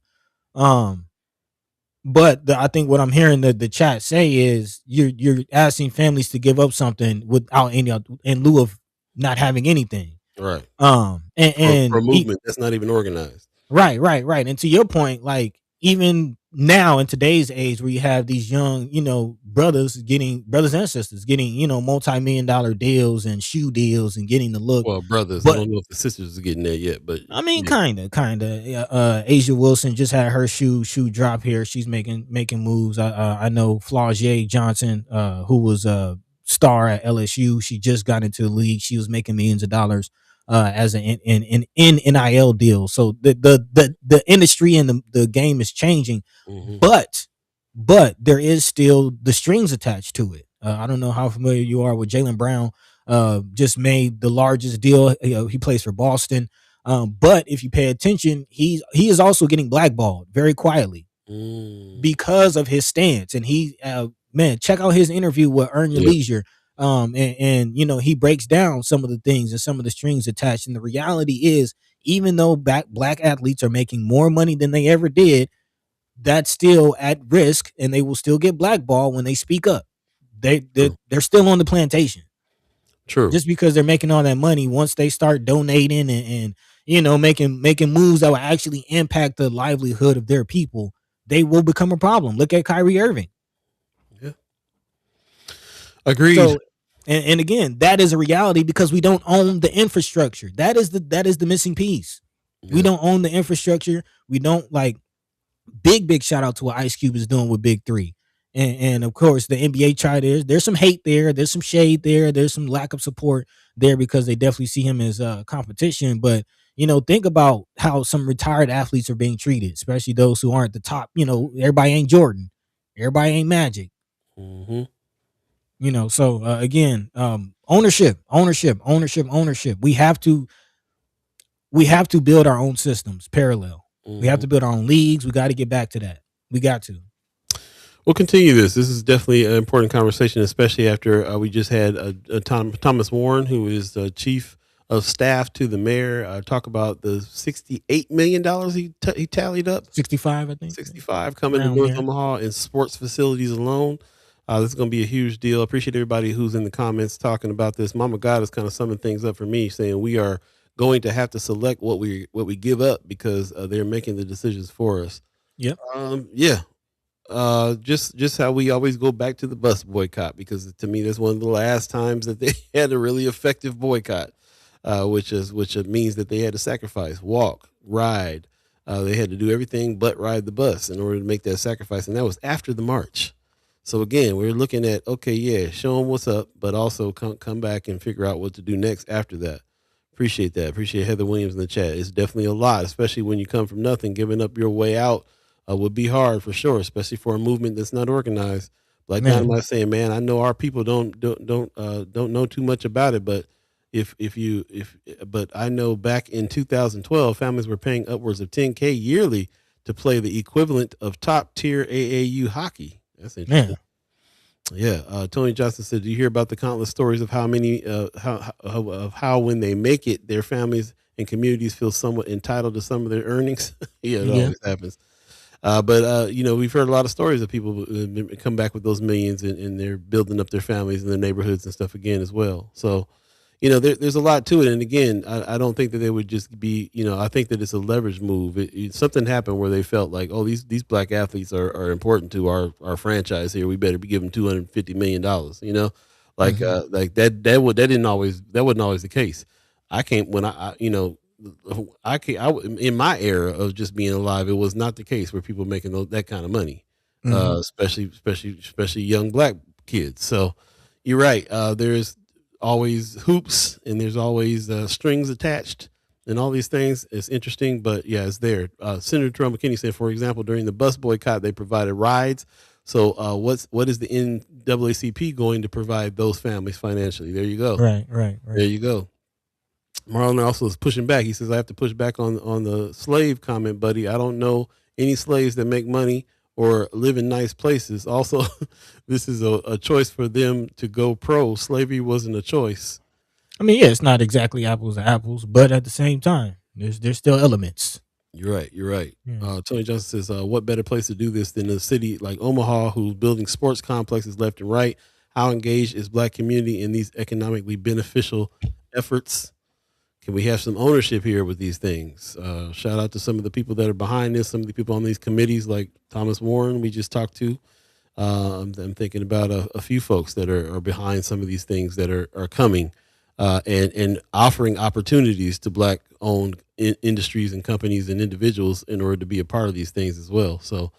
But I think what I'm hearing the chat say is you're asking families to give up something without any in lieu of not having anything. Right. And for a movement that's not even organized. Right. And to your point, like even now in today's age where you have these young, brothers and sisters getting, multi-million-dollar deals and shoe deals and getting the look. Well, brothers, I don't know if the sisters are getting there yet, but I mean, kind of. Asia Wilson just had her shoe drop here. She's making moves. I know Flaugier Johnson, who was a star at LSU. She just got into the league. She was making millions of dollars as an NIL deal. So the industry and the game is changing, but there is still the strings attached to it. I don't know how familiar you are with Jaylen Brown. Just made the largest deal. He plays for Boston. But if you pay attention, he is also getting blackballed very quietly because of his stance. And check out his interview with Earn Your Leisure. And he breaks down some of the things and some of the strings attached. And the reality is, even though black athletes are making more money than they ever did, that's still at risk, and they will still get blackballed when they speak up. They're still on the plantation. True. Just because they're making all that money, once they start donating and making moves that will actually impact the livelihood of their people, they will become a problem. Look at Kyrie Irving. Yeah. Agreed. So, and again, that is a reality because we don't own the infrastructure. That is the missing piece. Yeah. We don't own the infrastructure. We don't big shout out to what Ice Cube is doing with Big 3. And of course the NBA tried there's some hate there, there's some shade there, there's some lack of support there because they definitely see him as competition. But think about how some retired athletes are being treated, especially those who aren't the top. Everybody ain't Jordan, everybody ain't Magic. So again, ownership. We have to build our own systems parallel. We have to build our own leagues. We got to get back to that. We got to. We'll continue this. This is definitely an important conversation, especially after we just had Thomas Warren, who is the chief of staff to the mayor, talk about the $68 million he tallied up. 65, I think. 65 coming to North Omaha in sports facilities alone. This is going to be a huge deal. I appreciate everybody who's in the comments talking about this. Mama God is kind of summing things up for me, saying we are going to have to select what we give up because they're making the decisions for us. Yep. Just how we always go back to the bus boycott, because to me that's one of the last times that they had a really effective boycott, which means that they had to sacrifice, walk, ride. They had to do everything but ride the bus in order to make that sacrifice, and that was after the march. So again, we're looking at show them what's up, but also come back and figure out what to do next after that. Appreciate that. Appreciate Heather Williams in the chat. It's definitely a lot, especially when you come from nothing. Giving up your way out would be hard for sure, especially for a movement that's not organized. Black Man. Dynamite saying, "Man, I know our people don't know too much about it, but but I know back in 2012, families were paying upwards of 10K yearly to play the equivalent of top tier AAU hockey. That's interesting." Man. Yeah, Tony Johnson said, "Do you hear about the countless stories of how many, how when they make it, their families and communities feel somewhat entitled to some of their earnings?" Yeah, it Yeah. always happens. But we've heard a lot of stories of people come back with those millions, and they're building up their families and their neighborhoods and stuff again as well. So, there's a lot to it. And again, I don't think that they would just be, I think that it's a leverage move. Something happened where they felt like, oh, these black athletes are important to our franchise here. We better be giving $250 million. Like that wasn't always the case. I can't when I I can't. In my era of just being alive, it was not the case where people making that kind of money, especially young black kids. So you're right. There's always hoops and there's always strings attached and all these things. It's interesting, but yeah, it's there. Senator Terrell McKinney said, for example, during the bus boycott, they provided rides. So what is the NAACP going to provide those families financially? There you go. Right. There you go. Marlon also is pushing back. He says, "I have to push back on the slave comment, buddy. I don't know any slaves that make money or live in nice places. Also, this is a choice for them to go pro. Slavery wasn't a choice." I mean, yeah, it's not exactly apples to apples, but at the same time, there's still elements. You're right. You're right. Yeah. Tony Johnson says, "What better place to do this than a city like Omaha, who's building sports complexes left and right? How engaged is black community in these economically beneficial efforts? Can we have some ownership here with these things?" Shout out to some of the people that are behind this, some of the people on these committees like Thomas Warren we just talked to. I'm thinking about a few folks that are behind some of these things that are coming and offering opportunities to black-owned industries and companies and individuals in order to be a part of these things as well. So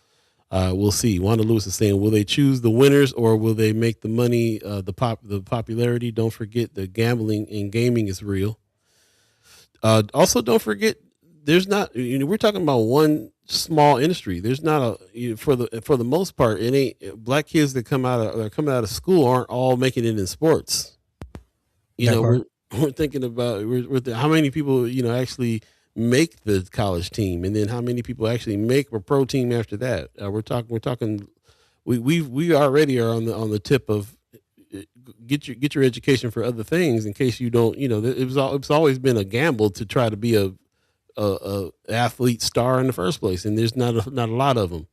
we'll see. Wanda Lewis is saying, will they choose the winners or will they make the money, the popularity? Don't forget the gambling and gaming is real. Also, don't forget, there's not. We're talking about one small industry. There's not for the most part, it ain't black kids that come out of school aren't all making it in sports. We're thinking about how many people actually make the college team, and then how many people actually make a pro team after that. We're talking. We already are on the tip of. Get your education for other things in case you don't. It's always been a gamble to try to be a athlete star in the first place, and there's not a lot of them.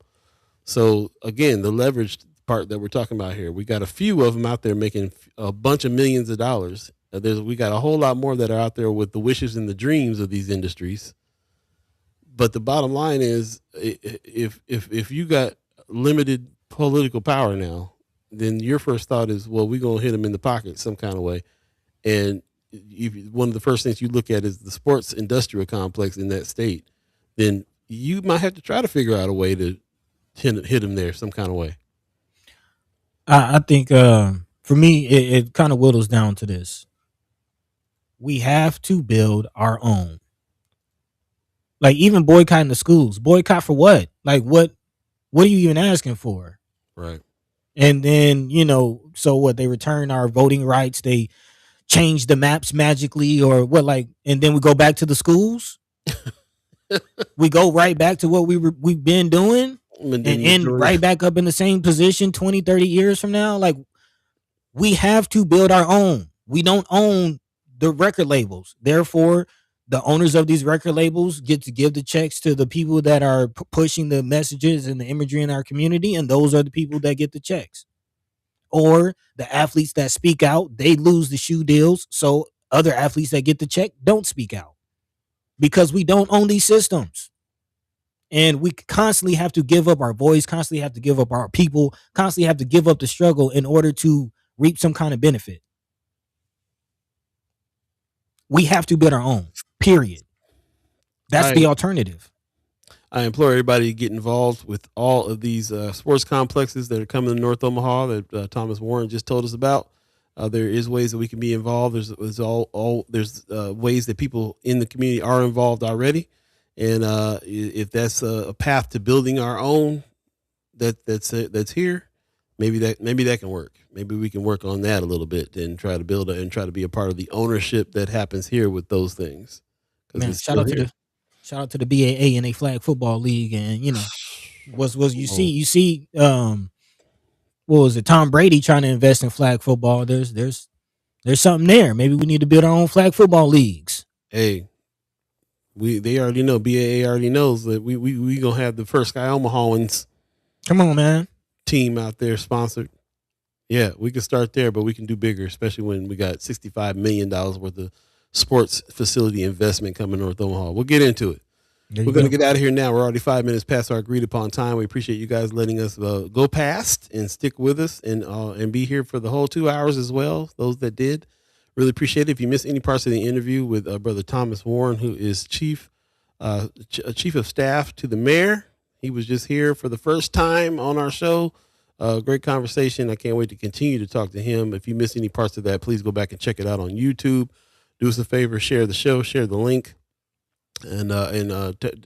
So again, the leverage part that we're talking about here, we got a few of them out there making a bunch of millions of dollars. We got a whole lot more that are out there with the wishes and the dreams of these industries. But the bottom line is, if you got limited political power now, then your first thought is, well, we're going to hit them in the pocket some kind of way. And one of the first things you look at is the sports industrial complex in that state. Then you might have to try to figure out a way to hit them there some kind of way. I think for me, it kind of whittles down to this. We have to build our own. Like even boycotting the schools. Boycott for what? Like what are you even asking for? Right. And then, so what, they return our voting rights, they change the maps magically or what, like, and then we go back to the schools. We go right back to what we've been doing and end right back up in the same position 20, 30 years from now. Like, we have to build our own. We don't own the record labels. Therefore, the owners of these record labels get to give the checks to the people that are pushing the messages and the imagery in our community, and those are the people that get the checks. Or the athletes that speak out, they lose the shoe deals, so other athletes that get the check don't speak out because we don't own these systems. And we constantly have to give up our voice, constantly have to give up our people, constantly have to give up the struggle in order to reap some kind of benefit. We have to build our own, period. That's the alternative. I implore everybody to get involved with all of these sports complexes that are coming to North Omaha that Thomas Warren just told us about. There is ways that we can be involved. There's ways that people in the community are involved already. And if that's a path to building our own that's here, maybe that can work. Maybe we can work on that a little bit and try to build and try to be a part of the ownership that happens here with those things. Because Man, it's still here. shout out to the BAA and a flag football league, and was you Oh, see what was it, Tom Brady trying to invest in flag football. There's something there. Maybe we need to build our own flag football leagues. hey, they already know. BAA already knows that we gonna have the first Sky Omahans Come on, man. team out there sponsored. Yeah, we can start there, but we can do bigger, especially when we got $65 million worth of sports facility investment coming to North Omaha. We'll get into it. We're going to get out of here now. We're already 5 minutes past our agreed upon time. We appreciate you guys letting us go past and stick with us and be here for the whole 2 hours as well. Those that did, really appreciate it. If you missed any parts of the interview with Brother Thomas Warren, who is chief of staff to the mayor, he was just here for the first time on our show. Great conversation. I can't wait to continue to talk to him. If you missed any parts of that, please go back and check it out on YouTube. Do us a favor, share the show, share the link. And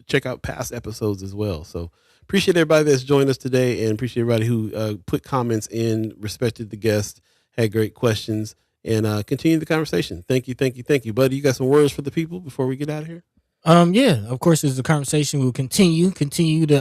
check out past episodes as well. So appreciate everybody that's joined us today, and appreciate everybody who put comments in, respected the guest, had great questions, and continue the conversation. Thank you, buddy. You got some words for the people before we get out of here? Yeah, of course, as the conversation will continue to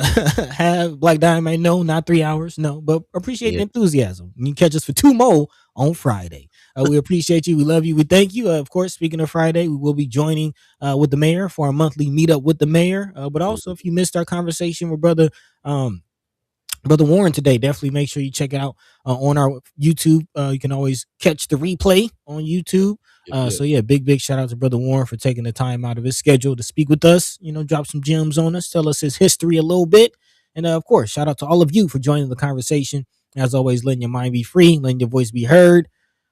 have. Black Diamond, no, not 3 hours, no, but appreciate the enthusiasm. You can catch us for 2 more on Friday. We appreciate you. We love you. We thank you. Of course, speaking of Friday, we will be joining with the mayor for our monthly meetup with the mayor. But also, if you missed our conversation with Brother Warren today, definitely make sure you check it out on our YouTube. You can always catch the replay on YouTube. So yeah, big shout out to Brother Warren for taking the time out of his schedule to speak with us, drop some gems on us, tell us his history a little bit. And of course, shout out to all of you for joining the conversation. As always, letting your mind be free, letting your voice be heard.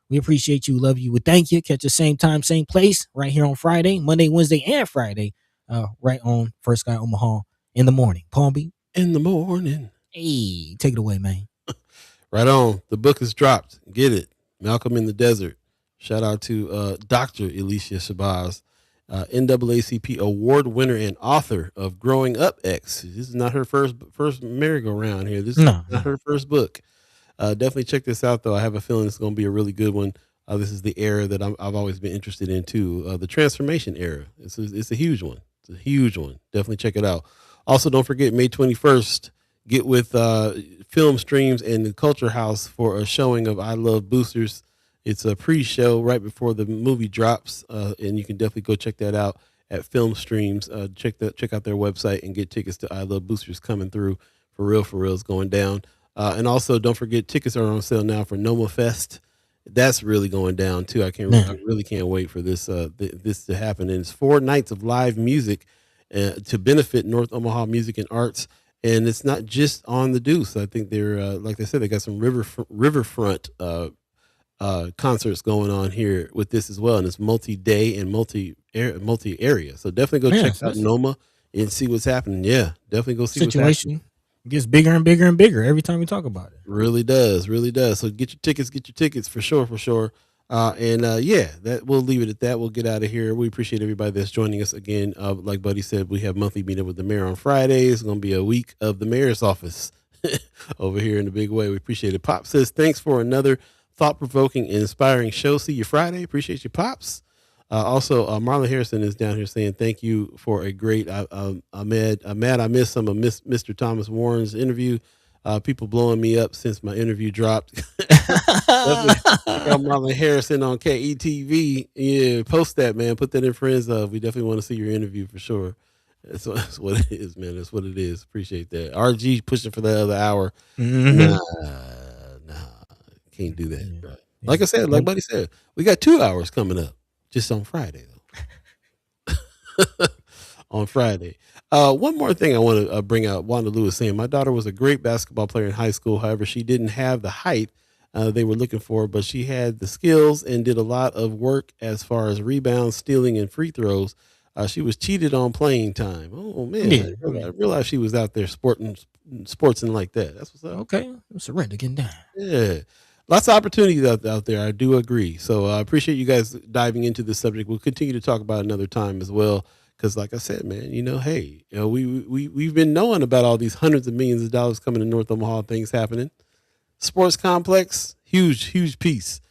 We appreciate you, love you, we thank you. Catch the same time, same place, right here on Friday, Monday, Wednesday, and Friday, right on First Sky Omaha in the morning. Palm Beach. In the morning. Hey, take it away, man. Right on. The book is dropped. Get it. Malcolm in the Desert. Shout out to Dr. Alicia Shabazz, NAACP award winner and author of Growing Up X. This is not her first merry-go-round here. This is not her first book. Definitely check this out, though. I have a feeling it's going to be a really good one. This is the era that I've always been interested in, too. The transformation era. It's a huge one. It's a huge one. Definitely check it out. Also, don't forget, May 21st, get with Film Streams and the Culture House for a showing of I Love Boosters. It's a pre-show right before the movie drops, and you can definitely go check that out at Film Streams. Check out their website and get tickets to I Love Boosters coming through. For real, it's going down. And also, don't forget, tickets are on sale now for Noma Fest. That's really going down too. I really can't wait for this this to happen. And it's 4 nights of live music to benefit North Omaha music and arts. And it's not just on the Deuce. I think they're like I said, they got some riverfront concerts going on here with this as well, and it's multi-day and multi-area. So definitely go check out Noma and see what's happening. Yeah, definitely go see what's happening. Gets bigger and bigger and bigger every time we talk about it. Really does. So get your tickets for sure. That we'll leave it at that. We'll get out of here. We appreciate everybody that's joining us again. Like Buddy said, we have monthly meetup with the mayor on Fridays. It's going to be a week of the mayor's office over here in a big way. We appreciate it. Pop says, thanks for another thought-provoking and inspiring show. See you Friday. Appreciate you, Pops. Also, Marlon Harrison is down here saying thank you for a great. I'm mad I missed some of Mr. Thomas Warren's interview. People blowing me up since my interview dropped. Marlon Harrison on KETV. Yeah, post that, man. Put that in friends of. We definitely want to see your interview for sure. That's what it is, man. That's what it is. Appreciate that. RG pushing for the other hour. Nah, can't do that. Yeah. Like I said, like Buddy said, we got 2 hours coming up. Just on Friday, though. On Friday. One more thing I want to bring out. Wanda Lewis saying, my daughter was a great basketball player in high school. However, she didn't have the height they were looking for, but she had the skills and did a lot of work as far as rebounds, stealing, and free throws. She was cheated on playing time. Oh, man. Yeah. I realized she was out there sporting like that. That's what's up. Okay. Surrender, getting down. Yeah. Lots of opportunities out there. I do agree. So I appreciate you guys diving into this subject. We'll continue to talk about it another time as well. Because like I said, man, we've been knowing about all these hundreds of millions of dollars coming to North Omaha, things happening. Sports Complex, huge piece.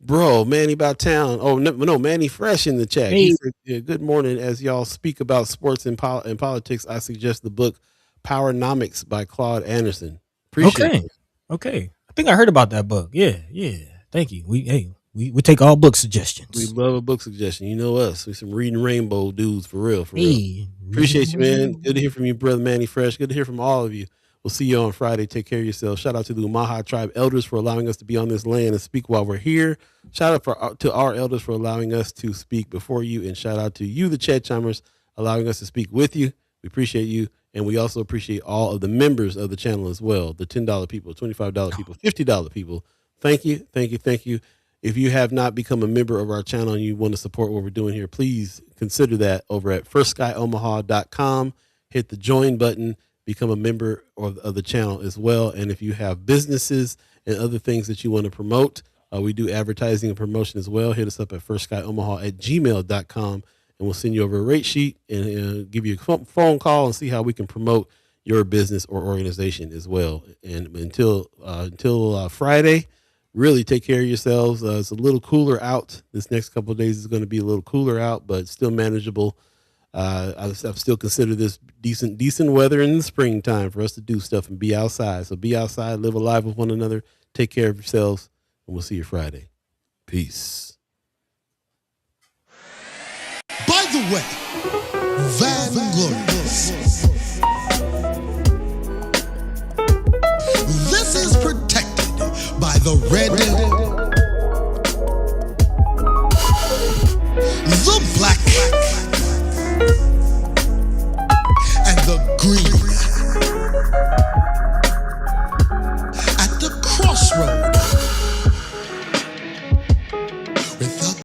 Bro, Manny about town. Oh, no, Manny Fresh in the chat. Hey. He said, yeah, good morning. As y'all speak about sports and politics, I suggest the book Powernomics by Claude Anderson. Appreciate it. Okay. I think I heard about that book. Yeah. Thank you. We take all book suggestions. We love a book suggestion. You know us. We some reading rainbow dudes for real. Hey, Appreciate you, man. Good to hear from you, brother Manny Fresh. Good to hear from all of you. We'll see you on Friday. Take care of yourself. Shout out to the Umaha Tribe elders for allowing us to be on this land and speak while we're here. Shout out to our elders for allowing us to speak before you. And shout out to you, the Chat Chimers, allowing us to speak with you. We appreciate you. And we also appreciate all of the members of the channel as well. The $10 people, $25 people, $50 people. Thank you. If you have not become a member of our channel and you want to support what we're doing here, please consider that over at firstsky.omaha.com. Hit the join button. Become a member of the channel as well. And if you have businesses and other things that you want to promote, we do advertising and promotion as well. Hit us up at firstsky.omaha@gmail.com, and we'll send you over a rate sheet and give you a phone call and see how we can promote your business or organization as well. And until Friday, really take care of yourselves. It's a little cooler out. This next couple of days is going to be a little cooler out, but still manageable. I've still considered this decent weather in the springtime for us to do stuff and be outside. So be outside, live alive with one another, take care of yourselves, and we'll see you Friday. Peace. By the way, Vanglorious, this is protected by the red